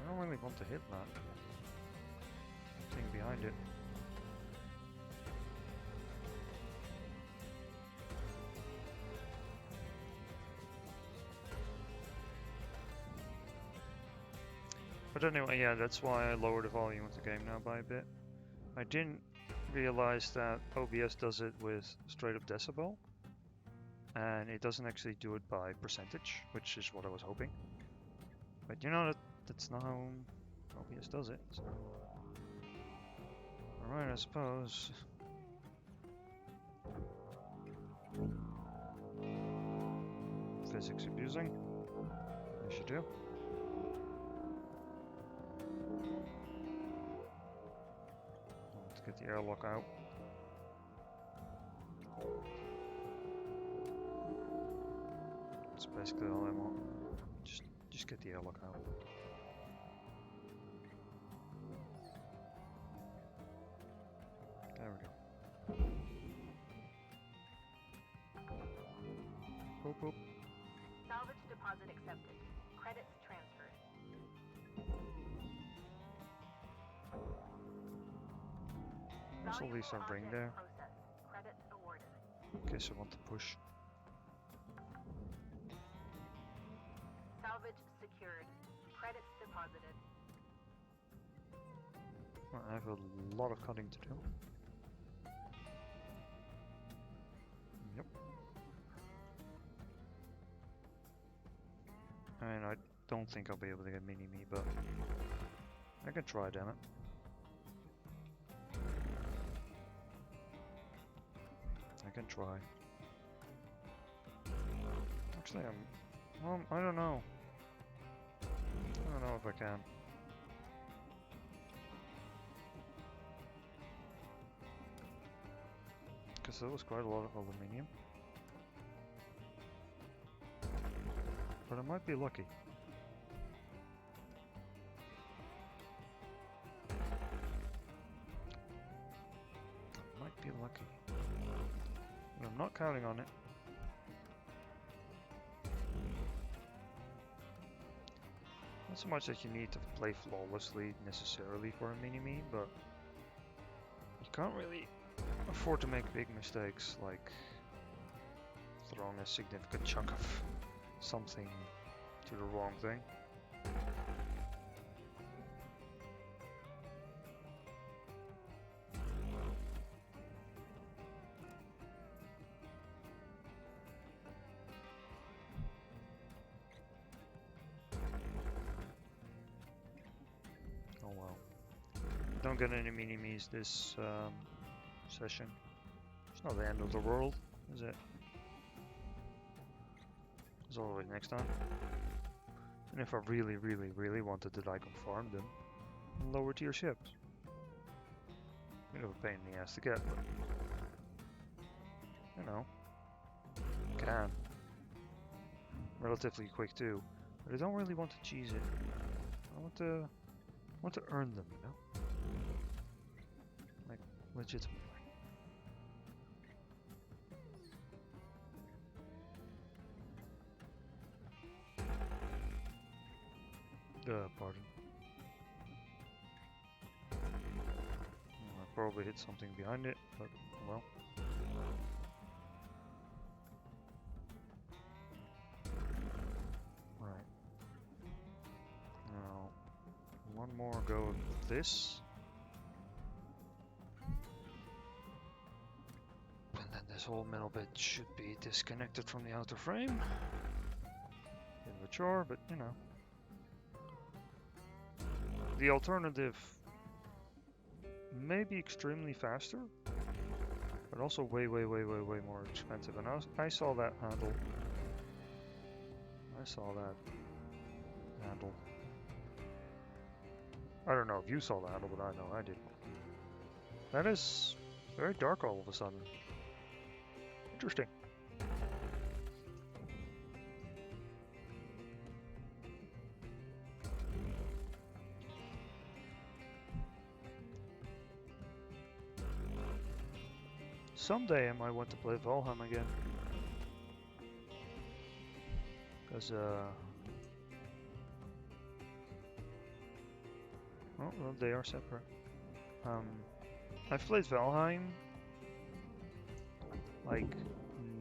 I don't really want to hit that thing behind it. But anyway, yeah, that's why I lowered the volume of the game now by a bit. I didn't realize that OBS does it with straight up decibel, and it doesn't actually do it by percentage, which is what I was hoping. But you know, that's not how OBS does it. So. Alright, I suppose. Physics abusing? Yes, you do. Let's get the airlock out. That's basically all I want. Just get the airlock out. There we go. Boop boop. Salvage deposit accepted. Credits transferred. What's all these Valuable bring object there? processed. Credits awarded. In case I want to push. Salvage secured. Credits deposited. Well, I have a lot of cutting to do. Yep. I mean, I don't think I'll be able to get mini-me, but I can try, damn it. I can try. Actually, I don't know. I don't know if I can. because that was quite a lot of aluminium. But I might be lucky. Might be lucky. But I'm not counting on it. Not so much that you need to play flawlessly necessarily for a mini-me, but you can't really afford to make big mistakes like throwing a significant chunk of something to the wrong thing. Oh well. Don't get any mini-me's this session. It's not the end of the world, is it? As always, next time. And if I really, really, really wanted that, I can farm them in lower tier ships. Bit of a pain in the ass to get, but you know, can. Relatively quick too, but I don't really want to cheese it. I want to earn them, you know, like legitimately. Pardon. I probably hit something behind it, but well. Right. Now, one more go of this. And then this whole middle bit should be disconnected from the outer frame. Bit of a chore, but you know. The alternative may be extremely faster, but also way more expensive. And I saw that handle. I saw that handle. I don't know if you saw the handle, but I know I did. That is very dark all of a sudden. Interesting. Someday I might want to play Valheim again. Because, oh, well, they are separate. I've played Valheim, like,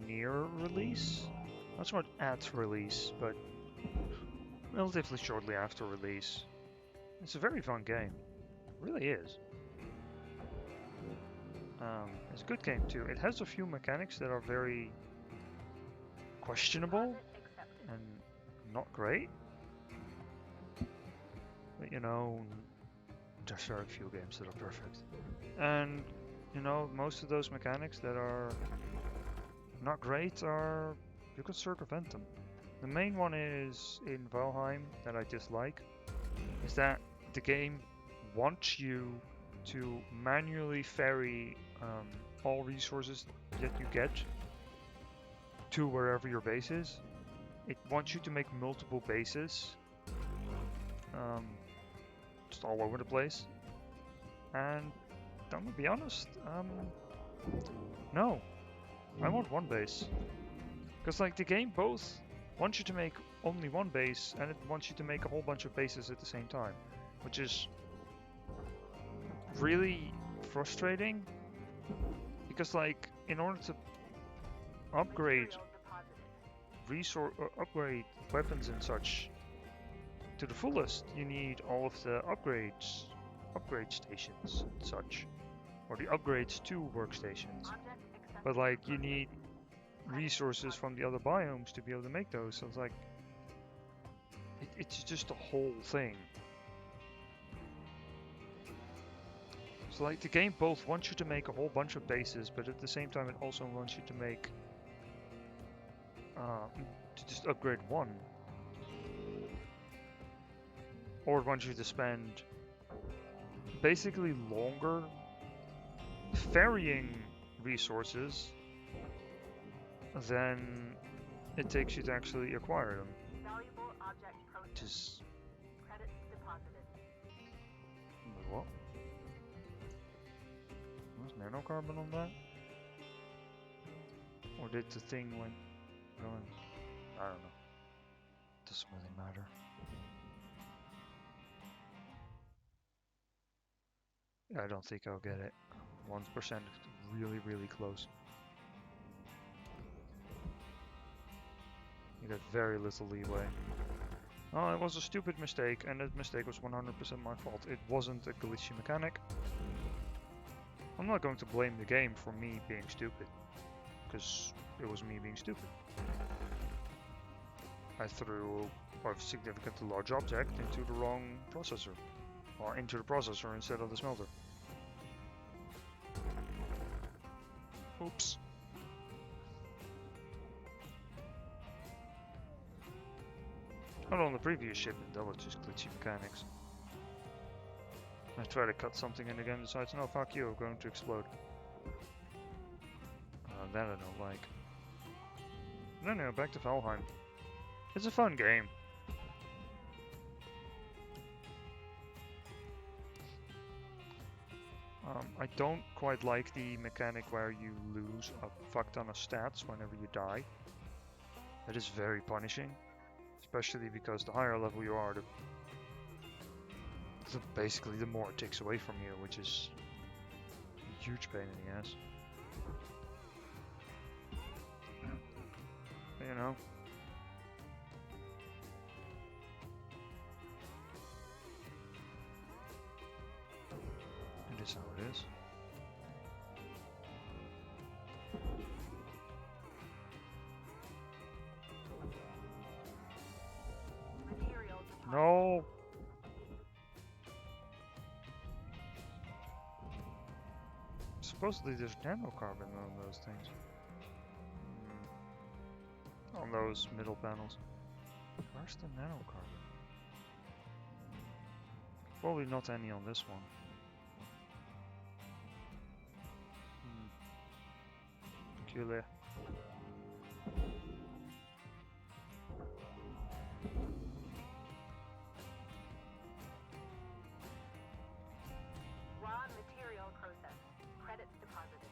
near release. Not so much at release, but relatively shortly after release. It's a very fun game. It really is. It's a good game too. It has a few mechanics that are very questionable and not great. But you know, there's very few games that are perfect. And you know, most of those mechanics that are not great are, you can circumvent them. The main one is in Valheim that I dislike, is that the game wants you to manually ferry all resources that you get to wherever your base is. It wants you to make multiple bases, just all over the place. And I'm gonna be honest, no, I want one base. Because like the game both wants you to make only one base, and it wants you to make a whole bunch of bases at the same time, which is really frustrating. Because like in order to upgrade upgrade weapons and such to the fullest, you need all of the upgrade stations and such, or the upgrades to workstations. But like you need resources from the other biomes to be able to make those. So it's like it's just a whole thing. So like the game both wants you to make a whole bunch of bases, but at the same time it also wants you to make to just upgrade one, or it wants you to spend basically longer ferrying resources, then it takes you to actually acquire them. Valuable object Which processed. is... Credits deposited. Wait, what? Was nanocarbon on that? Or did the thing went going? I don't know. Doesn't really matter. I don't think I'll get it. 1% really, really close. You got very little leeway. Oh, it was a stupid mistake, and that mistake was 100% my fault. It wasn't a glitchy mechanic. I'm not going to blame the game for me being stupid, because it was me being stupid. I threw a significantly large object into the wrong processor, or into the processor instead of the smelter. Oops. Not on the previous shipment, that was just glitchy mechanics. I try to cut something and the game decides, no, fuck you, I'm going to explode. That I don't like. No, back to Valheim. It's a fun game. I don't quite like the mechanic where you lose a fuck ton of stats whenever you die. That is very punishing. Especially because the higher level you are, basically the more it takes away from you, which is a huge pain in the ass. You know. It is how it is. Material deposited. No! Supposedly there's nanocarbon on those things. On those middle panels. Where's the nanocarbon? Probably not any on this one. Peculiar. Raw material processed. Credits deposited.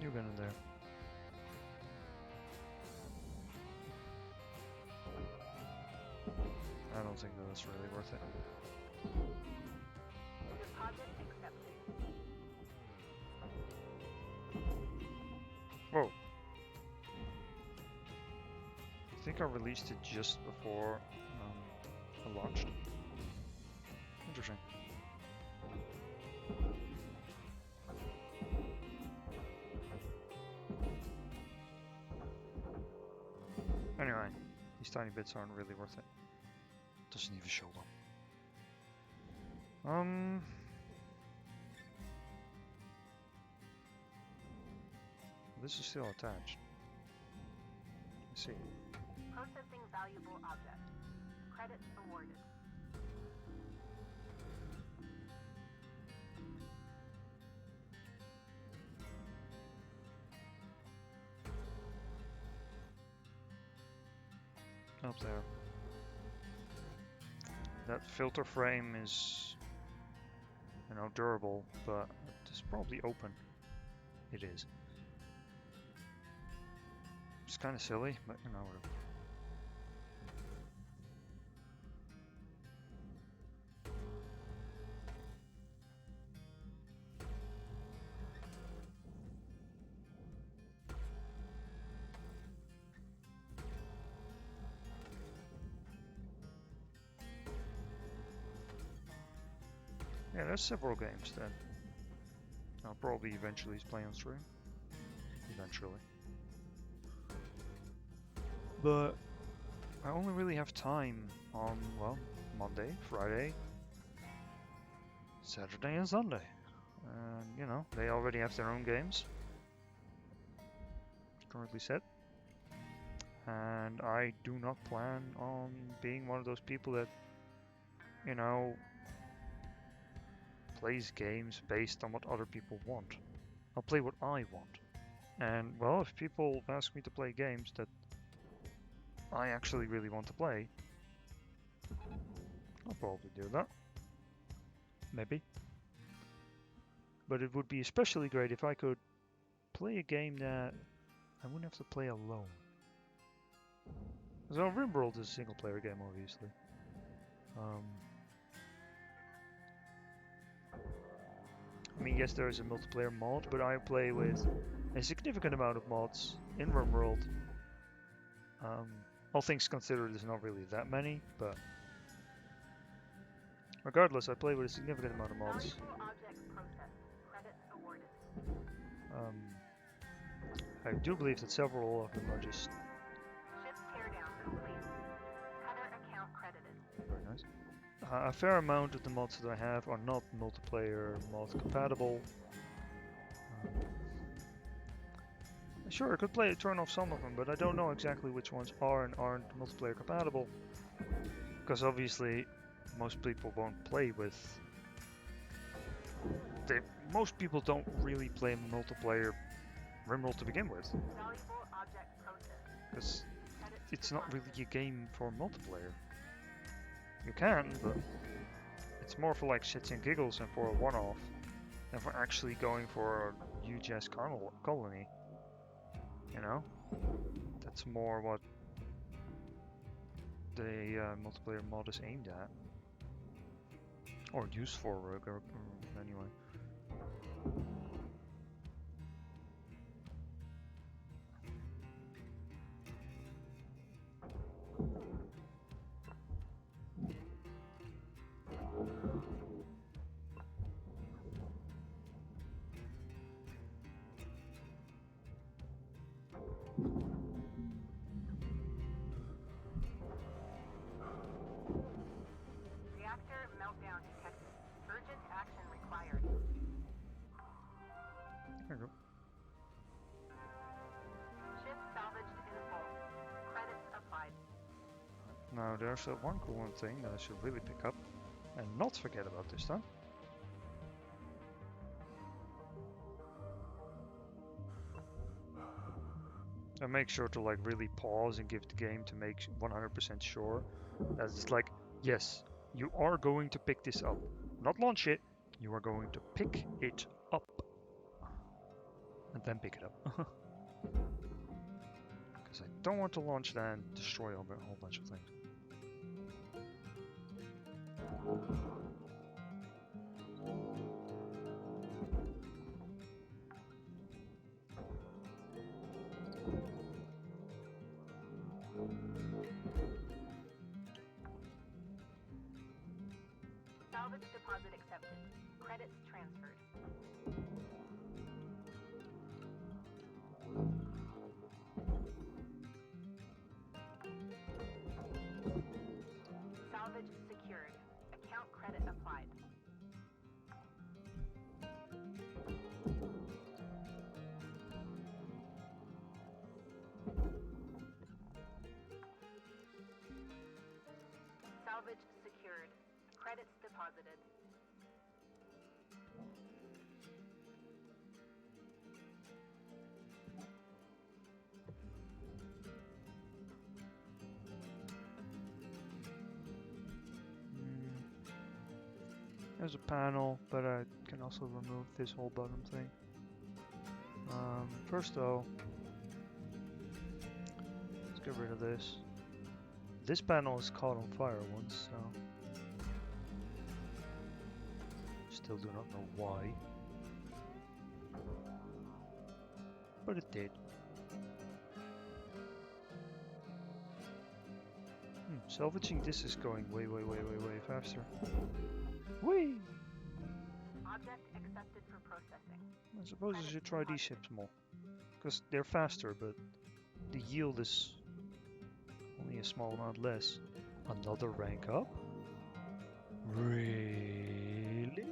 You get in there. I don't think that that's really worth it. Deposit accepted. Whoa. I think I released it just before I launched. Interesting. Anyway, these tiny bits aren't really worth it. Doesn't even show them. This is still attached. Let's see. Processing valuable object. Credits awarded. Up there. That filter frame is, you know, durable, but it's probably open. It is. It's kind of silly, but you know, whatever. Yeah, there's several games that I'll probably eventually play on stream. Eventually. But I only really have time on, well, Monday, Friday, Saturday and Sunday. And, you know, they already have their own games currently set. And I do not plan on being one of those people that, you know, plays games based on what other people want. I'll play what I want. And, well, if people ask me to play games that I actually really want to play, I'll probably do that. Maybe. But it would be especially great if I could play a game that I wouldn't have to play alone. So RimWorld is a single player game, obviously. I mean, yes, there is a multiplayer mod, but I play with a significant amount of mods in RimWorld. All things considered, there's not really that many, but regardless, I play with a significant amount of mods. Valuable objects processed. Credits awarded. I do believe that several of them are just Ship teardown complete. Cutter account credited. very nice. A fair amount of the mods that I have are not multiplayer mod compatible. Sure, I could turn off some of them, but I don't know exactly which ones are and aren't multiplayer compatible. Because obviously, most people won't play with... most people don't really play multiplayer RimWorld to begin with. Valuable object processed. Because Credits it's not really deposited. a game for multiplayer. You can, but it's more for like shits and giggles and for a one-off than for actually going for a huge ass colony. You know? That's more what the multiplayer mod is aimed at. Or used for, anyway. Reactor meltdown detected. Urgent action required. There you go. Ship salvaged in full. Credits applied. Now there's one cool thing that I should really pick up and not forget about this time. And make sure to like really pause and give the game to make 100% sure that it's like, yes, you are going to pick this up. Not launch it, you are going to pick it up. And then pick it up. Because I don't want to launch that and destroy a whole bunch of things. Salvage deposit accepted. Credits transferred. Salvage secured. Account credit applied. Salvage secured. Credits deposited. There's a panel, but I can also remove this whole bottom thing. First though, let's get rid of this. This panel is caught on fire once, so still do not know why, but it did. Salvaging this is going way faster. Whee! Object accepted for processing. I suppose I should try these ships more, because they're faster, but the yield is only a small amount less. Another rank up? Really?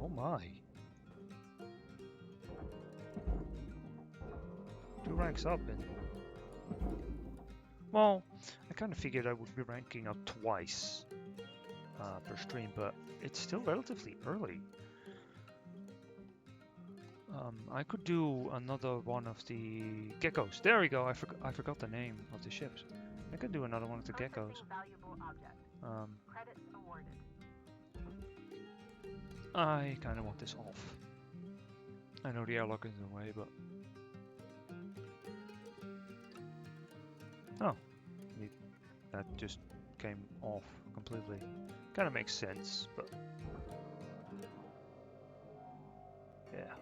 Oh my. 2 ranks up in... Well, I kind of figured I would be ranking up twice per stream, but it's still relatively early. I could do another one of the geckos. There we go. I forgot the name of the ships. I could do another one of the geckos. Valuable object. Credits awarded. I kind of want this off. I know the airlock is in the way, but... Oh. That just came off completely. Kind of makes sense, but... Yeah.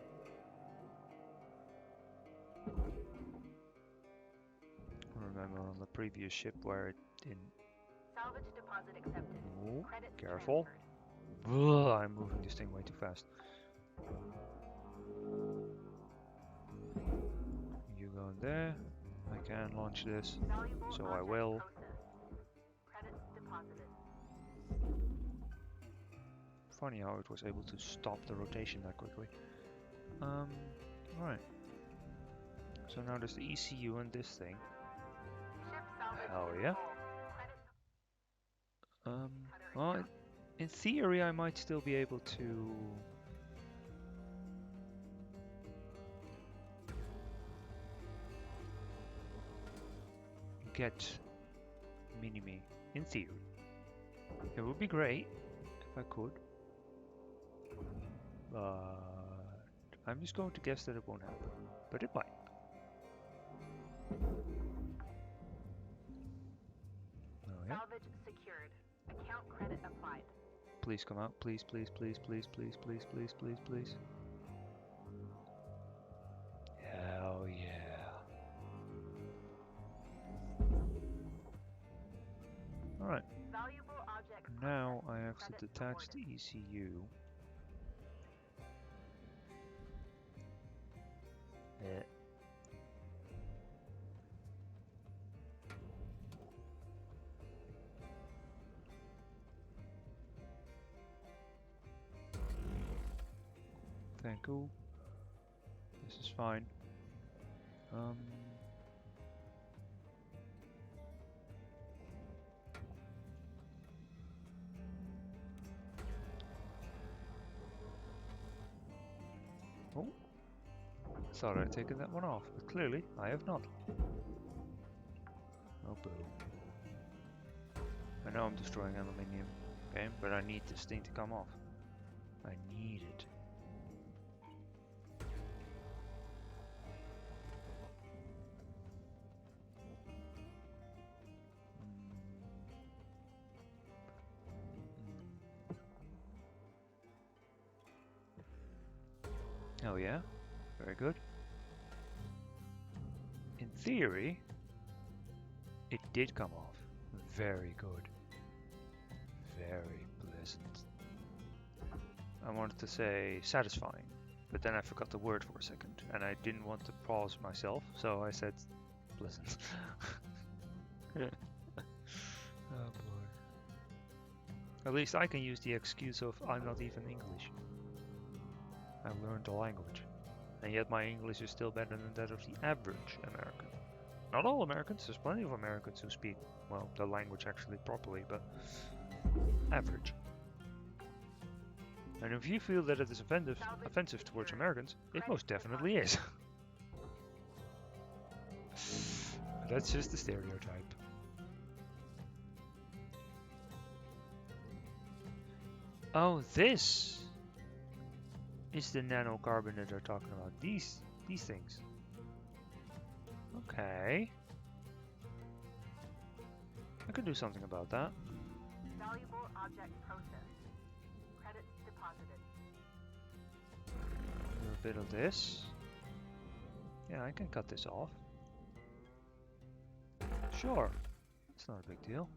I remember on the previous ship where it didn't... Salvage deposit accepted. Oh, Credits careful. transferred. Ugh, I'm moving this thing way too fast. You go in there. I can launch this, Valuable so I object will. processed. Credits deposited. Funny how it was able to stop the rotation that quickly. Right. So now there's the ECU and this thing. Ship salvage Hell is yeah. full. Credits Well, in theory, I might still be able to... get Mini-Me. In theory. It would be great if I could. But I'm just going to guess that it won't happen. But it might. Oh yeah. salvage secured. Account credit applied. Please come out. Please, please, please, please, please, please, please, please, please. Hell yeah. Alright. Valuable object Now I have processed. to Credits detach the awarded. ECU. Eh. Thank you. This is fine. Oh, thought I'd taken that one off, but clearly I have not. Oh boo. I know I'm destroying aluminium, okay, but I need this thing to come off. I need it. Oh yeah, very good. In theory, it did come off. Very good. Very pleasant. I wanted to say satisfying, but then I forgot the word for a second, and I didn't want to pause myself, so I said pleasant. Oh boy. At least I can use the excuse of I'm not even English. I learned the language, and yet my English is still better than that of the average American. Not all Americans, there's plenty of Americans who speak, well, the language actually properly, but average. And if you feel that it is offensive towards Americans, it most definitely is. That's just a stereotype. Oh, this is the nanocarbon that they're talking about. These things. Okay. I could do something about that. Valuable object processed. Credits deposited. Do a bit of this. Yeah, I can cut this off. Sure. It's not a big deal.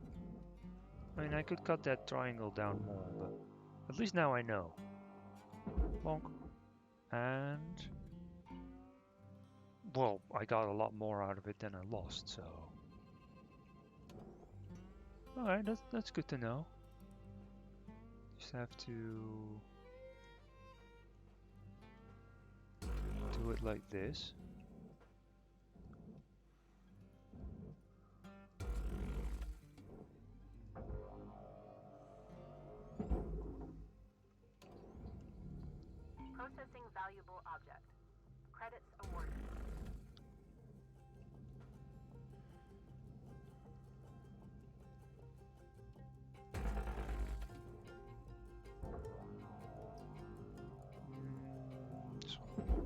I mean, I could cut that triangle down more, but at least now I know. Bonk. And... well, I got a lot more out of it than I lost, so... alright, that's good to know. Just have to... do it like this. Processing valuable object. Credits awarded. This one.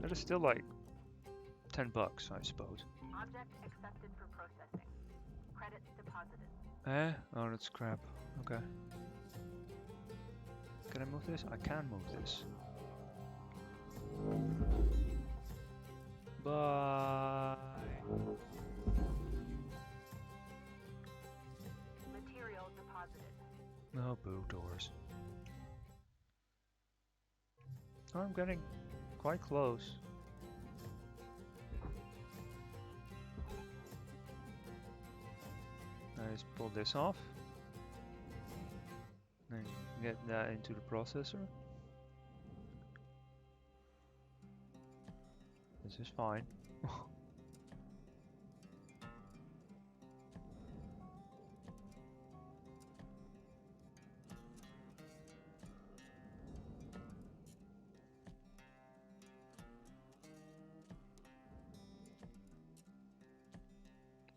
That is still like $10, I suppose. Object accepted for processing. Credits deposited. Eh? Oh, that's crap. Okay. Can I move this? I can move this. Bye. Material deposited. No boo doors. I'm getting quite close. I just pull this off. And get that into the processor. This is fine.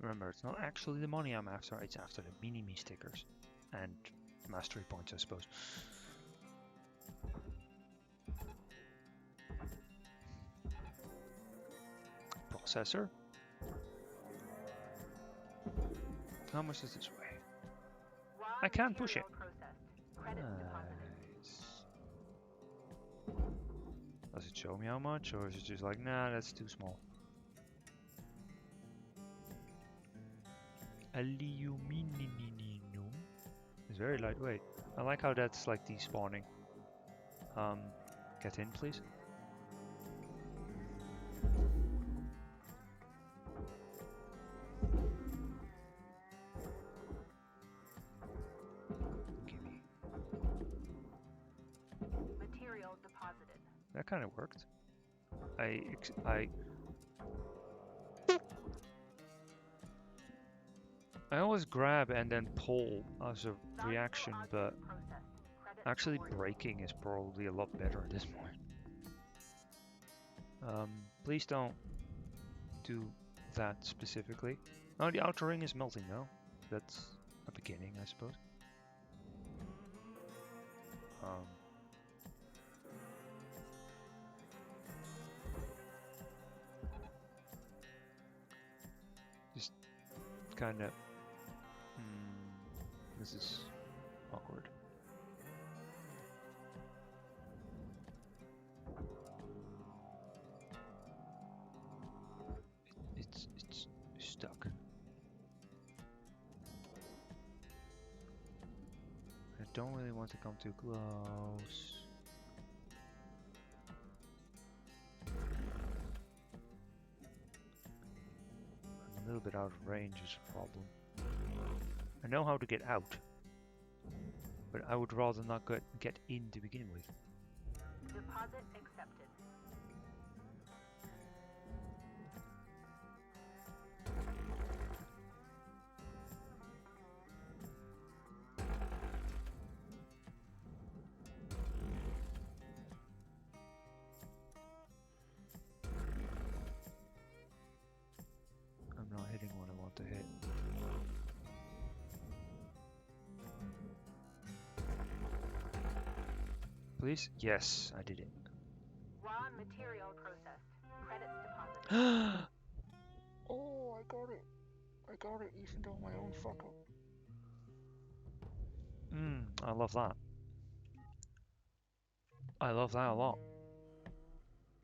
Remember, it's not actually the money I'm after, it's after the mini-me stickers. And mastery points, I suppose. Processor. How much does this weigh? Raw I can push it. material processed. Credits deposited. Nice. Does it show me how much, or is it just like, nah, that's too small? Aluminum is very lightweight. I like how that's like despawning. Get in, please. Gimme. Material deposited. That kind of worked. I always grab and then pull as a reaction, but actually braking is probably a lot better at this point. Please don't do that specifically. Oh, the outer ring is melting now. That's a beginning, I suppose. Just kind of. This is awkward. It's stuck. I don't really want to come too close. I'm a little bit out of range is a problem. I know how to get out, but I would rather not get in to begin with. Deposit accepted. I'm not hitting what I want to hit. Please? Yes, I did it. Raw material processed. Credits deposited. Oh, I got it. I got it even though my own fuck up. I love that. I love that a lot.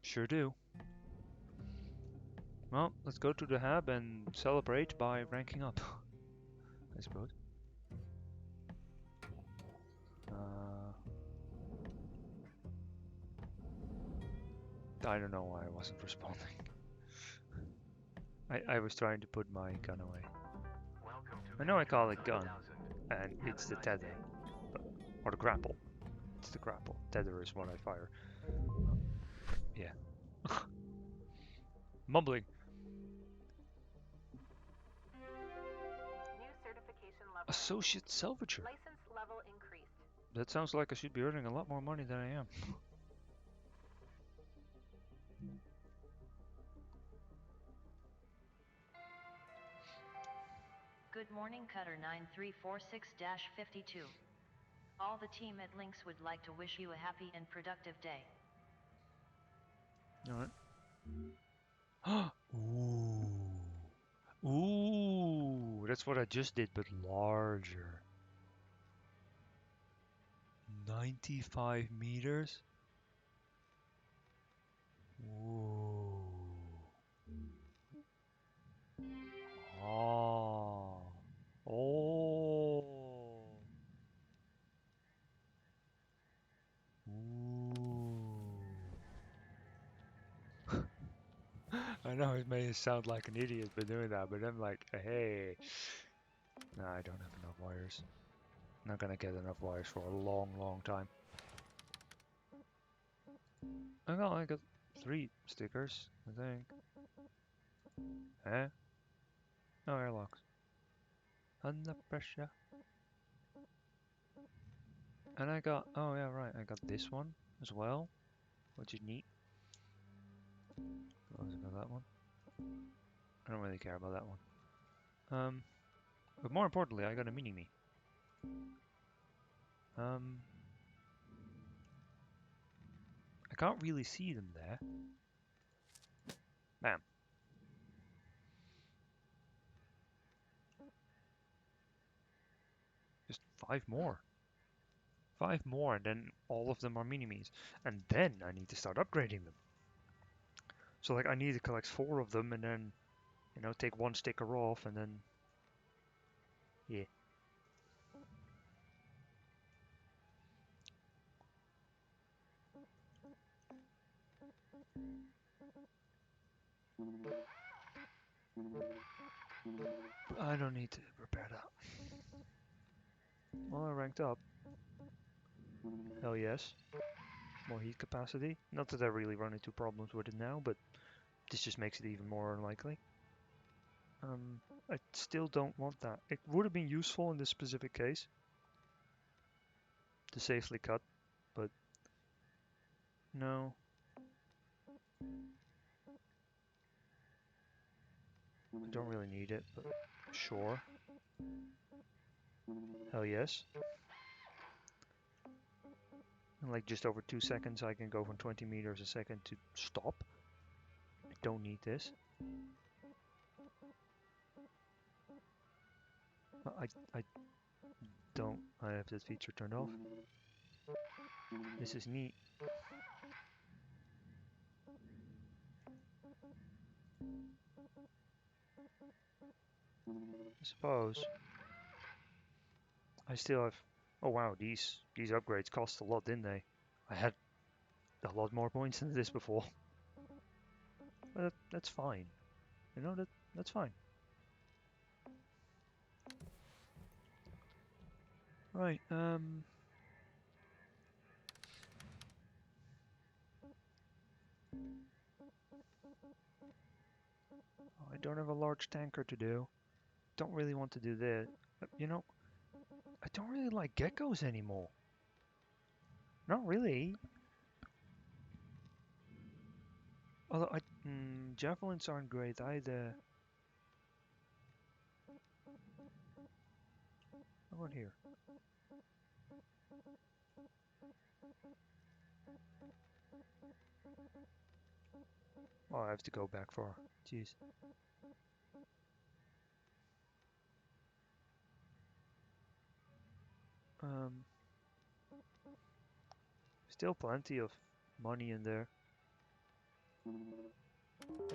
Sure do. Well, let's go to the hub and celebrate by ranking up, I suppose. I don't know why I wasn't responding. I was trying to put my gun away. I know I call it gun, and it's the tether. Or the grapple. It's the grapple. Tether is what I fire. Yeah. Mumbling. New certification level. Associate salvager. License level increased. That sounds like I should be earning a lot more money than I am. Good morning, Cutter 9346-52. All the team at Lynx would like to wish you a happy and productive day. Alright. Ooh. Ooh. That's what I just did, but larger. 95 meters? Ooh. Oh. Oh. Ooh. I know it may sound like an idiot for doing that, but I'm like, hey. No, I don't have enough wires. Not gonna get enough wires for a long, long time. I got 3 stickers, I think. Eh? No airlocks. Under pressure. And I got, oh yeah, right, I got this one as well, which is neat. I also got that one. I don't really care about that one. But more importantly, I got a mini-me. I can't really see them there. Bam. Just 5 more. 5 more, and then all of them are mini-me's. And then I need to start upgrading them. So like I need to collect 4 of them and then, you know, take 1 sticker off and then, yeah. I don't need to prepare that. Well, I ranked up. Hell yes. More heat capacity. Not that I really run into problems with it now, but this just makes it even more unlikely. I still don't want that. It would have been useful in this specific case to safely cut, but no. I don't really need it, but sure. Hell yes. In like just over 2 seconds I can go from 20 meters a second to stop. I don't need this. I don't. I have that feature turned off. This is neat. I suppose. I still have. Oh wow, these upgrades cost a lot, didn't they? I had a lot more points than this before. But that's fine. You know, that's fine. Right, I don't have a large tanker to do. Don't really want to do this. You know, I don't really like geckos anymore. Not really. Although javelins aren't great either. How about here? Oh, I have to go back far. Jeez. Still plenty of money in there. You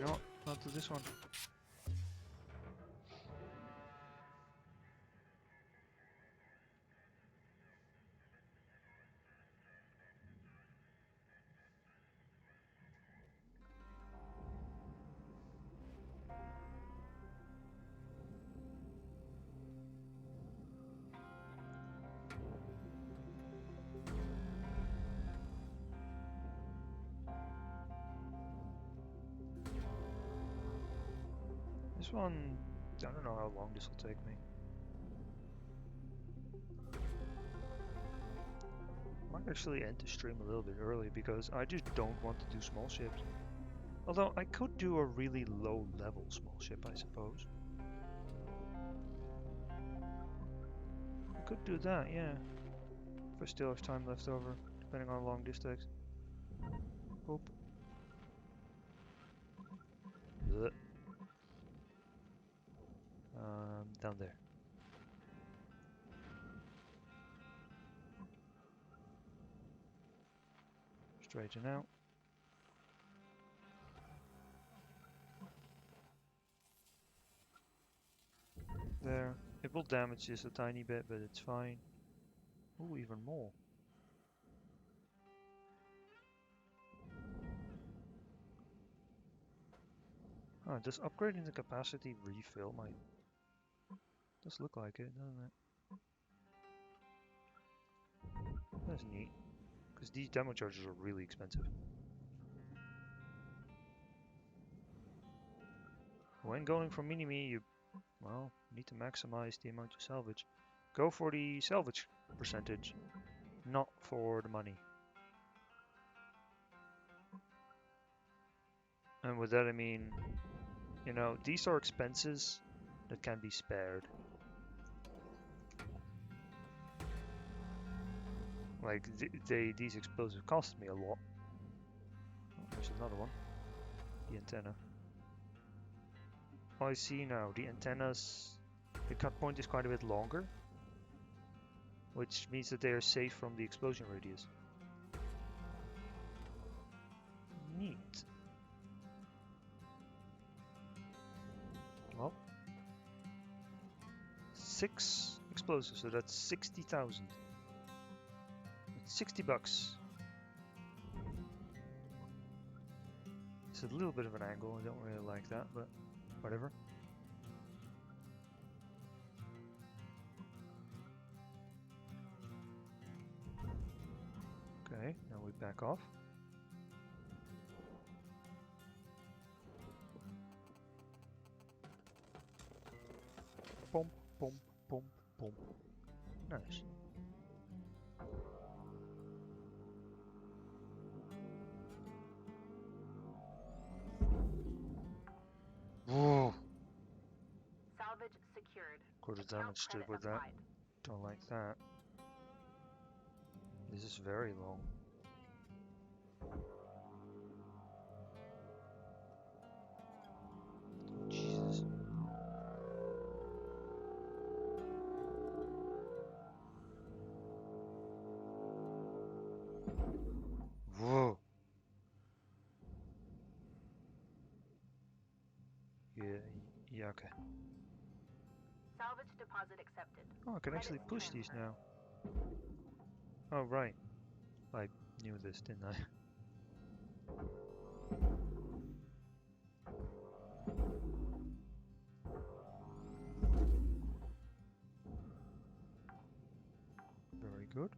know what? Not to this one. This one, I don't know how long this will take me. Might actually end the stream a little bit early because I just don't want to do small ships. Although I could do a really low level small ship, I suppose. I could do that, yeah. If I still have time left over, depending on how long this takes. Oop. Blech. Down there. Straighten out. There. It will damage just a tiny bit, but it's fine. Ooh, even more. Oh, does upgrading the capacity refill my... Does look like it, doesn't it? That's neat. Because these demo charges are really expensive. When going for mini-me, you, well, need to maximize the amount you salvage. Go for the salvage percentage, not for the money. And with that I mean, you know, these are expenses that can be spared. Like, these explosives cost me a lot. Oh, there's another one. The antenna. Oh, I see now. The antennas, the cut point is quite a bit longer, which means that they are safe from the explosion radius. Neat. Well, 6 explosives, so that's 60,000. That's 60 bucks. It's a little bit of an angle, I don't really like that, but whatever. Okay, now we back off. Boom, boom, boom, boom. Nice. Whoa! Salvage secured. Could have Account damaged credit it with that. applied. Don't like that. This is very long. Oh, Jesus. Whoa! Yeah, okay. Salvage deposit accepted. Oh, I can actually Credits push these transferred. now. Oh, right. I knew this, didn't I? Very good.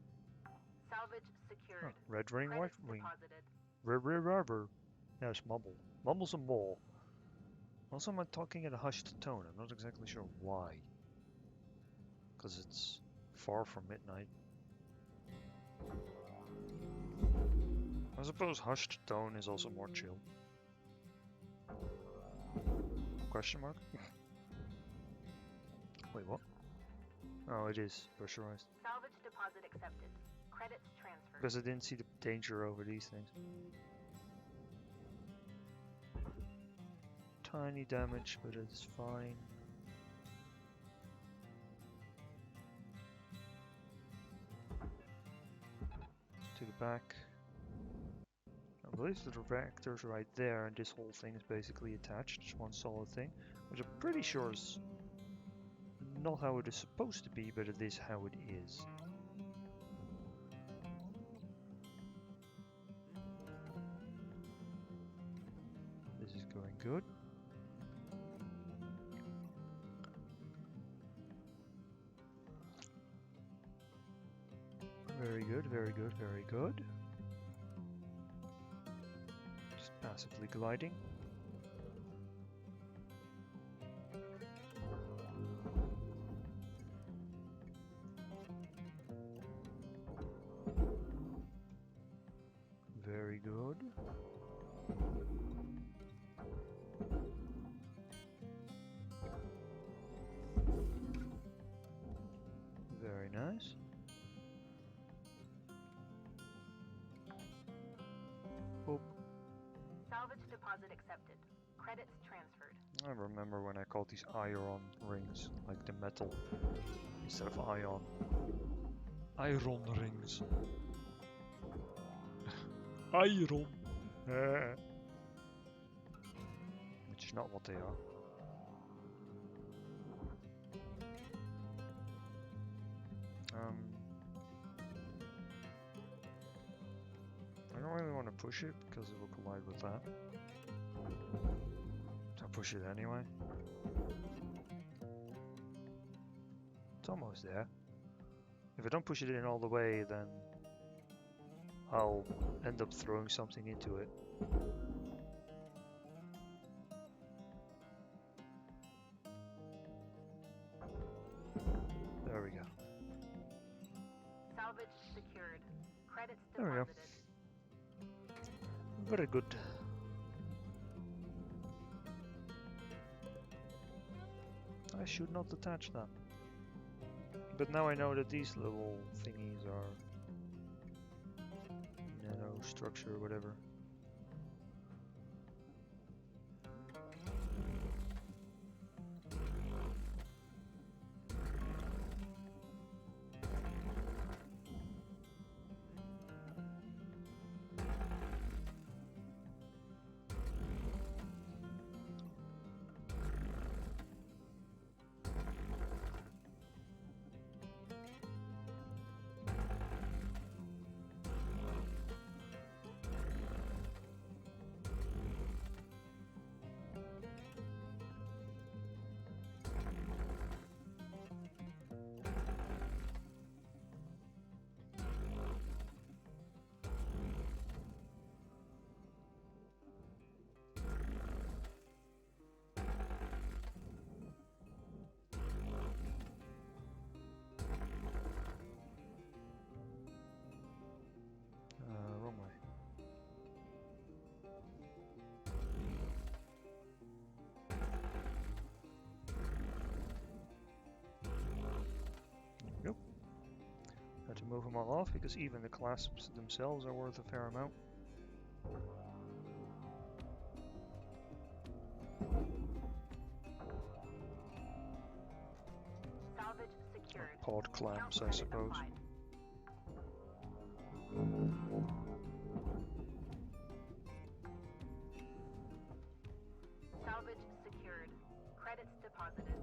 Salvage secured. Oh, red ring, white Credits ring. deposited. Rubber. Yes, mumble. Mumble's a mole. Also, I'm talking in a hushed tone. I'm not exactly sure why. Because it's far from midnight. I suppose hushed tone is also more chill. Question mark? Wait, what? Oh, it is pressurized. Salvage deposit accepted. Credits transferred. Because I didn't see the danger over these things. Tiny damage, but it's fine. To the back. I believe the reactor's right there, and this whole thing is basically attached. It's one solid thing, which I'm pretty sure is not how it is supposed to be, but it is how it is. This is going good. Very good, very good, very good. Just passively gliding. boop. Salvage deposit accepted. Credits transferred. I remember when I called these iron rings, like the metal, instead of ion. Iron rings. Iron. Which is not what they are. I don't really want to push it because it will collide with that. So I'll push it anyway. It's almost there. If I don't push it in all the way, then I'll end up throwing something into it. There we go. Salvage secured. Credits There we go. deposited. Very good. I should not attach that. But now I know that these little thingies are nano structure or whatever. Wrong way. There we go. Had to move them all off because even the clasps themselves are worth a fair amount. Salvage secured. Pod clamps, I Account suppose. credit applied. Salvage secured. Credits deposited.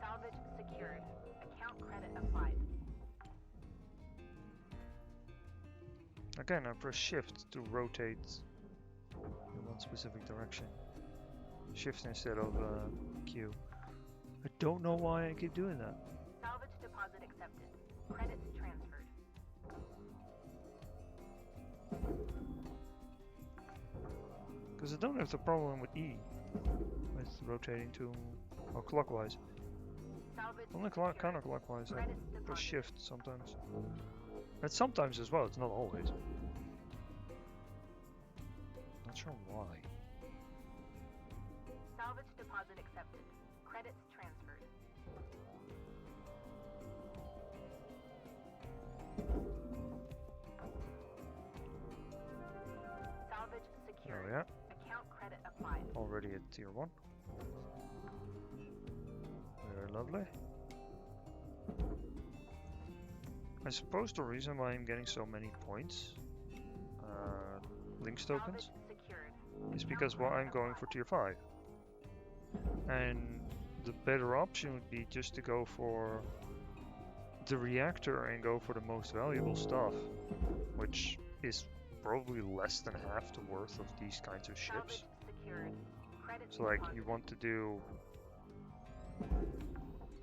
Salvage secured. Account credit applied. Again, I press shift to rotate in one specific direction. Shift instead of Q. I don't know why I keep doing that. Salvage deposit accepted. Credits transferred. Because I don't have the problem with E. With rotating to clockwise. Salvage Only secured. counterclockwise. I Credits press deposited. shift sometimes. And sometimes as well, it's not always. Not sure why. Salvage deposit accepted. Credits transferred. Salvage There secured. we are. Account credit applied. Already at tier 1. Very lovely. I suppose the reason why I'm getting so many points, links tokens, Salvage secured. is because well, I'm going for tier 5. And the better option would be just to go for the reactor and go for the most valuable stuff, which is probably less than half the worth of these kinds of ships. Salvage secured. Credits So like you deposited. want to do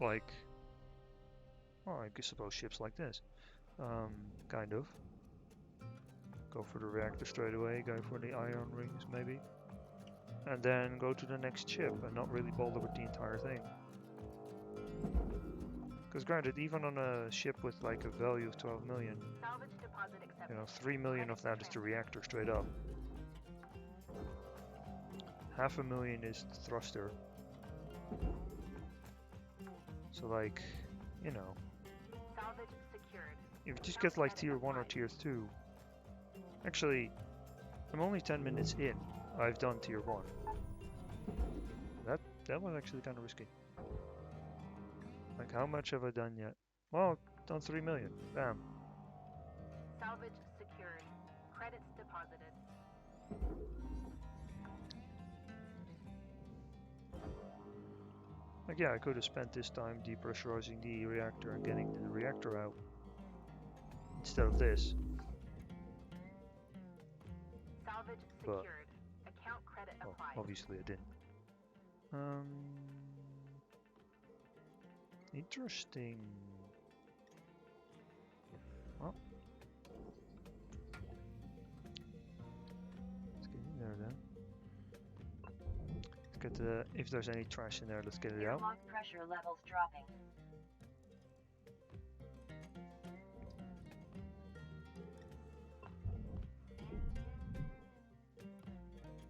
like, well, I suppose ships like this, kind of. Go for the reactor straight away, go for the ion rings maybe, and then go to the next ship and not really bother with the entire thing. Because granted, even on a ship with like a value of 12 million, Salvage deposit accepted. you know, 3 million of that is the reactor straight up. 500,000 is the thruster. So like, you know, Salvage secured. if you just Account get like credit tier 1 or applied. tier 2. Actually, I'm only 10 minutes in. I've done tier 1. That was actually kind of risky. Like, how much have I done yet? Well, done 3 million. Bam. Salvage secured. Credits deposited. Like, yeah, I could have spent this time depressurizing the reactor and getting the reactor out instead of this. Salvage But, secured. Account credit well, applied. obviously I didn't. Interesting. Well, let's get in there then. Let's get the, if there's any trash in there, let's get it out. Airlock pressure levels dropping.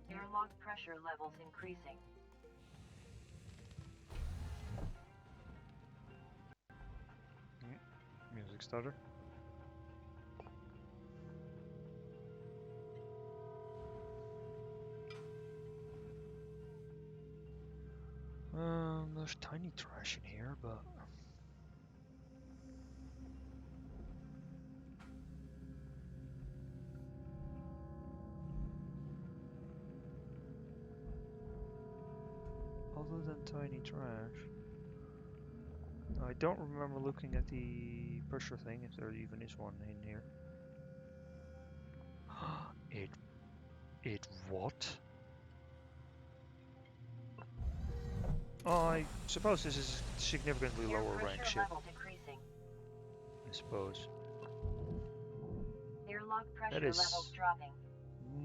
Airlock pressure levels increasing. Music starter. There's tiny trash in here, but other than tiny trash, I don't remember looking at the pressure thing, if there even is one in here. It what? I suppose this is a significantly Air lower rank pressure ship, level decreasing. I suppose. Airlock That pressure levels is dropping.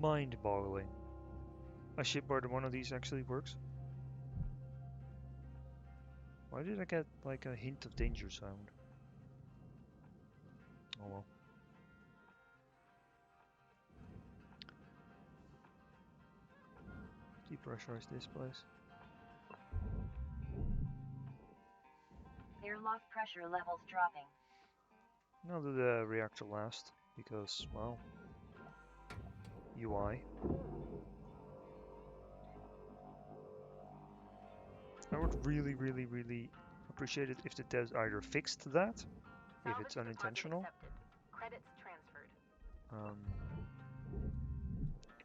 mind-boggling. A ship where one of these actually works. Why did I get like a hint of danger sound? Oh well. Depressurize this place. Airlock pressure levels dropping. Now do the reactor last, because, well, UI. I would really appreciate it if the devs either fixed that, if Salvage it's deposit unintentional, accepted. Credits transferred.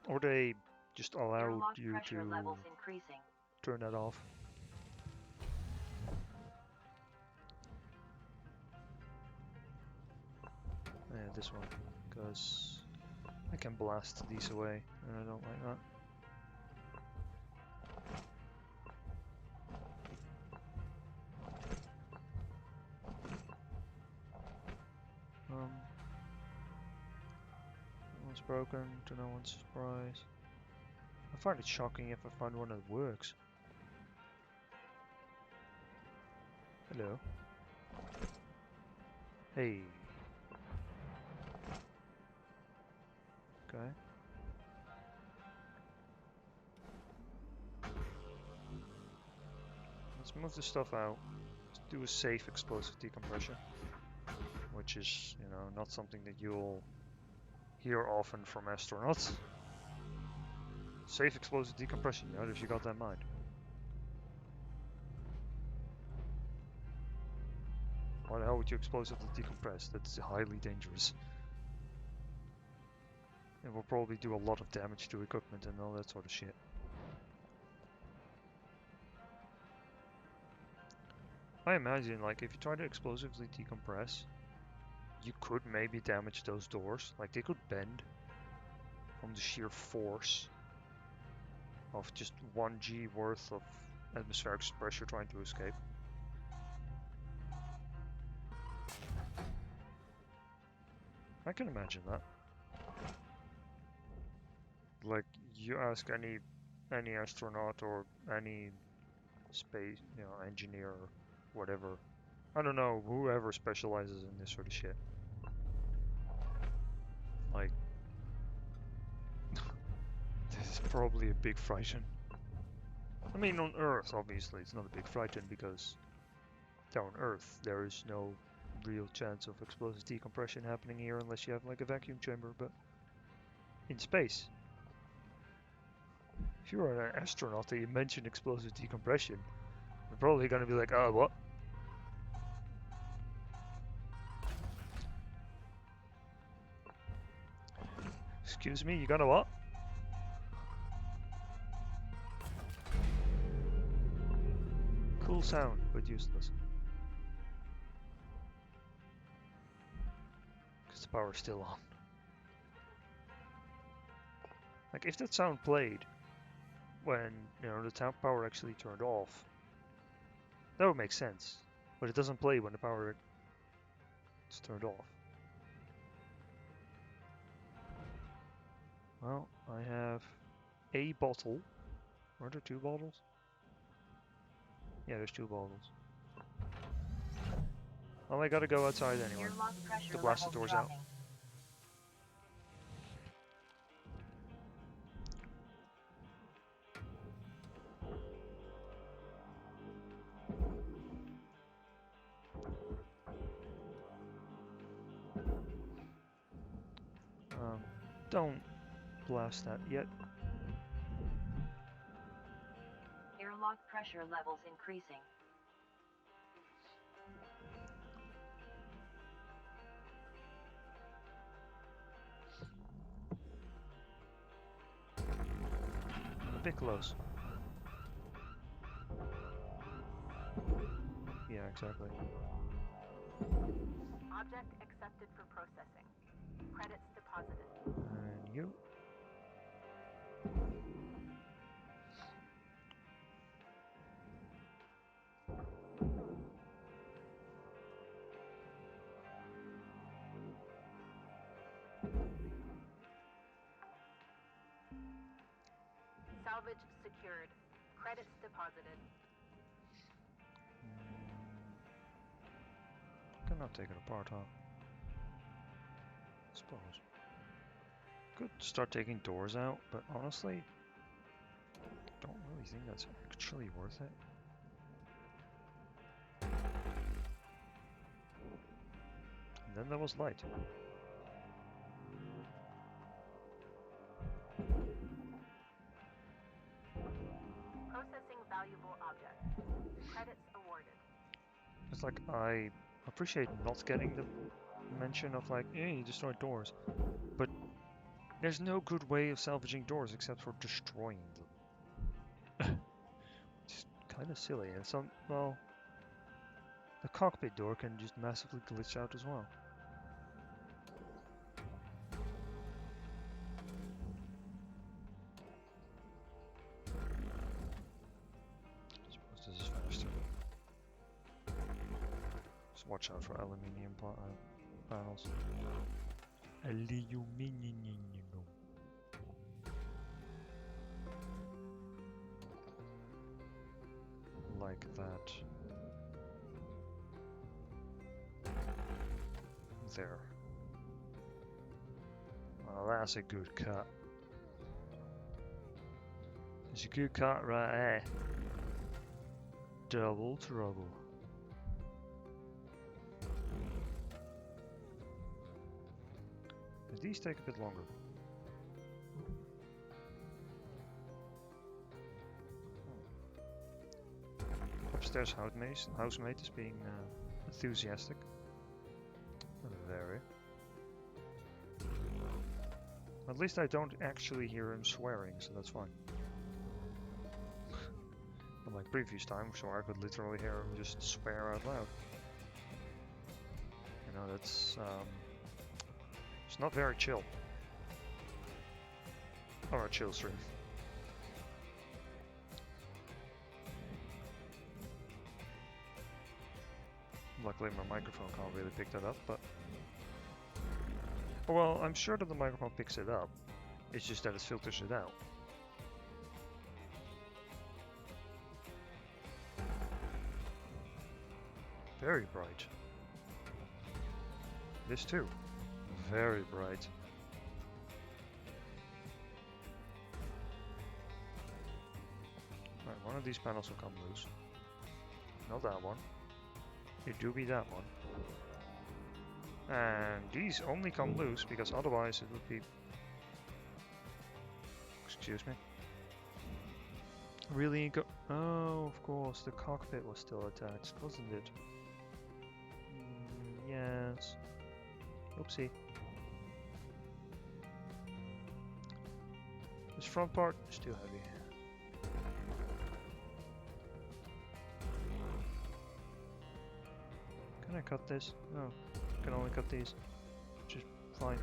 or they just allowed Airlock you pressure to levels increasing. turn that off. Yeah, this one, because I can blast these away, and I don't like that. One's broken, to no one's surprise. I find it shocking if I find one that works. Hello. Hey. Okay. Let's move this stuff out. Let's do a safe explosive decompression, which is, you know, not something that you'll hear often from astronauts. Safe explosive decompression, you know, if you got that in mind. Why the hell would you explosively decompress? That's highly dangerous. It will probably do a lot of damage to equipment and all that sort of shit. I imagine, like, if you try to explosively decompress, you could maybe damage those doors. Like, they could bend from the sheer force of just 1 G worth of atmospheric pressure trying to escape. I can imagine that. Like, you ask any astronaut or any space, you know, engineer or whatever. I don't know, whoever specializes in this sort of shit. Like, this is probably a big frighten. I mean, on Earth, obviously, it's not a big frighten because on Earth, there is no real chance of explosive decompression happening here unless you have like a vacuum chamber, but in space, if you're an astronaut and you mention explosive decompression, you're probably gonna be like, oh, what? Excuse me, you gonna what? Cool sound, but useless. Because the power's still on. Like, if that sound played when, you know, the power actually turned off, that would make sense. But it doesn't play when the power is turned off. Well, I have a bottle. Are there 2 bottles? Yeah, there's 2 bottles. Well, I gotta go outside anyway to blast the doors out. Don't blast that yet. Airlock pressure levels increasing. A bit close. Yeah, exactly. Object accepted for processing. Credits deposited. And you. Salvage secured. Credits deposited. Cannot take it apart, huh? Suppose. Could start taking doors out, but honestly, don't really think that's actually worth it. And then there was light. Processing valuable object. Credits awarded. It's like, I appreciate not getting the mention of like, hey, you destroyed doors. But there's no good way of salvaging doors except for destroying them. It's kind of silly, and some, well, the cockpit door can just massively glitch out as well. I suppose this is faster. Just watch out for aluminium panels. Aluminium. Like that. There. Well, that's a good cut. It's a good cut right there. Double trouble. These take a bit longer. Upstairs housemate is being enthusiastic. Very. At least I don't actually hear him swearing, so that's fine. Unlike previous times, where I could literally hear him just swear out loud. You know, that's it's not very chill. Or a chill stream. Luckily my microphone can't really pick that up, but... Well, I'm sure that the microphone picks it up. It's just that it filters it out. Very bright. This too. Very bright. Right, one of these panels will come loose. Not that one. It do be that one. And these only come loose because otherwise it would be... Excuse me. Really oh, of course, the cockpit was still attached, wasn't it? Yes. Oopsie. This front part is too heavy. Can I cut this? No. I can only cut these. Which is fine.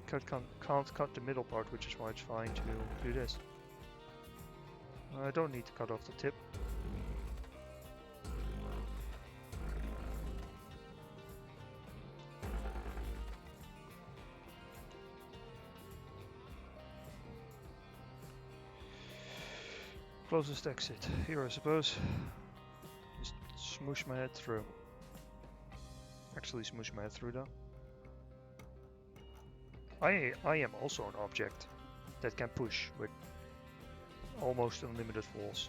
Can't cut the middle part, which is why it's fine to do this. I don't need to cut off the tip. Closest exit. Here, I suppose. Just smoosh my head through. Actually smoosh my head through though. I am also an object that can push with almost unlimited force.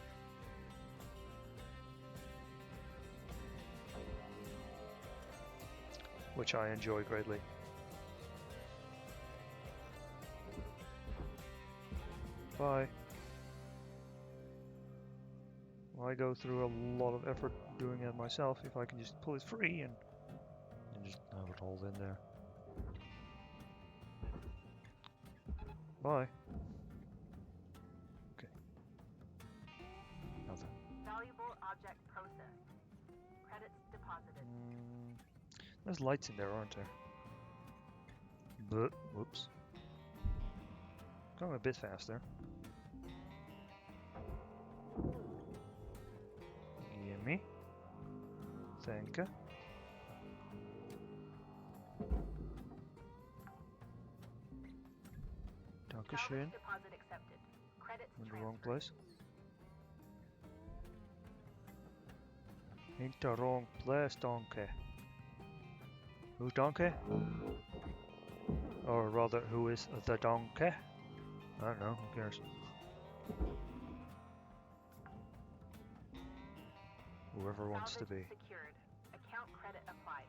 Which I enjoy greatly. Bye. I go through a lot of effort doing it myself if I can just pull it free and just have it hold in there. Bye. Okay. Nothing. Valuable object processed. Credits deposited. There's lights in there, aren't there? But, whoops. Going a bit faster. Gimme. Thank you. Dankeschön. Deposit accepted. Credits In the transferred. wrong place. In the wrong place, donkey. Who's donkey? Or rather, who is the donkey? I don't know, who cares? Whoever wants to be. Secured. Account credit applied.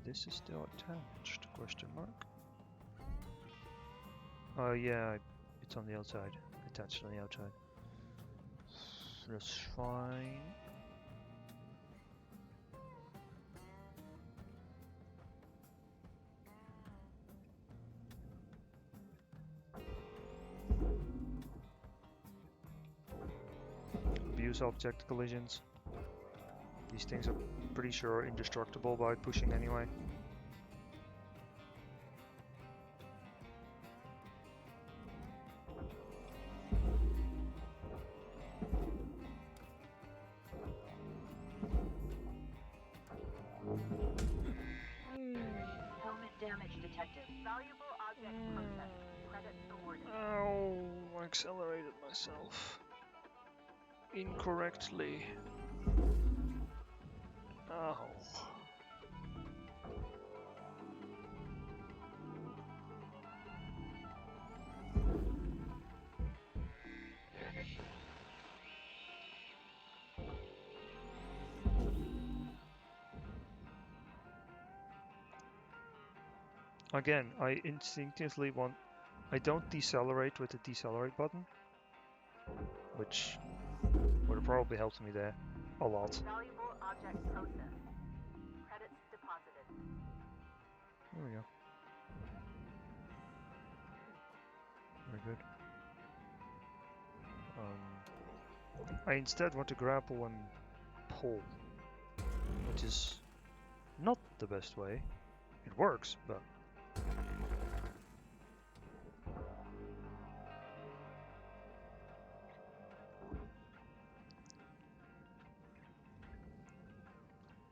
This is still attached, question mark. Oh yeah, it's on the outside. Attached on the outside. That's fine. Abuse object collisions. These things are pretty sure indestructible by pushing anyway. Helmet damage detected. Valuable object processed. Credits awarded. Oh, I accelerated myself incorrectly. Oh. Again, I instinctively want... I don't decelerate with the decelerate button, which would have probably helped me there a lot. Valuable object processed. Credits deposited. There we go. Very good. I instead want to grapple and pull, which is not the best way. It works, but...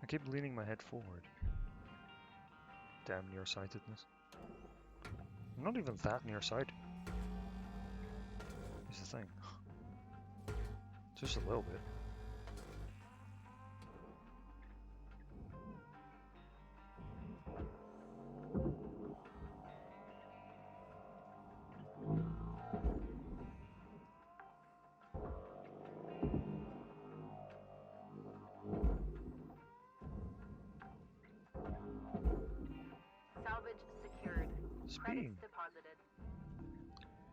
I keep leaning my head forward. Damn nearsightedness. I'm not even that nearsighted. Is the thing. Just a little bit. Speed. deposited.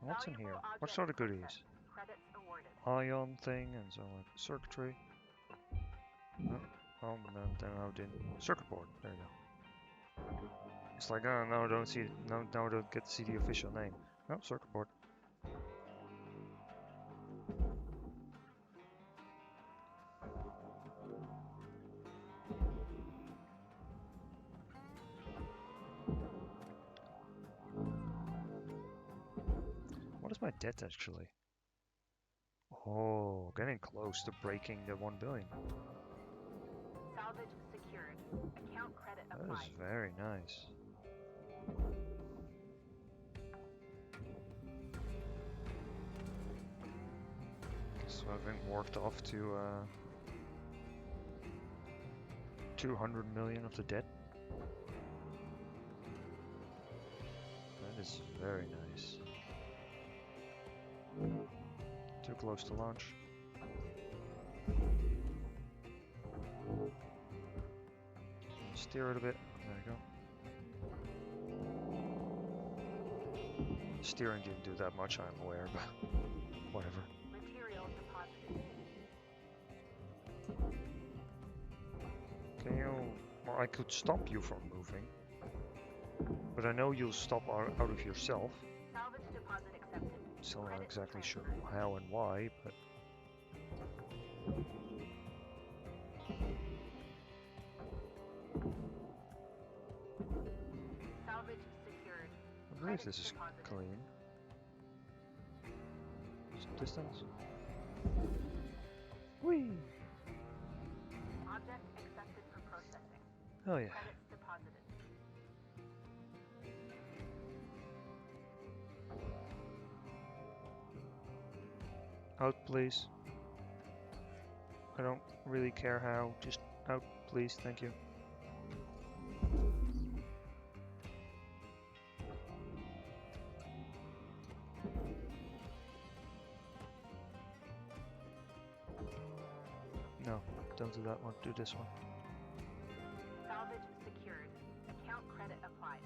What's in here? Valuable What object sort of goodies? processed. Credits awarded. Ion thing and so like circuitry. Oh, well, then I didn't. Circuit board. There you go. It's like, oh no, don't see. No, now I don't get to see the official name. Oh, circuit board. What is my debt actually? Oh, getting close to breaking the 1 billion. Salvage secured. Account credit That is applied. very nice. So I've been worked off to 200 million of the debt. That is very nice. Too close to launch. Steer it a bit. There you go. Steering didn't do that much, I'm aware, but whatever. Material deposited. Can you... Well, I could stop you from moving. But I know you'll stop out of yourself. Salvage deposit accepted. Still not Credit exactly sure transferred. how and why, but... Salvage secured. I believe this is clean. Some distance. Whee! Object accepted for processing. Oh yeah. Credits deposited. Out, please. I don't really care how. Just out, please. Thank you. No, don't do that one. Do this one. Salvage secured. Account credit applied.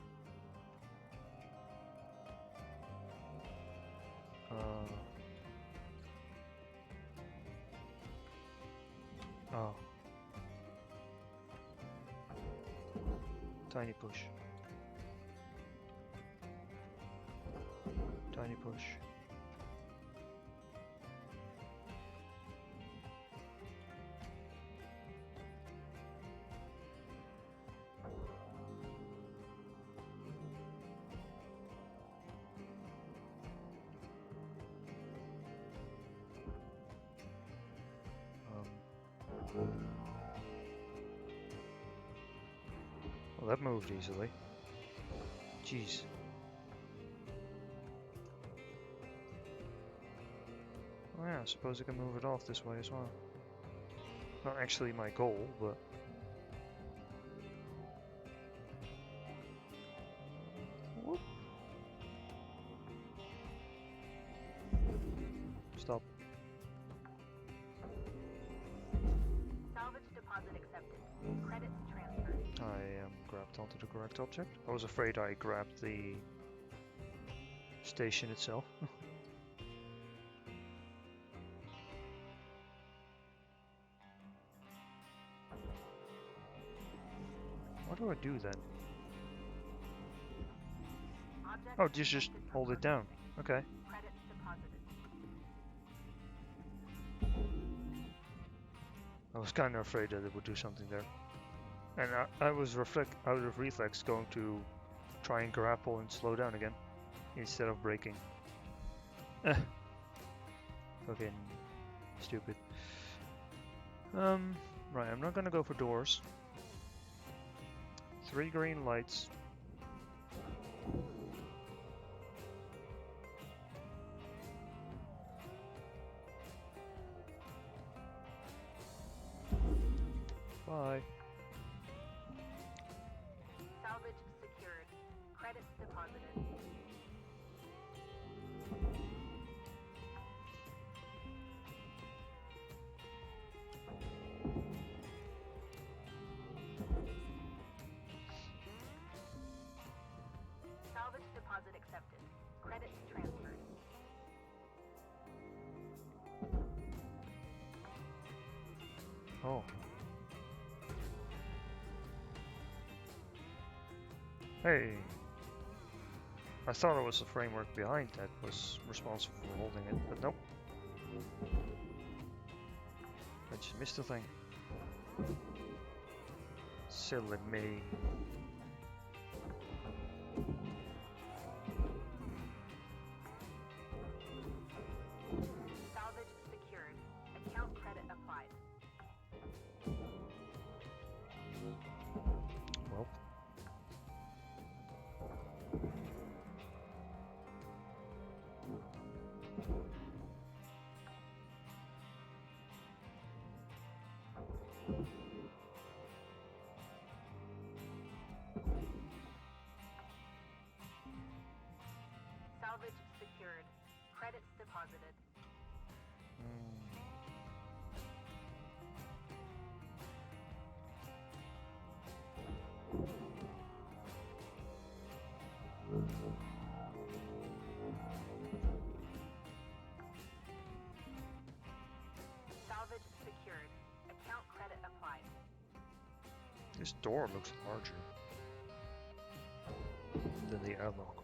Oh. Tiny push. Tiny push. Well, that moved easily. Jeez. Oh yeah, I suppose I can move it off this way as well. Not actually my goal, but... Whoop. Stop. Salvage deposit accepted. Credits transferred. I am grabbed onto the correct object. I was afraid I grabbed the station itself. What do I do then? Object Oh, just accepted for hold it down. Okay. Credits deposited. I was kind of afraid that it would do something there. And I was out of reflex going to try and grapple and slow down again instead of braking. Fucking stupid. Right, I'm not gonna go for doors. 3 green lights. Bye. Salvage secured. Credits deposited. Salvage deposited. Oh. Hey! I thought it was the framework behind that was responsible for holding it, but nope. I just missed the thing. Silly me. Salvage secured. Account credit applied. Well. Salvage secured. Credits deposited. Salvage secured. Account credit applied. This door looks larger than the airlock.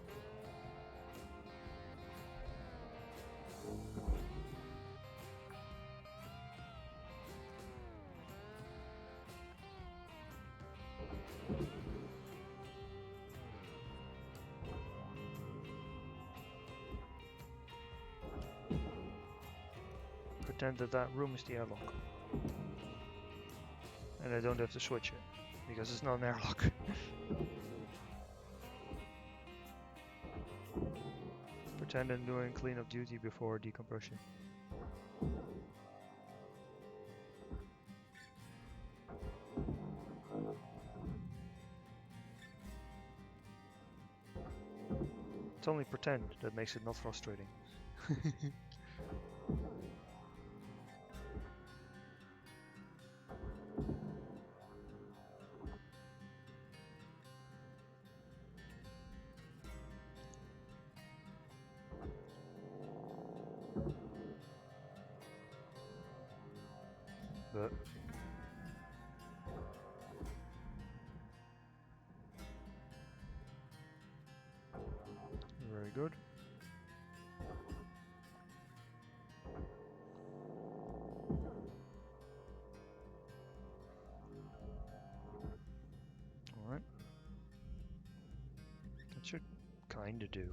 Pretend that that room is the airlock. And I don't have to switch it, because it's not an airlock. Pretend I'm doing cleanup duty before decompression. It's only pretend that makes it not frustrating. But very good. Alright. That should kinda do.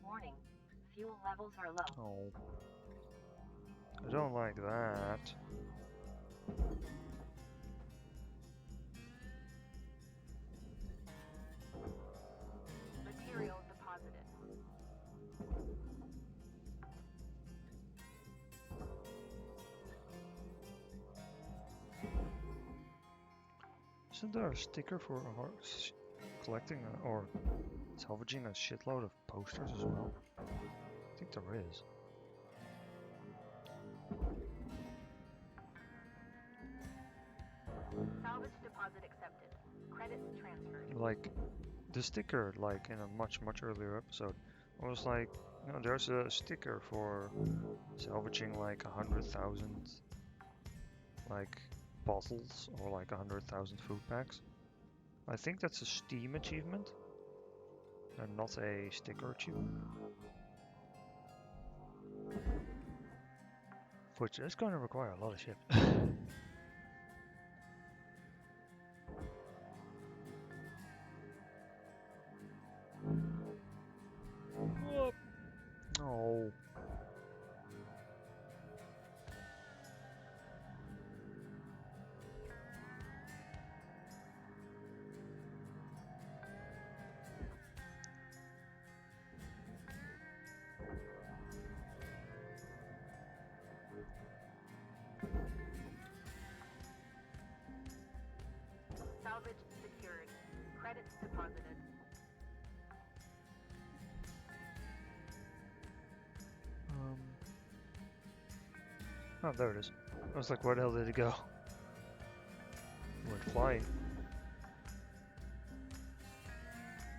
Warning. Fuel levels are low. Oh. I don't like that. Material deposited. Isn't there a sticker for collecting or salvaging a shitload of posters as well? I think there is. Salvage deposit accepted. Credits transferred. Like the sticker, like in a much earlier episode, I was like, you know, there's a sticker for salvaging like 100,000 like bottles or like 100,000 food packs. I think that's a Steam achievement and not a sticker achievement. Which is going to require a lot of shit. Oh. Salvage secured. Credits deposited. Oh, there it is. I was like, where the hell did it go? It went flying.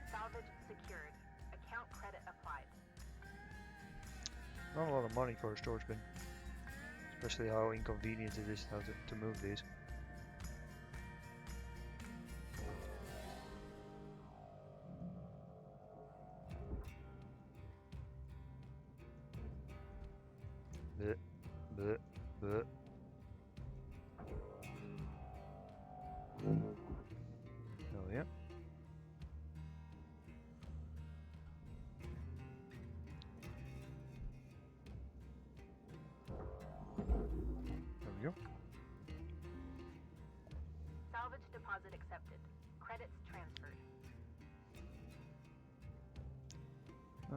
Salvage secured. Account credit applied. Not a lot of money for a storage bin. Especially how inconvenient it is to move these. Bleh, bleh, bleh. Oh yeah. There we go. Salvage deposit accepted. Credits transferred.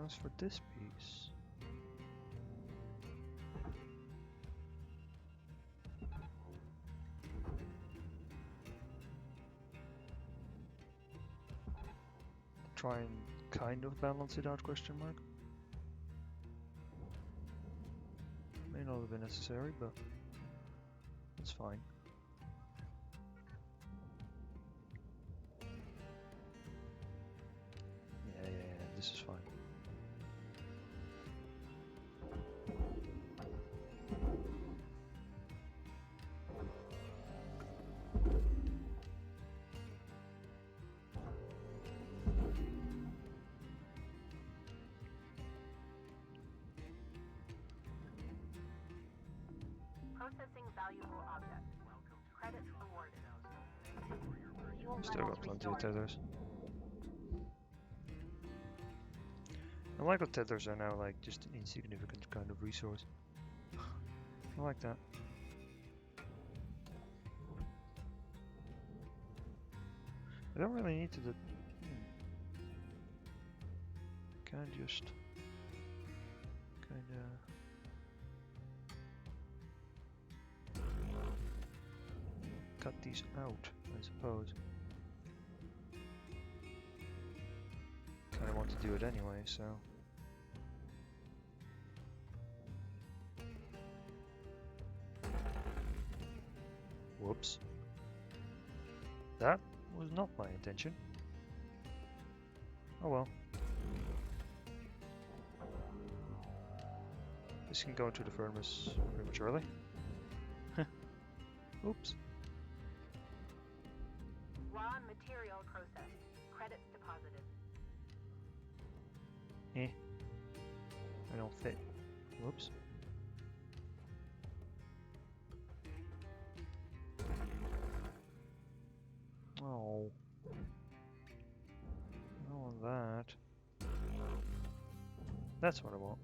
As for this piece. Try and kind of balance it out, question mark. May not have been necessary, but it's fine. Yeah, this is fine. Processing valuable object. Credits awarded. Fuel Still levels got plenty of restored. tethers. I like how tethers are now like just an insignificant kind of resource. I like that. I don't really need to do. Can just kinda. Cut these out, I suppose. Kinda want to do it anyway, so. Whoops. That was not my intention. Oh well. This can go into the furnace prematurely. Oops. Raw material processed. Credits deposited. I don't fit. Whoops. Oh. I don't want that. That's what I want.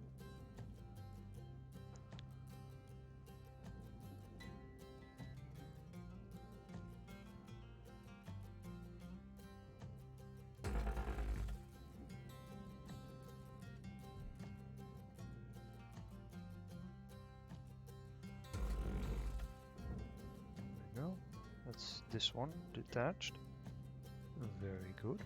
There we go. That's this one detached. Very good.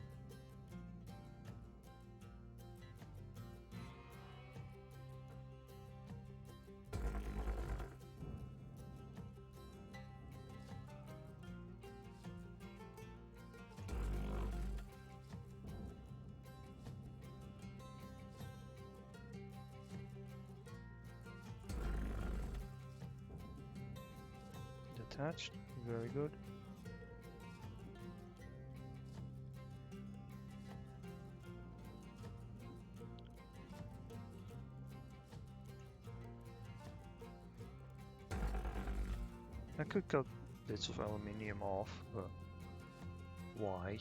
Detached. Very good. I could cut bits of aluminium off, but why?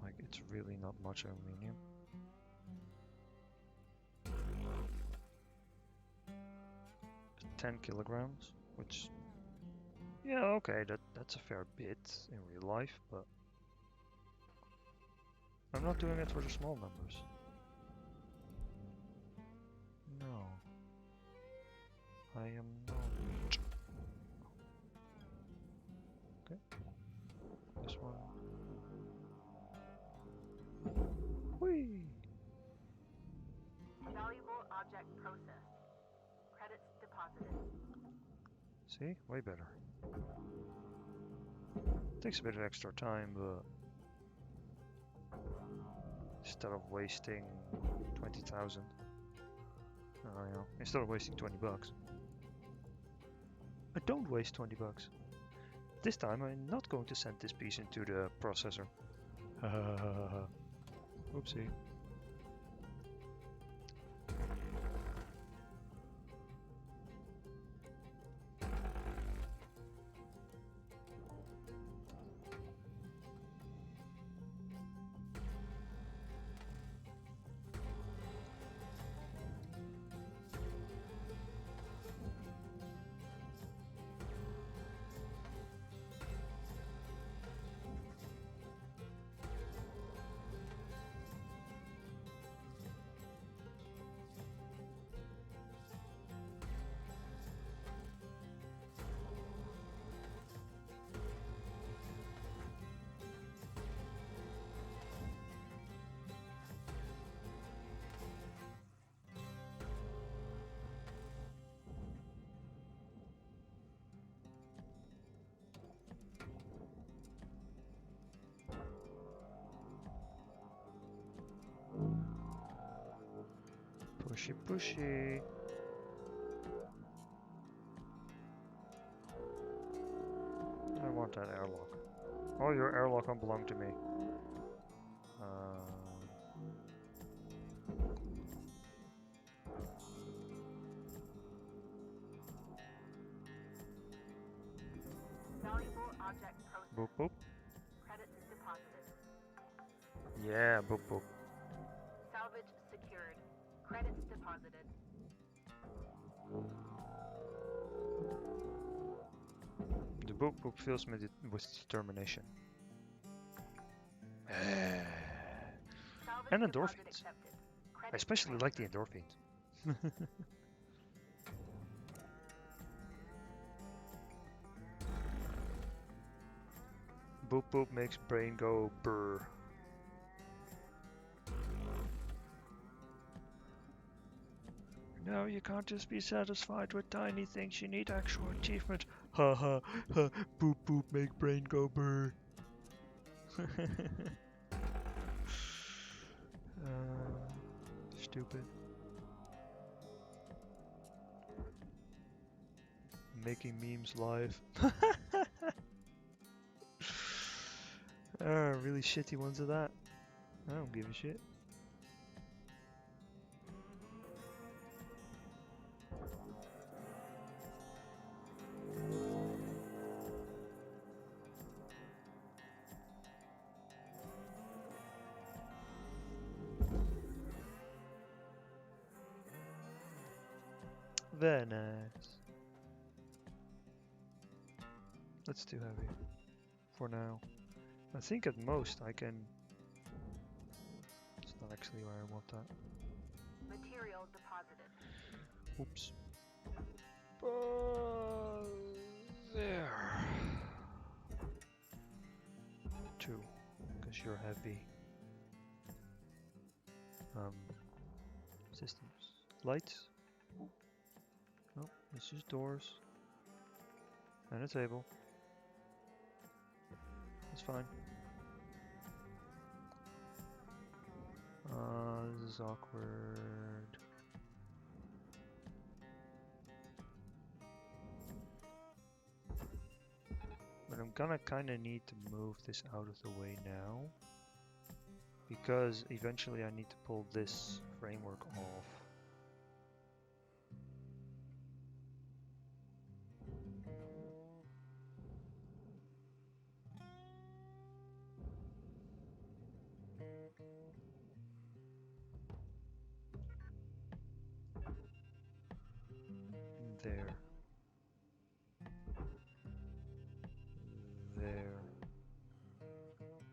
Like, it's really not much aluminium. It's 10 kilograms, which, yeah, okay, that's a fair bit in real life, but I'm not doing it for the small numbers. No, I am not. Okay, this one. Whee! Valuable object processed. Credits deposited. See, way better. Takes a bit of extra time, but instead of wasting 20,000. You know, instead of wasting 20 bucks. I don't waste 20 bucks. This time I'm not going to send this piece into the processor. Oopsie. Pushy, pushy. I want that airlock. Oh, your airlock don't belong to me. Valuable object processed. Boop boop. Credits deposited. Yeah, boop boop. Salvage secured. Credits deposited. The boop boop fills me with determination. Salvage And deposit endorphins. accepted. I Credits especially like the endorphins. Boop boop makes brain go brr. No, you can't just be satisfied with tiny things, you need actual achievement. Ha ha ha, boop boop make brain go brr. Stupid. Making memes live. Really shitty ones of that. I don't give a shit. Very nice. That's too heavy for now. I think at most I can... It's not actually where I want that. material deposited. Oops. There. 2, because you're heavy. Systems. Lights? No, it's just doors. And a table. It's fine. This is awkward. But I'm gonna kinda need to move this out of the way now. Because eventually I need to pull this framework off. There. There.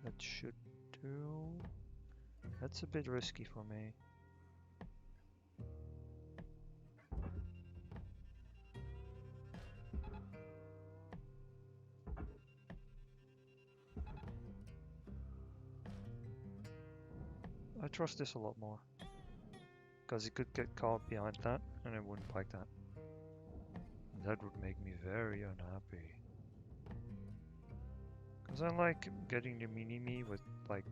That should do. That's a bit risky for me. I trust this a lot more. Because it could get caught behind that, and I wouldn't like that. That would make me very unhappy. Because I like getting the mini-me with like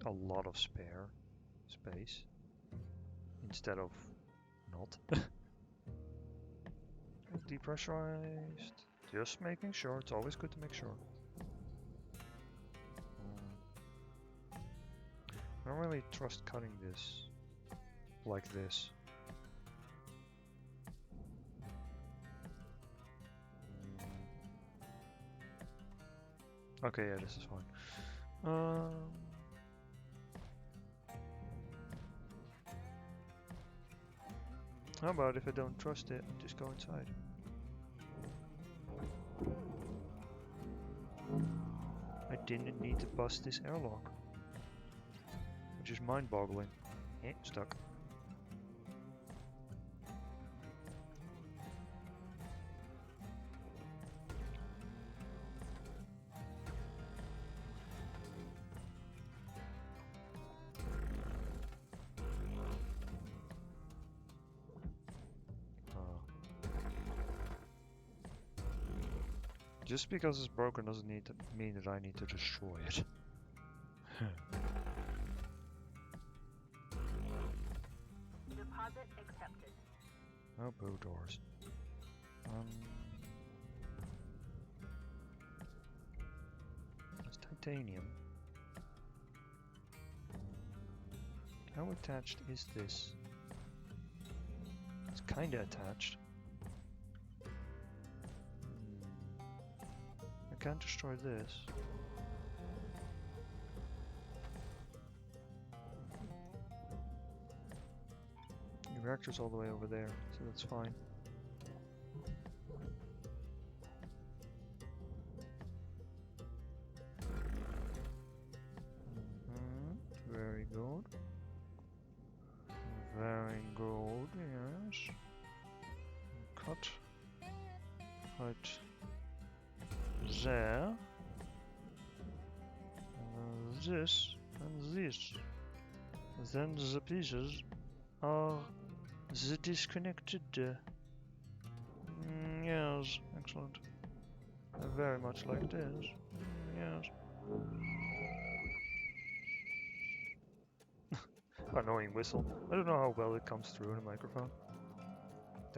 a lot of spare. space instead of not. Depressurized. Just making sure. It's always good to make sure. I don't really trust cutting this like this. Okay, yeah, this is fine. How about if I don't trust it, just go inside? I didn't need to bust this airlock, which is mind-boggling. Stuck. Just because it's broken doesn't need to mean that I need to destroy it. Deposit accepted. Oh, bow doors. It's titanium. How attached is this? It's kinda attached. I can't destroy this. The reactor's all the way over there, so that's fine. Very good. Very good, yes. Cut. Right there. This and this. Then the pieces are the disconnected. Yes, excellent. I very much like this. Yes. Annoying whistle. I don't know how well it comes through in a microphone.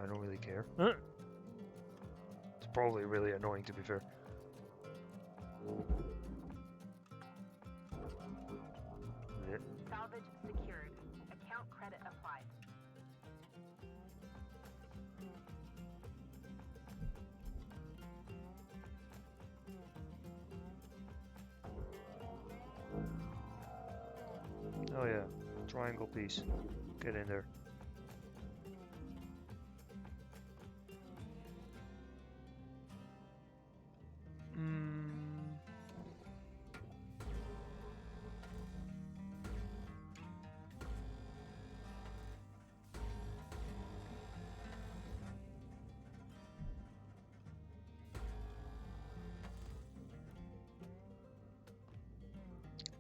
I don't really care. It's probably really annoying, to be fair. Salvage secured. Account credit applied. Oh yeah, triangle piece. Get in there.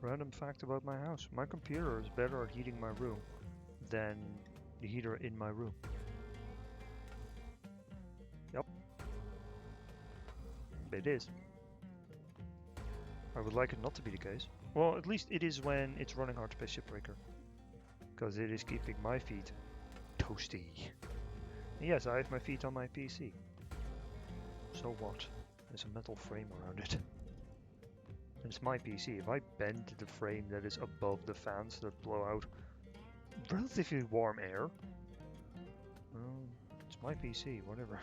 Random fact about my house. My computer is better at heating my room than the heater in my room. Yep. It is. I would like it not to be the case. Well, at least it is when it's running Hardspace Shipbreaker. Because it is keeping my feet toasty. And yes, I have my feet on my PC. So what? There's a metal frame around it. And it's my PC. If I bend the frame that is above the fans that blow out relatively warm air, well, it's my PC, whatever.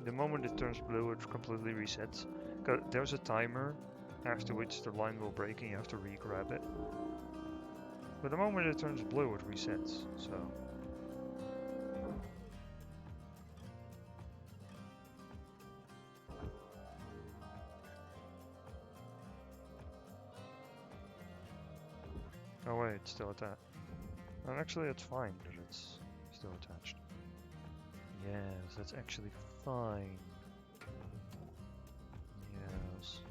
The moment it turns blue, it completely resets. There's a timer after which the line will break and you have to re-grab it. But the moment it turns blue, it resets, so... Oh wait, it's still attached. And actually, it's fine that it's still attached. Yes, that's actually fine. Yes.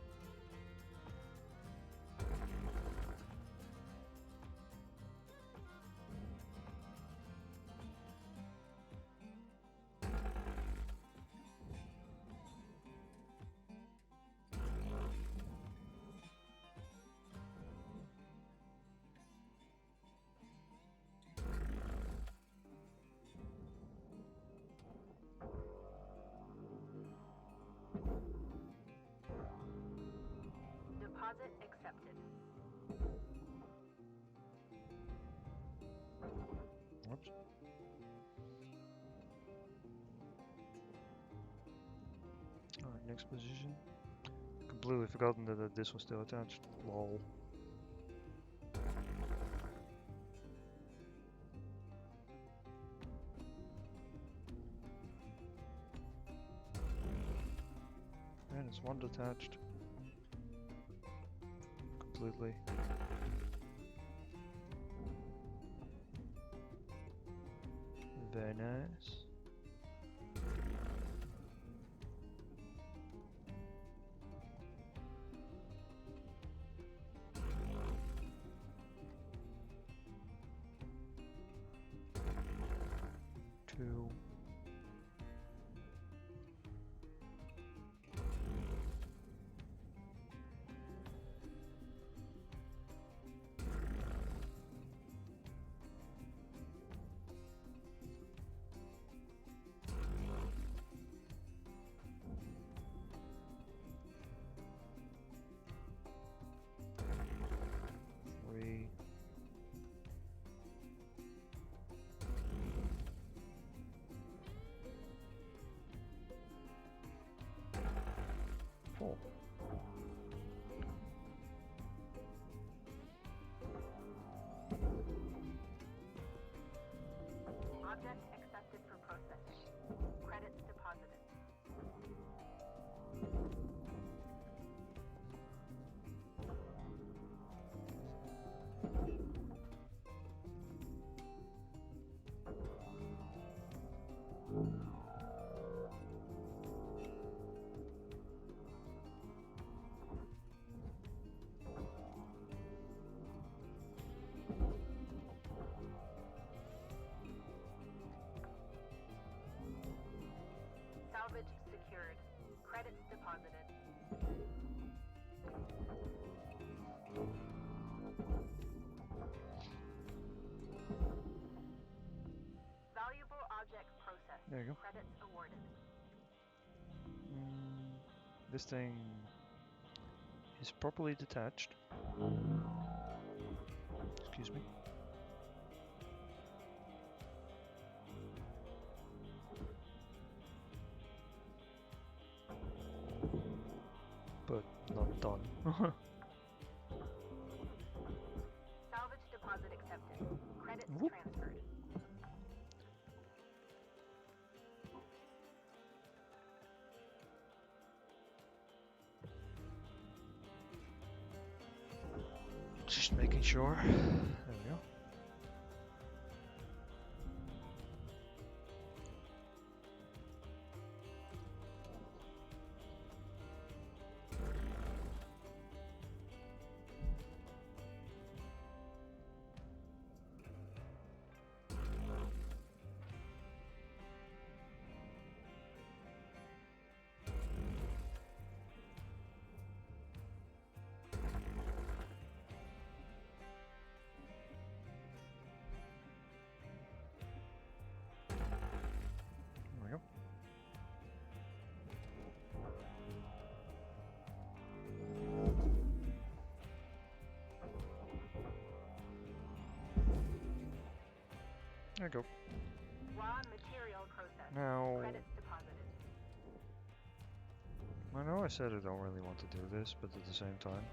Deposit accepted. Whoops. Alright, next position. Completely forgotten that this was still attached. Lol. And it's one detached. Completely. Very nice. Two. Three. Four. Object accepted for processing. Credits deposited. Salvage secured. Credits deposited. Valuable object processed. There you go. Credits awarded. This thing is properly detached. Excuse me. But not done. Salvage deposit accepted. Credits Whoop. transferred. Just making sure. There we go. There we go. There you go. Raw material processed. Now, Credits deposited. I know I said I don't really want to do this, but at the same time.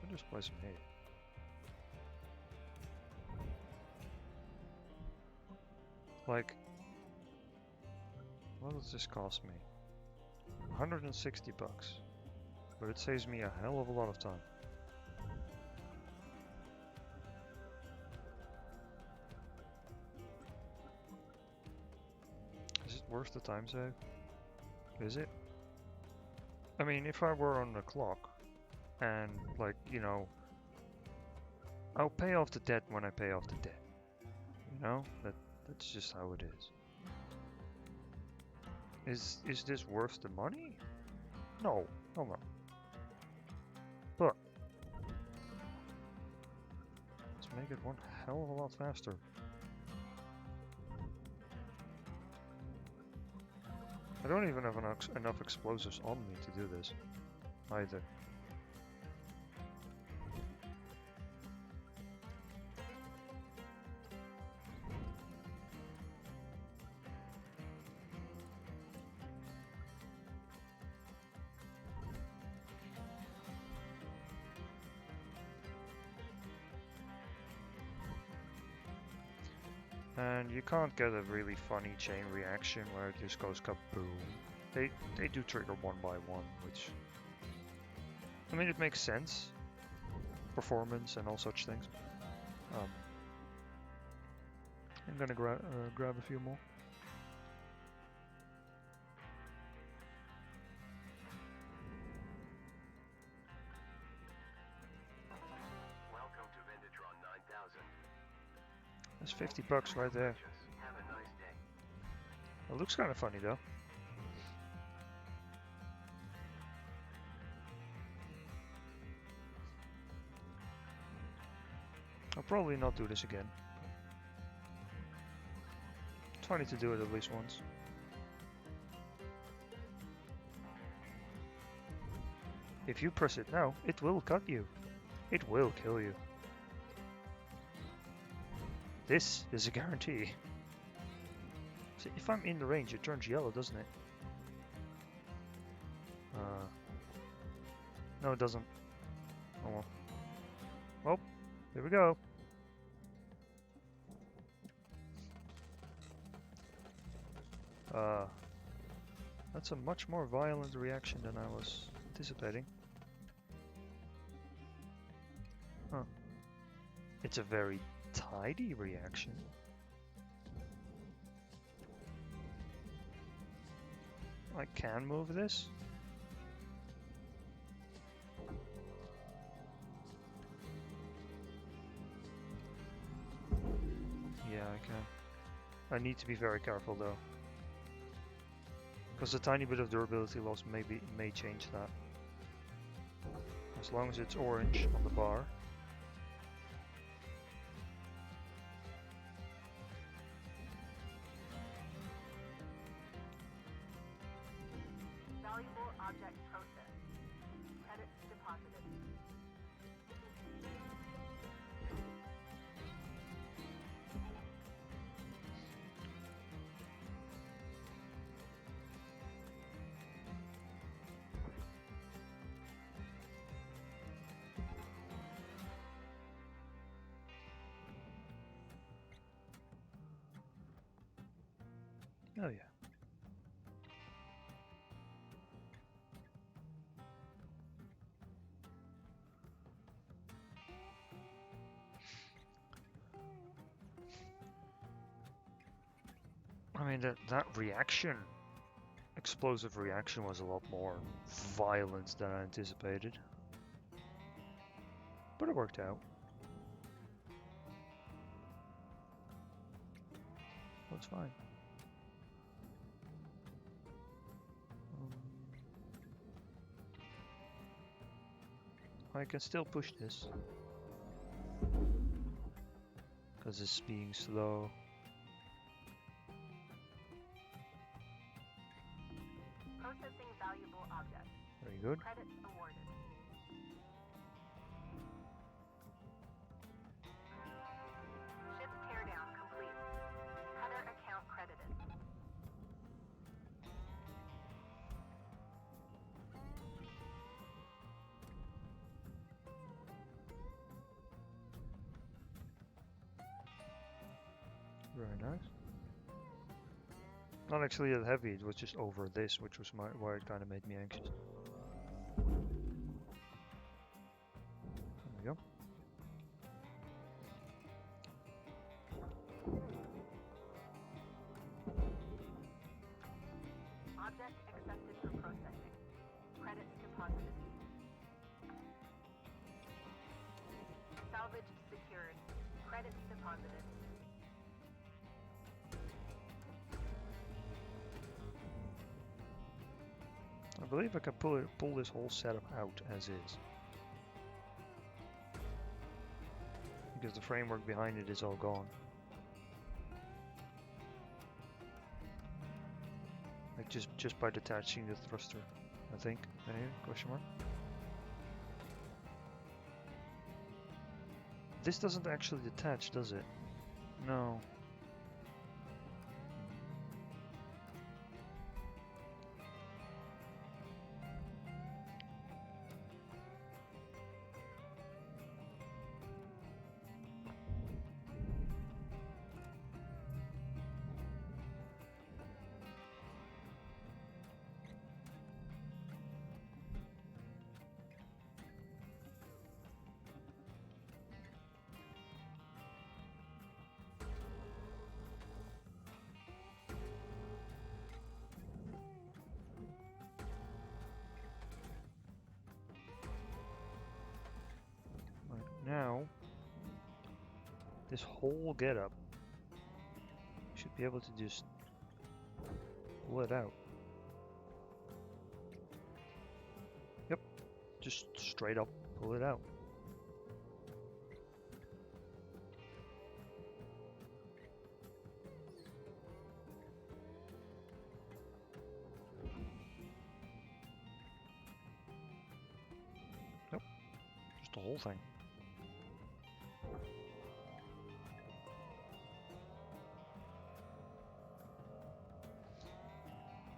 I'll just play some hate. Like, what does this cost me? 160 bucks. But it saves me a hell of a lot of time. Is it worth the time save? Is it? I mean, if I were on the clock, and like, you know, I'll pay off the debt when I pay off the debt. You know? That's just how it is. Is this worth the money? No. No, no. But let's make it one hell of a lot faster. I don't even have enough explosives on me to do this, either. And you can't get a really funny chain reaction where it just goes kaboom. They do trigger one by one, which, I mean, it makes sense. Performance and all such things. I'm gonna grab a few more. Welcome to Vendatron 9000. That's 50 bucks right there. Have a nice day. It looks kind of funny though. I'll probably not do this again. It's funny to do it at least once. If you press it now, it will cut you. It will kill you. This is a guarantee. See, if I'm in the range, it turns yellow, doesn't it? No, it doesn't. Oh well. Well, here we go. That's a much more violent reaction than I was anticipating. Huh. It's a very tidy reaction. I can move this. Yeah, I can. I need to be very careful though, because a tiny bit of durability loss may change that. As long as it's orange on the bar. Valuable object processed. Credits deposited. Oh yeah. I mean, that reaction, explosive reaction, was a lot more violent than I anticipated. But it worked out. That's fine. I can still push this. Because it's being slow. Processing valuable object. Very good. Credits awarded. Ship teardown complete. Header account credited. Very nice. Not actually that heavy, it was just over this, which was why it kind of made me anxious. There we go. Object accepted for processing. Credits deposited. Salvage secured. Credits deposited. I believe I can pull this whole setup out as is. Because the framework behind it is all gone. Like just by detaching the thruster, I think. Anyway, question mark. This doesn't actually detach, does it? No. Now, this whole getup should be able to just pull it out. Yep, just straight up pull it out. Nope, just the whole thing.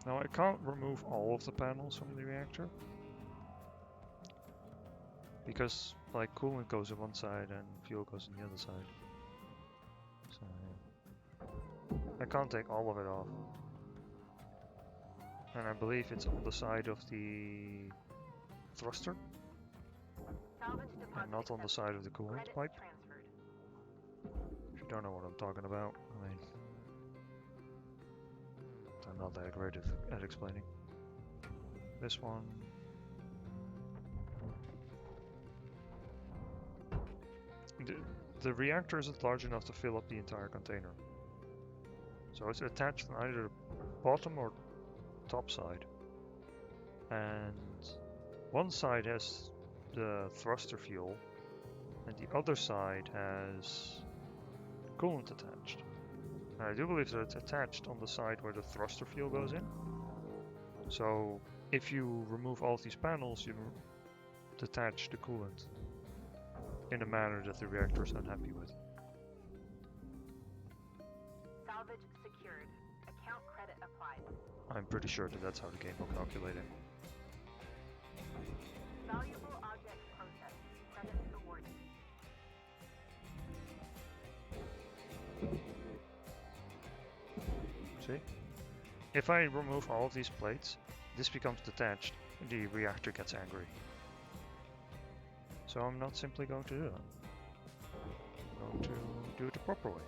Now I can't remove all of the panels from the reactor because like coolant goes on one side and fuel goes on the other side. So I can't take all of it off. And I believe it's on the side of the thruster and not on the side of the coolant pipe. If you don't know what I'm talking about, I mean, I'm not that great at explaining. This one. The reactor isn't large enough to fill up the entire container. So it's attached on either the bottom or top side. And one side has the thruster fuel and the other side has coolant attached. And I do believe that it's attached on the side where the thruster fuel goes in. So if you remove all of these panels, you detach the coolant in a manner that the reactor is unhappy with. Salvage secured. Account credit applied. I'm pretty sure that that's how the game will calculate it. Valuable object processed. Credits awarded. See? If I remove all of these plates, this becomes detached, and the reactor gets angry. So I'm not simply going to do that. I'm going to do it the proper way.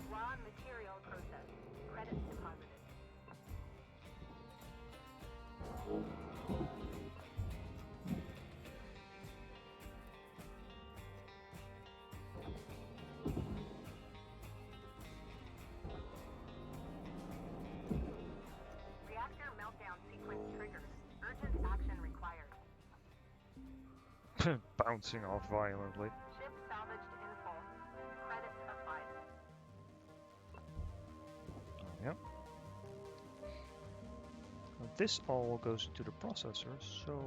Raw material processed. Credits deposited. Reactor meltdown sequence triggered. Urgent action required. Bouncing off violently. Ship salvaged in full. Credits applied. Yep. Now this all goes into the processor, so...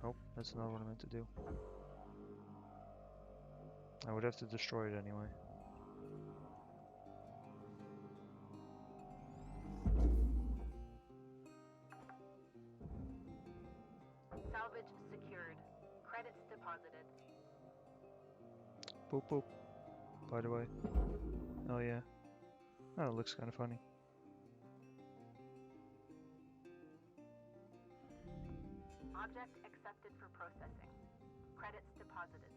Oh, that's not what I meant to do. I would have to destroy it anyway. Boop boop. By the way. Oh yeah. Oh, it looks kind of funny. Object accepted for processing. Credits deposited.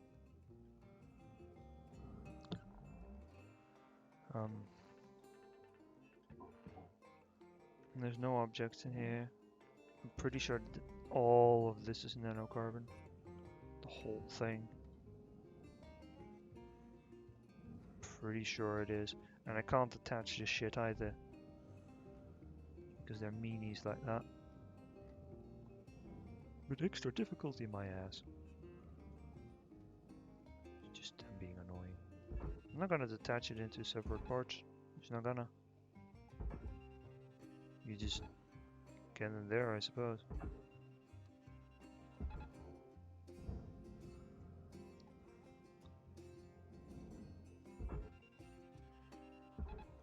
There's no objects in here. I'm pretty sure all of this is nanocarbon. The whole thing. Pretty sure it is. And I can't attach this shit either. Because they're meanies like that. With extra difficulty, my ass. It's just them being annoying. I'm not gonna detach it into separate parts. Just not gonna. You just get in there, I suppose.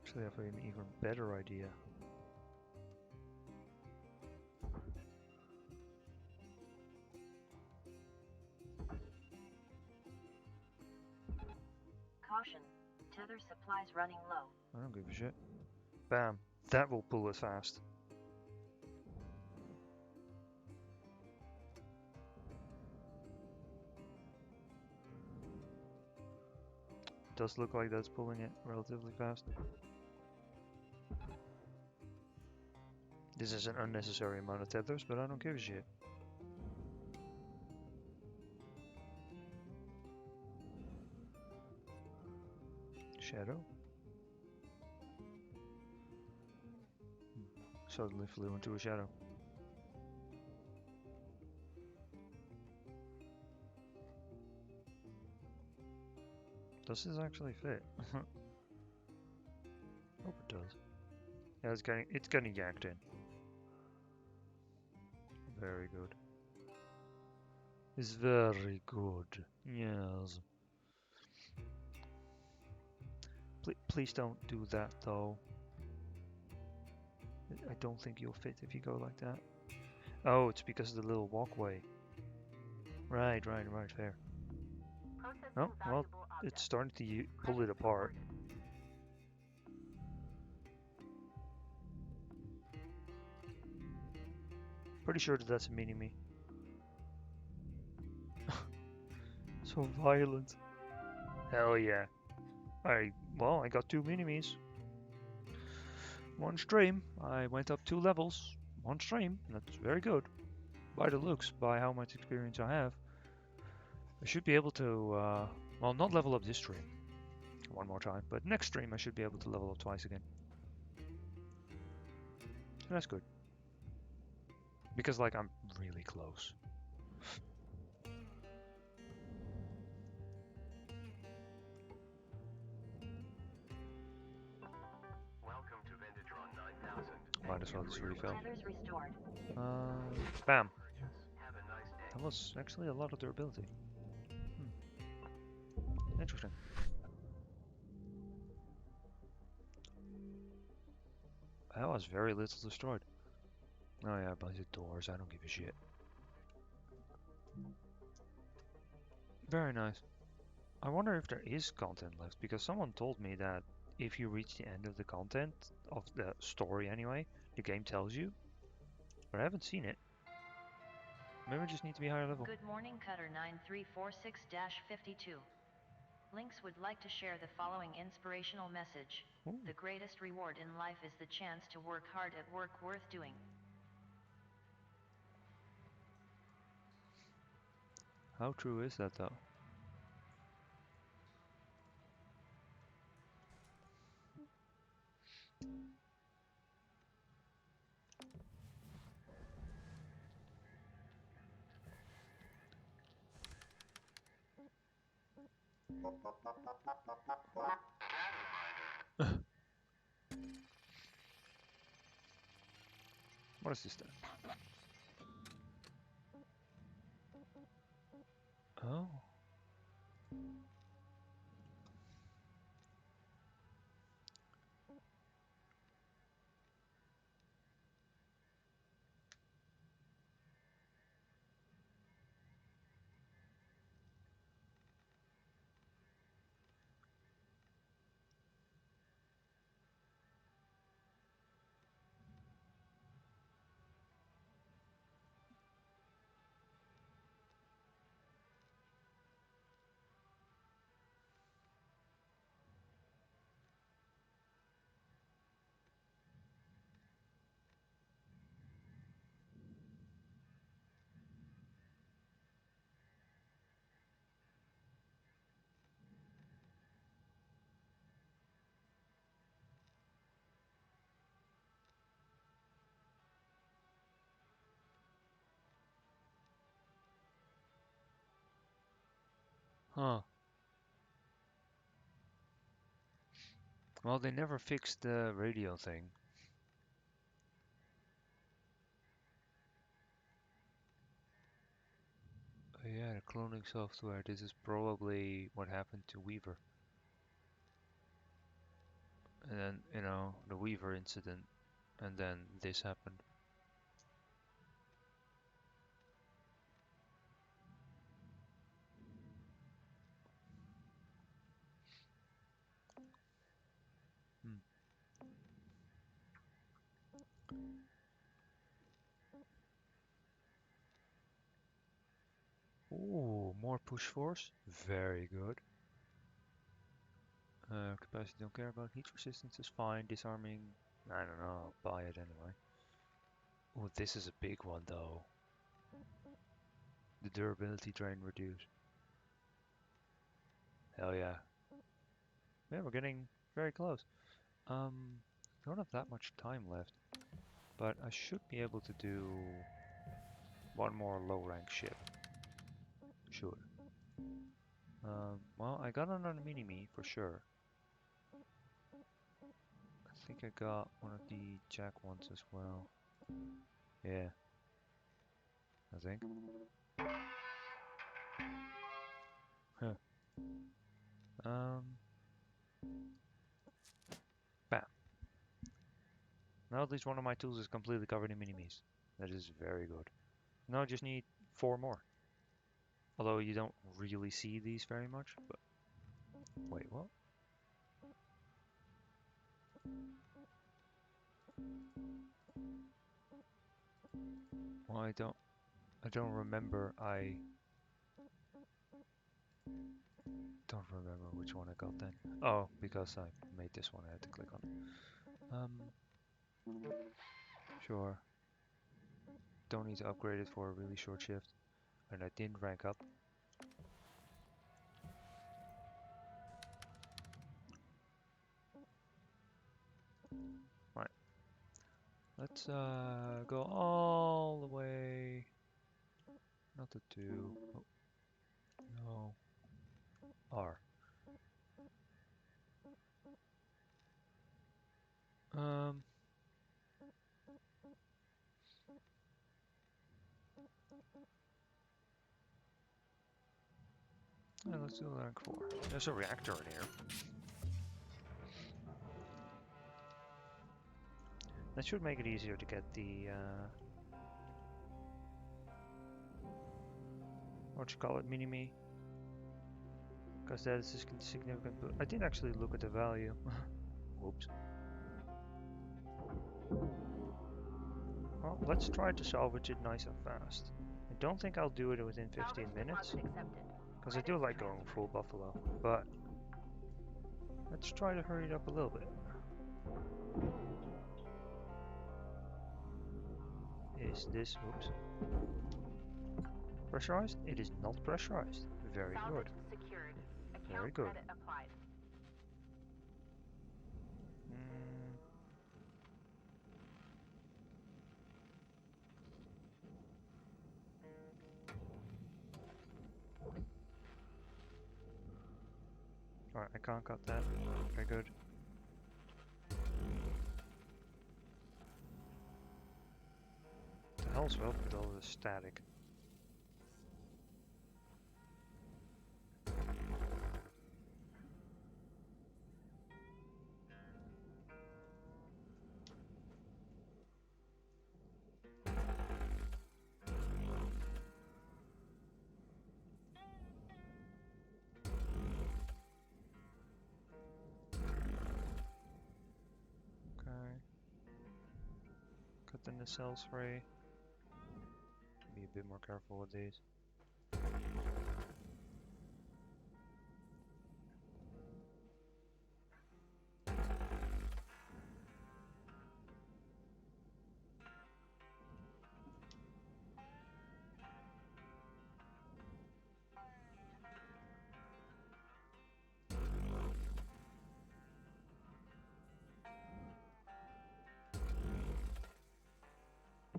Actually, I have an even better idea. Caution. Tether supplies running low. I don't give a shit. Bam. That will pull it fast. Does look like that's pulling it relatively fast. This is an unnecessary amount of tethers, but I don't give a shit. Shadow. Suddenly flew into a shadow. Does this actually fit? Hope it does. Yeah, it's getting yanked in. Very good. It's very good. Yes. Please don't do that though. I don't think you'll fit if you go like that. Oh, it's because of the little walkway. Right, fair. Processing Oh, well, valuable objects. it's starting to pull it Credits apart. awarded. Pretty sure that that's a mini-me. So violent. Hell yeah. Well, I got 2 mini-me's. One stream. I went up 2 levels. One stream. That's very good. By the looks, by how much experience I have. I should be able to, well, not level up this stream. One more time. But next stream I should be able to level up twice again. So that's good. Because, like, I'm really close. Welcome to Venditron 9000. Might as well just refill. Tethers restored. Bam. Purchase. Have a nice day. That was actually a lot of durability. Interesting. That was very little destroyed. Oh yeah, by the doors, I don't give a shit. Very nice. I wonder if there is content left, because someone told me that if you reach the end of the content, of the story anyway, the game tells you. But I haven't seen it. Maybe I just need to be higher level. Good morning, Cutter 9346-52. Lynx would like to share the following inspirational message. Ooh. The greatest reward in life is the chance to work hard at work worth doing. How true is that though? What is this then? Oh. Huh. Well, they never fixed the radio thing. Oh, yeah, the cloning software. This is probably what happened to Weaver. And then, you know, the Weaver incident. And then this happened. Hmm. Ooh, more push force. Very good. Capacity, don't care about. Heat resistance is fine. Disarming, I don't know. I'll buy it anyway. Ooh, this is a big one though. The durability drain reduced. Hell yeah. Yeah, we're getting very close. Don't have that much time left, but I should be able to do one more low rank ship. Sure. Well, I got another mini-me for sure. I think I got one of the Jack ones as well. Yeah, I think. Huh. Bam. Now at least one of my tools is completely covered in mini-me's. That is very good. Now I just need 4 more. Although you don't really see these very much, but... Wait, what? Well, I don't remember. I don't remember which one I got then. Oh, because I made this one, I had to click on it. Sure. Don't need to upgrade it for a really short shift. And I didn't rank up. Right. Let's go all the way. Not the 2. Oh, no. R. Um. Yeah, let's do rank 4. There's a reactor in here. That should make it easier to get the what you call it, mini-me. Because that is a significant. I did actually look at the value. Whoops. Well, let's try to salvage it nice and fast. I don't think I'll do it within 15 minutes. Because I do like going full buffalo. But let's try to hurry it up a little bit. Is this, oops, pressurized? It is not pressurized. Very good. Secured. Very Account good. credit applied. Alright, I can't cut that. Very good. The hell's up with all this static? Okay. Cut the nacelles free. Be a bit more careful with these.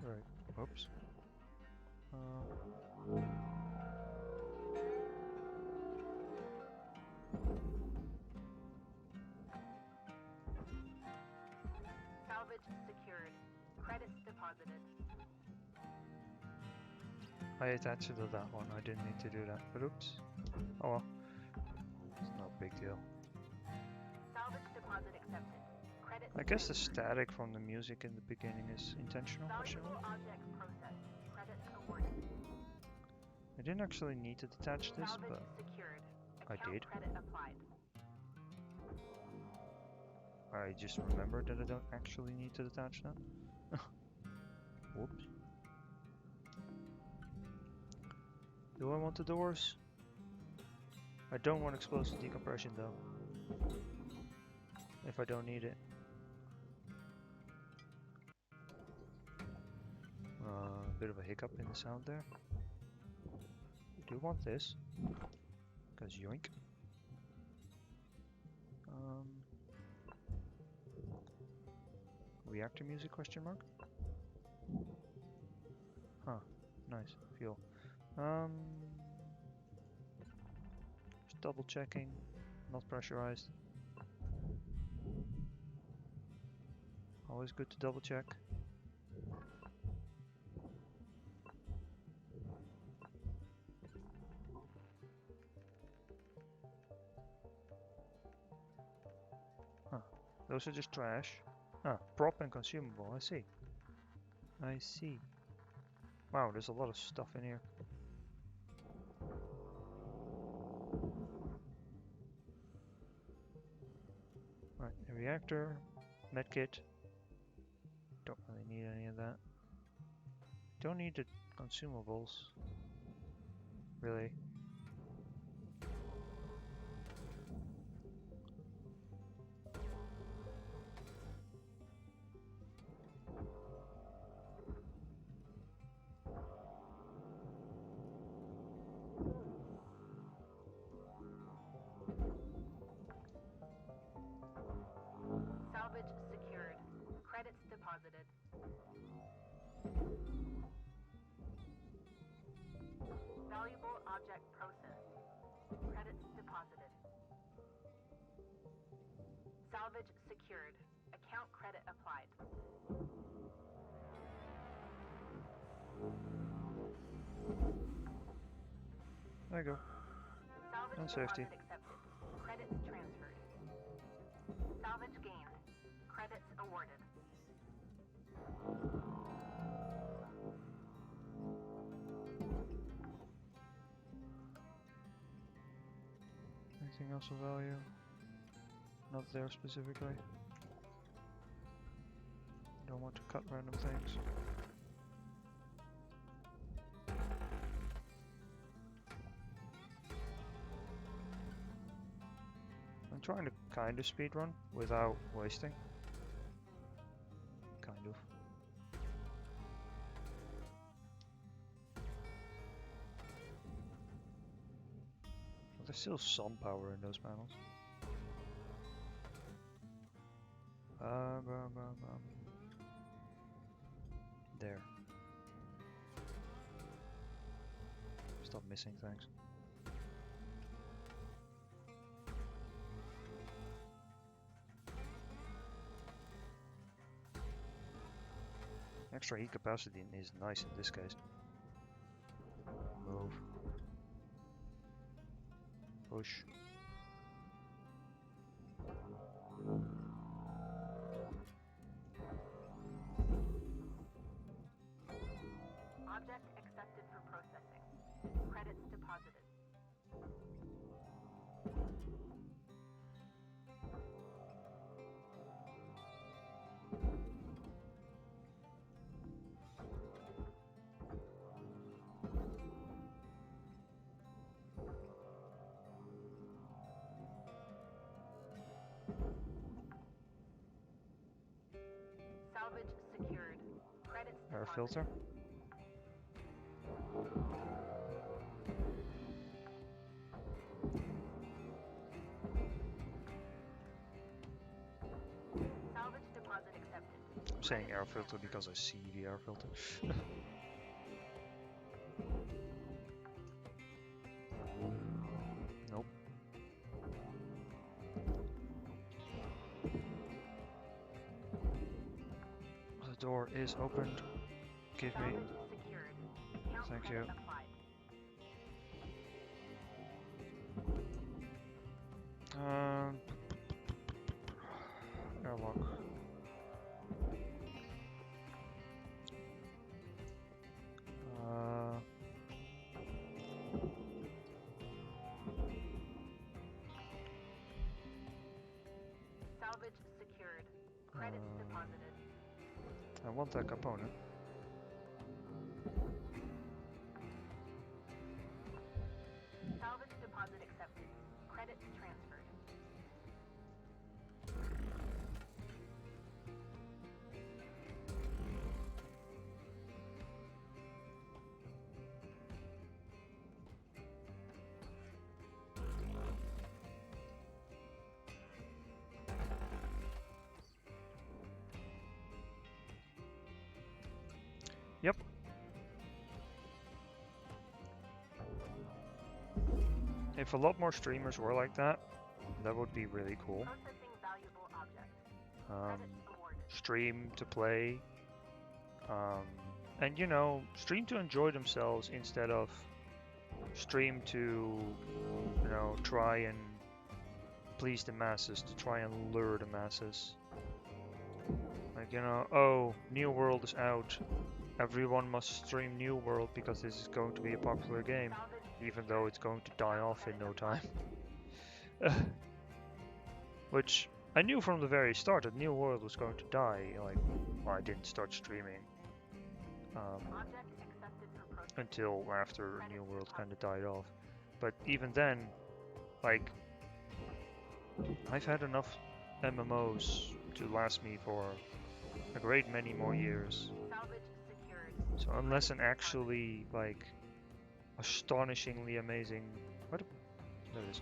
Right. Oops. deposited. I attached it to that one. I didn't need to do that. But oops. Oh well. It's no big deal. Salvage deposit accepted. Credit I guess the transferred. static from the music in the beginning is intentional. Valuable objects processed. Credits awarded. I didn't actually need to detach this, Salvage but secured. I Account did. credit applied. I just remembered that I don't actually need to detach that. Whoops. Do I want the doors? I don't want explosive decompression though. If I don't need it. A bit of a hiccup in the sound there. I do want this. Because yoink. Reactor music question mark? Huh. Nice. Fuel. Just double checking. Not pressurized. Always good to double check. Huh. Those are just trash. Ah, prop and consumable. I see. I see. Wow, there's a lot of stuff in here. Right, a reactor, medkit. Don't really need any of that. Don't need the consumables. Really. Salvage secured. Credits deposited. Valuable object processed. Credits deposited. Salvage secured. Account credit applied. There you go. Salvage And safety. deposit accepted. Credits transferred. Salvage gained. Credits awarded. Anything else of value? Not there specifically. Don't want to cut random things. I'm trying to kind of speedrun without wasting. Kind of. But there's still some power in those panels. There. Stop missing things. Extra heat capacity is nice in this case. Move. Push. Object accepted for processing. Credits deposited. Salvage secured. Credits Air deposited. filter. Salvage deposit accepted. I'm saying air filter because I see the air filter. Nope. The door is opened. give me. Salvage secured. Account Thank credit you. applied. Airlock. Uh, Salvage secured. Credits deposited. I want that component. Salvage deposit accepted. Credits transferred. Yep. If a lot more streamers were like that, that would be really cool. Processing valuable object. Um, Credits awarded. stream to play, and you know, stream to enjoy themselves instead of stream to, you know, try and please the masses, to try and lure the masses. Like, you know, oh, New World is out. Everyone must stream New World because this is going to be a popular game, Salvage even though it's going to die off in no time. Which I knew from the very start that New World was going to die. Like, well, I didn't start streaming object accepted for processing. until after New World kind of died off. But even then, like, I've had enough MMOs to last me for a great many more years. Salvage secured. So unless an actually, like, astonishingly amazing... What? There it is.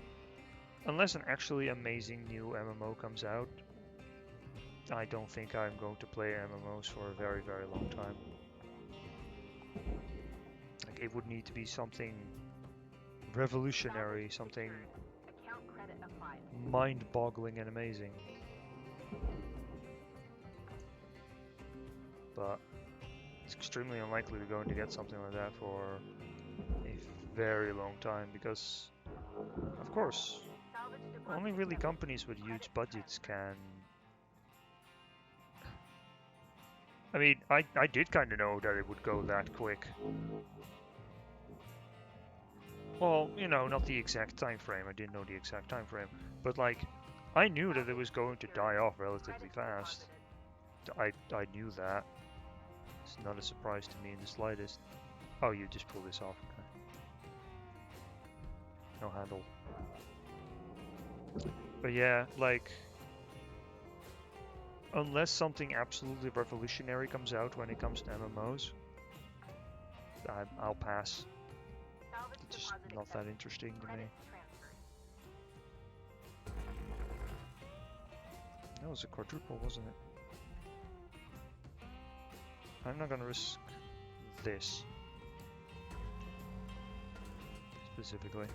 Unless an actually amazing new MMO comes out, I don't think I'm going to play MMOs for a very, very long time. Like, it would need to be something revolutionary, something Account credit applied. mind-boggling and amazing. But it's extremely unlikely we're going to get something like that for a very long time because, of course, Salvage deposit only really accepted. companies with huge budgets can... I mean, I did kind of know that it would go that quick. Well, you know, not the exact time frame. I didn't know the exact time frame, but like, I knew that it was going to die off relatively Credits fast. deposited. I knew that. It's not a surprise to me in the slightest. Oh, you just pull this off. Okay. No handle. But yeah, like, unless something absolutely revolutionary comes out when it comes to MMOs, I'll pass. Salvage It's just deposit not that accepted. interesting to me. Credits transferred. That was a quadruple, wasn't it? I'm not gonna risk this specifically.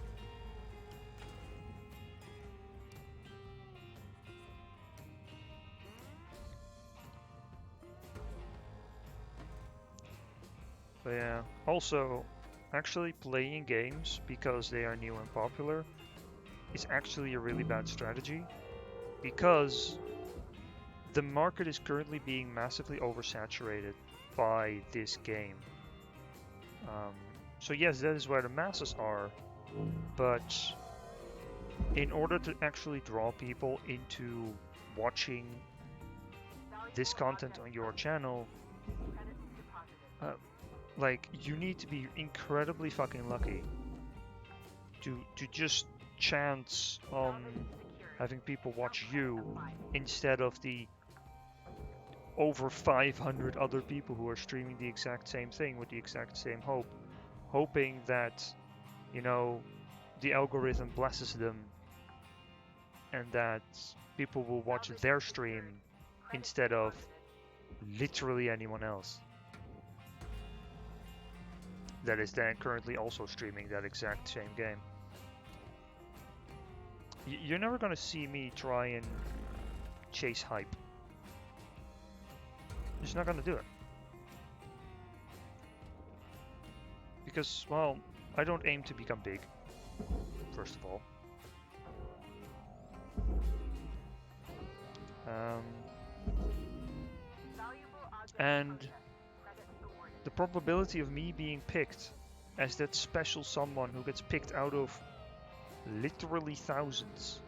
But yeah, also, actually playing games because they are new and popular is actually a really bad strategy because the market is currently being massively oversaturated by this game. So yes, that is where the masses are, but in order to actually draw people into watching this content on your channel, Credits deposited. like, you need to be incredibly fucking lucky to just chance on Salvage secured. having people watch Account you credit applied. instead of the over 500 other people who are streaming the exact same thing with the exact same hope, hoping that, you know, the algorithm blesses them and that people will watch Salvage their secured. stream Credits instead of deposited. literally anyone else that is then currently also streaming that exact same game. You're never gonna see me try and chase hype. Just not gonna do it. because, well, I don't aim to become big, first of all. And the probability of me being picked as that special someone who gets picked out of literally thousands,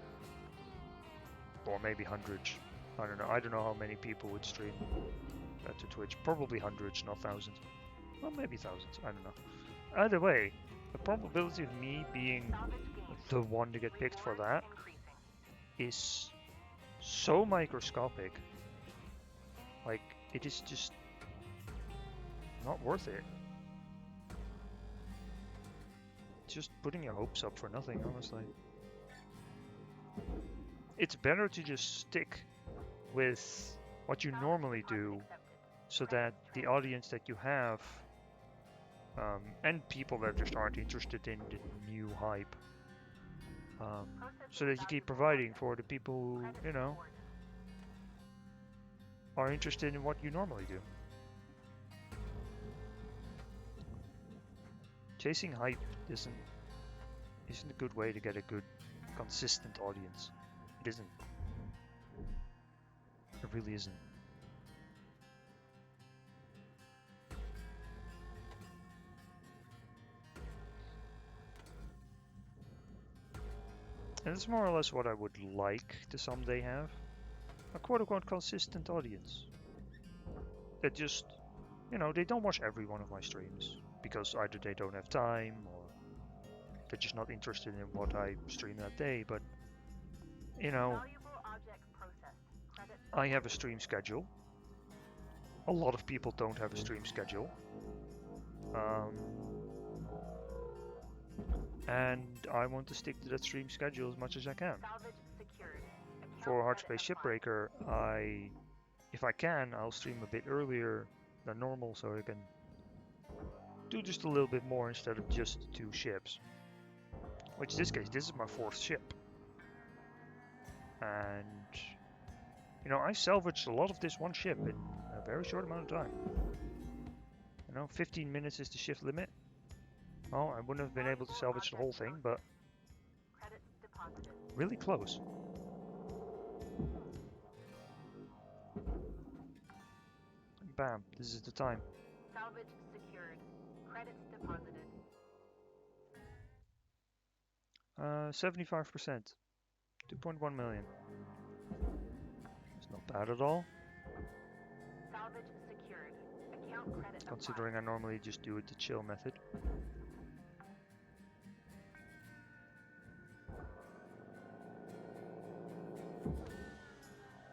or maybe hundreds, I don't know. I don't know how many people would stream to Twitch. Probably hundreds, not thousands. Well, maybe thousands. I don't know. Either way, the probability of me being the one to get picked for that is so microscopic. Like, it is just not worth it. Just putting your hopes up for nothing, honestly. It's better to just stick with what you normally do, so that the audience that you have, and people that just aren't interested in the new hype, so that you keep providing for the people who, you know, are interested in what you normally do. Chasing hype isn't a good way to get a good, consistent audience. It isn't. It really isn't. And it's more or less what I would like to someday have. A quote-unquote consistent audience. That just, you know, they don't watch every one of my streams, because either they don't have time, or they're just not interested in what I stream that day, but, you know, I have a stream schedule. A lot of people don't have a stream schedule. And I want to stick to that stream schedule as much as I can. For Hardspace Shipbreaker, if I can, I'll stream a bit earlier than normal, so I can do just a little bit more instead of just 2 ships. Which in this case, this is my 4th ship. And, you know, I salvaged a lot of this one ship in a very short amount of time. You know, 15 minutes is the shift limit. Well, I wouldn't have been able to salvage the whole thing, but really close. Bam, this is the time. Salvage secured. Credits deposited. 75%. 2.1 million. It's not bad at all. Salvage secured. Account credit Considering I normally just do it the chill method.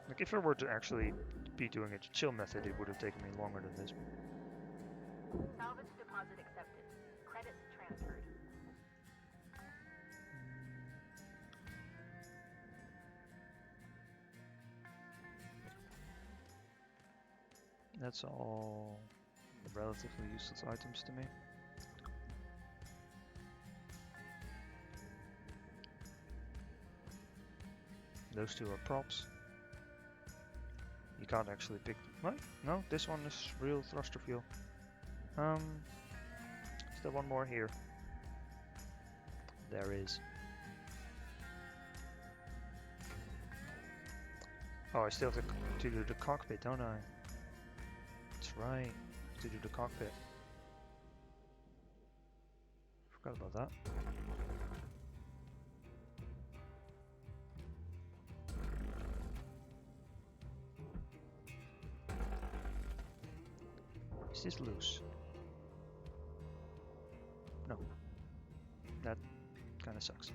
Like, if I were to actually be doing it the chill method, it would have taken me longer than this. Salvage deposit accepted. Credits transferred. That's all relatively useless items to me. Those 2 are props. You can't actually pick... What? No, this one is real thruster fuel. Is there one more here? There is. Oh, I still have to do the cockpit, don't I? That's right, to do the cockpit. Forgot about that. Is this loose? No. That kind of sucks.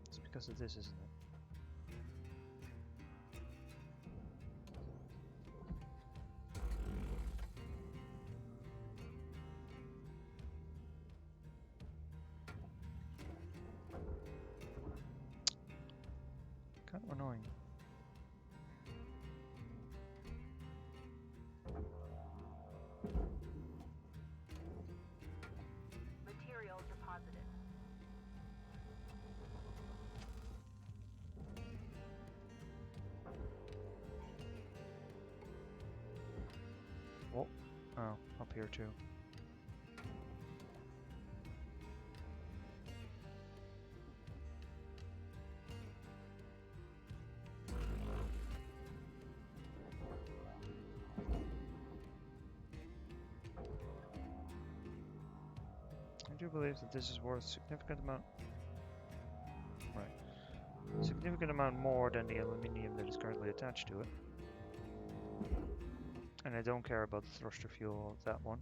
It's because of this, isn't it? Kind of annoying. Material deposited. Oh, up here too. I do believe that this is worth significant amount. Right. Significant amount more than the aluminium that is currently attached to it. And I don't care about the thruster fuel of that one.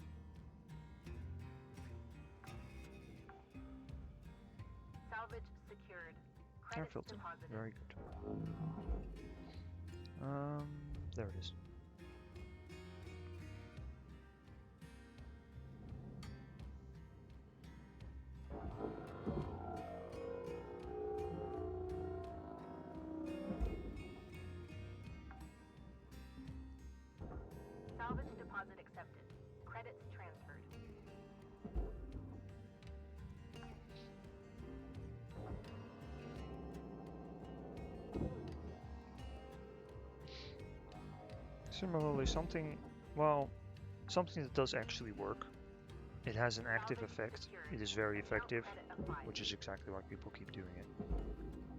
Salvage secured. Air Credits filter. deposited. Very good. There it is. Salvage deposit accepted. Credits transferred. Similarly, something that does actually work. It has an active effect. It is very effective, which is exactly why people keep doing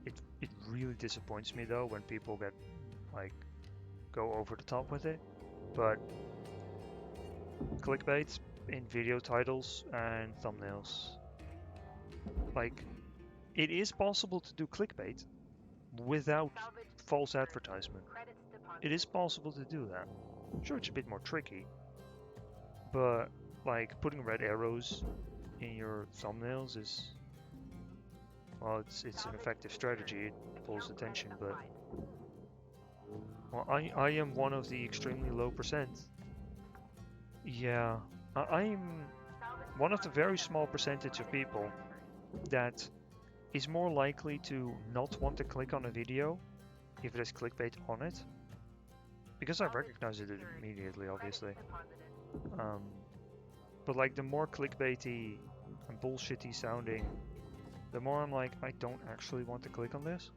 it. It really disappoints me though when people get go over the top with it. But clickbait in video titles and thumbnails, it is possible to do clickbait without false advertisement. It is possible to do that. Sure, it's a bit more tricky, but putting red arrows in your thumbnails is, well, it's an effective strategy. It pulls attention, but well, I am one of the extremely low percent. Yeah, I'm one of the very small percentage of people that is more likely to not want to click on a video if it has clickbait on it, because I recognize it immediately, obviously. But the more clickbaity and bullshitty sounding, the more I'm like, I don't actually want to click on this,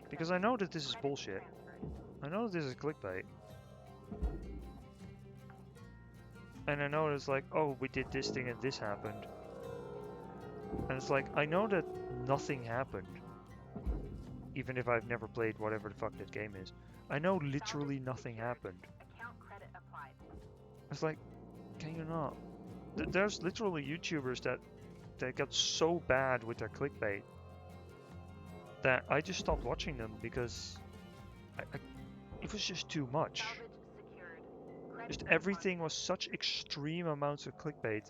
because I know that this is bullshit. I know that this is clickbait. And I know it's like, oh, we did this thing and this happened. And it's like, I know that nothing happened. Even if I've never played whatever the fuck that game is. I know literally nothing happened. It's like, can you not? There's literally YouTubers that got so bad with their clickbait that I just stopped watching them because it was just too much. Just everything was such extreme amounts of clickbait.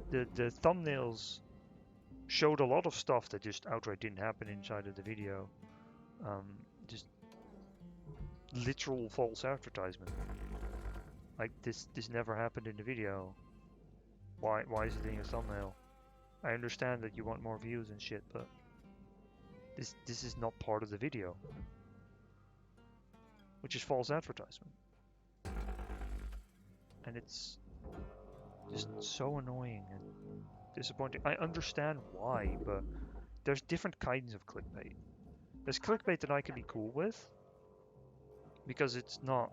The thumbnails showed a lot of stuff that just outright didn't happen inside of the video. Just literal false advertisement. Like this never happened in the video. Why is it in your thumbnail? I understand that you want more views and shit, but this is not part of the video. Which is false advertisement. And it's just so annoying and disappointing. I understand why, but there's different kinds of clickbait. There's clickbait that I can be cool with because it's not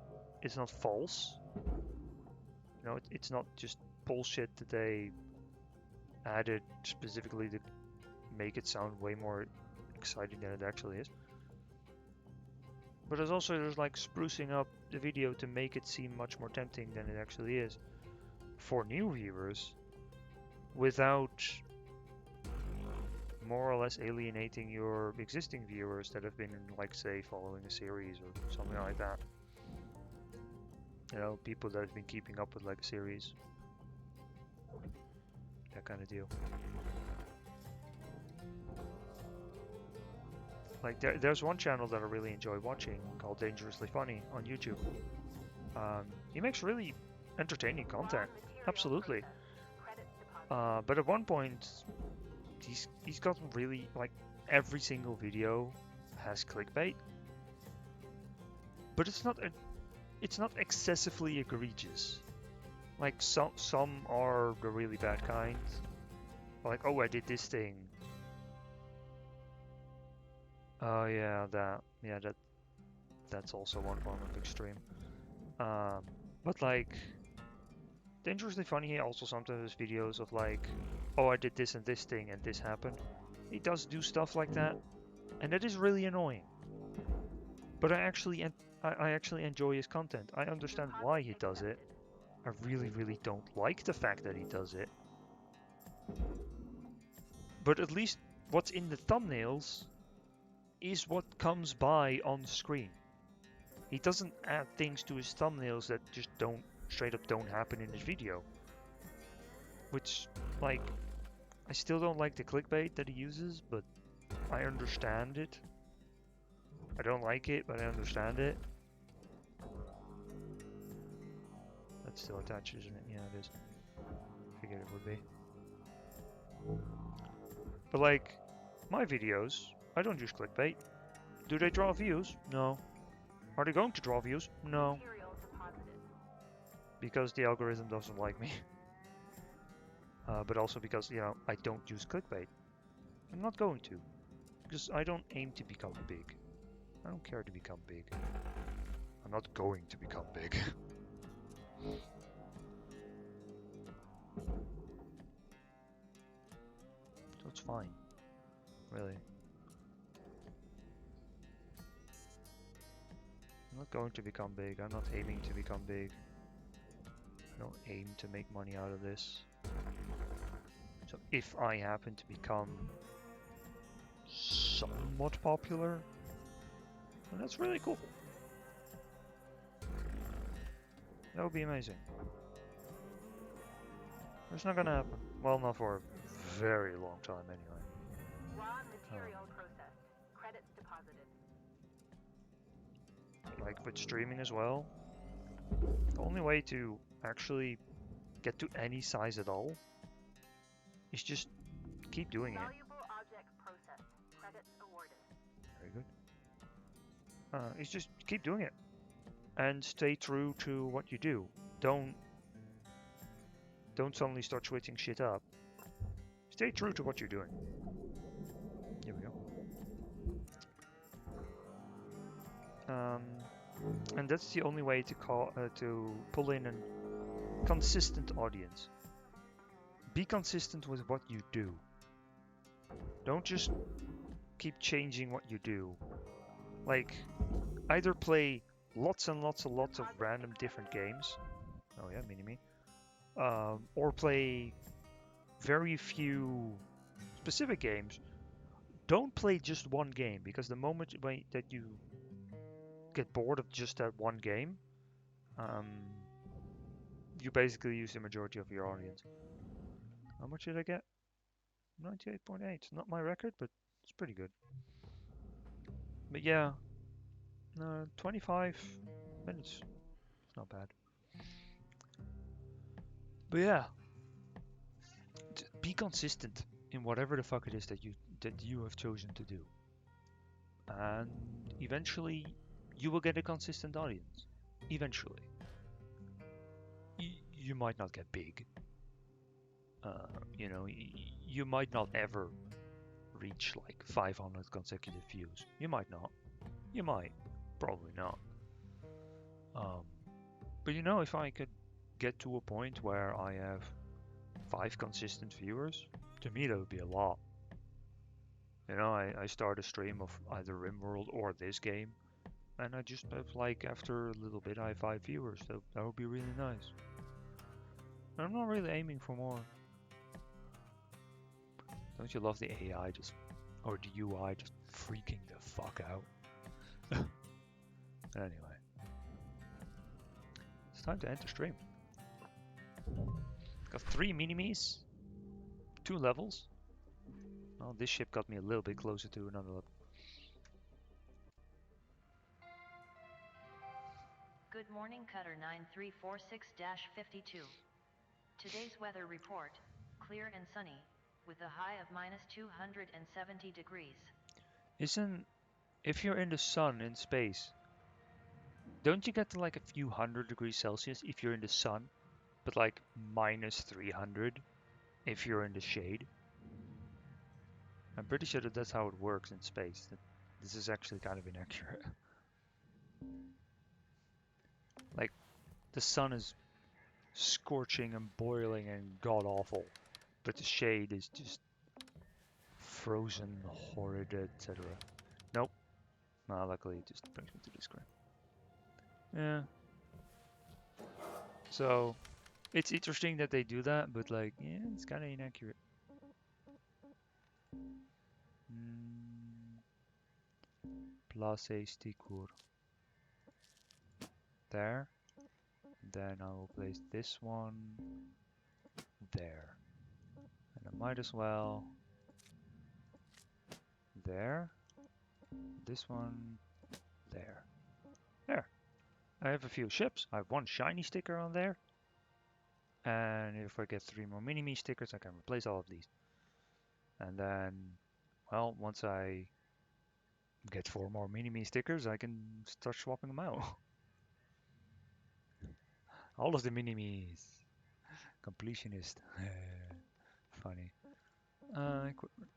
false. You know, it's not just bullshit that they added specifically to make it sound way more exciting than it actually is. But there's sprucing up the video to make it seem much more tempting than it actually is for new viewers without more or less alienating your existing viewers that have been, say, following a series or something like that. You know, people that have been keeping up with a series. That kind of deal. There's one channel that I really enjoy watching called Dangerously Funny on YouTube. He makes really entertaining content, absolutely. But at one point, he's gotten really every single video has clickbait, but it's not excessively egregious. Some are the really bad kind. Oh, I did this thing. Oh yeah, that's also one form of extreme. But Dangerously Funny he also sometimes has videos of like, oh, I did this and this thing and this happened. He does do stuff like that, and that is really annoying. But I actually enjoy his content. I understand why he does it. I really don't like the fact that he does it. But at least what's in the thumbnails is what comes by on screen. He doesn't add things to his thumbnails that just straight up don't happen in his video. Which, like, I still don't like the clickbait that he uses, but I understand it. I don't like it, but I understand it. That's still attached, isn't it? Yeah, it is. Figured it would be. But like, my videos, I don't use clickbait. Do they draw views? No. Are they going to draw views? No. Material deposited. Because the algorithm doesn't like me. But also because, you know, I don't use clickbait. I'm not going to. Because I don't aim to become big. I don't care to become big. I'm not going to become big. So it's fine. Really. I'm not going to become big. I'm not aiming to become big. I don't aim to make money out of this. So if I happen to become somewhat popular, then that's really cool. That would be amazing. It's not gonna happen. Well, not for a very long time anyway. Raw material processed. Credits deposited. Like with streaming as well, the only way to actually get to any size at all is just keep doing it. Valuable object processed. Credits awarded. Very good. It's just keep doing it and stay true to what you do. Don't suddenly start switching shit up. Stay true to what you're doing. Here we go. And that's the only way to pull in a consistent audience. Be consistent with what you do. Don't just keep changing what you do. Like, either play lots and lots of random different games. Oh yeah, mini-me. Or play very few specific games. Don't play just one game, because the moment that you get bored of just that one game, you basically use the majority of your audience. How much did I get? 98.8. Not my record, but it's pretty good. But yeah, 25 minutes. It's not bad. But yeah, be consistent in whatever the fuck it is that you have chosen to do, and eventually you will get a consistent audience. Eventually, you might not get big. You know, you might not ever reach like 500 consecutive views. You might not. You might. Probably not. But you know, if I could get to a point where I have 5 consistent viewers, to me that would be a lot. You know, I start a stream of either RimWorld or this game, and I just have like, after a little bit, I have 5 viewers. That would be really nice. And I'm not really aiming for more. Don't you love the AI or the UI just freaking the fuck out? Anyway, it's time to enter stream. Got 3 mini-me's, 2 levels. Well, this ship got me a little bit closer to another level. Good morning, Cutter 9346-52. Today's weather report, clear and sunny, with a high of minus 270 degrees. If you're in the sun in space, don't you get to like a few hundred degrees Celsius if you're in the sun, but like minus 300 if you're in the shade? I'm pretty sure that's how it works in space. That this is actually kind of inaccurate. Like, the sun is scorching and boiling and god awful, but the shade is just frozen, horrid, etc. Nope. Luckily it just brings me to this screen. Yeah. So it's interesting that they do that, but like, yeah, it's kind of inaccurate. Place stickur. There. Then I will place this one there. And I might as well there. This one there. There. I have a few ships. I have one shiny sticker on there. And if I get 3 more mini-me stickers, I can replace all of these. And then, well, once I get 4 more mini-me stickers, I can start swapping them out. All of the mini-me's. Completionist. Funny. Equipment.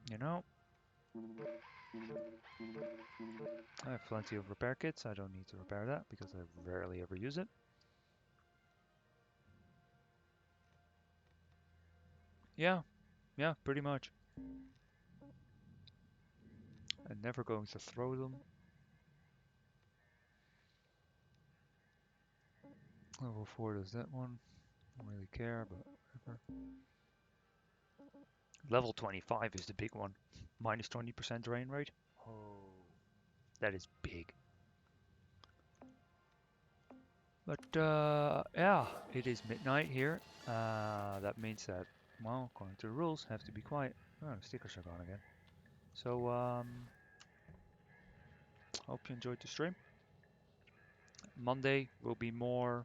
You know, I have plenty of repair kits. I don't need to repair that because I rarely ever use it. Yeah, pretty much. I'm never going to throw them. Level 4 does that one. Don't really care, but whatever. Level 25 is the big one. Minus 20% drain rate. Oh, that is big. But yeah, it is midnight here. That means that, well, according to the rules, have to be quiet. Oh, the stickers are gone again. So hope you enjoyed the stream. Monday will be more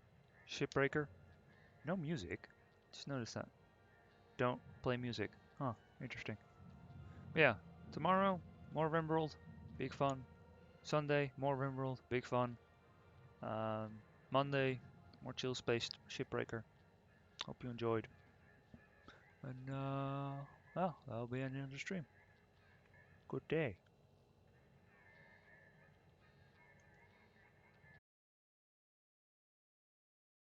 Shipbreaker. No music. Just noticed that. Don't play music. Huh, interesting. But yeah, tomorrow, more Rimworld. Big fun. Sunday, more Rimworld. Big fun. Monday, more chill-spaced Shipbreaker. Hope you enjoyed. And, well, that'll be the end of the stream. Good day.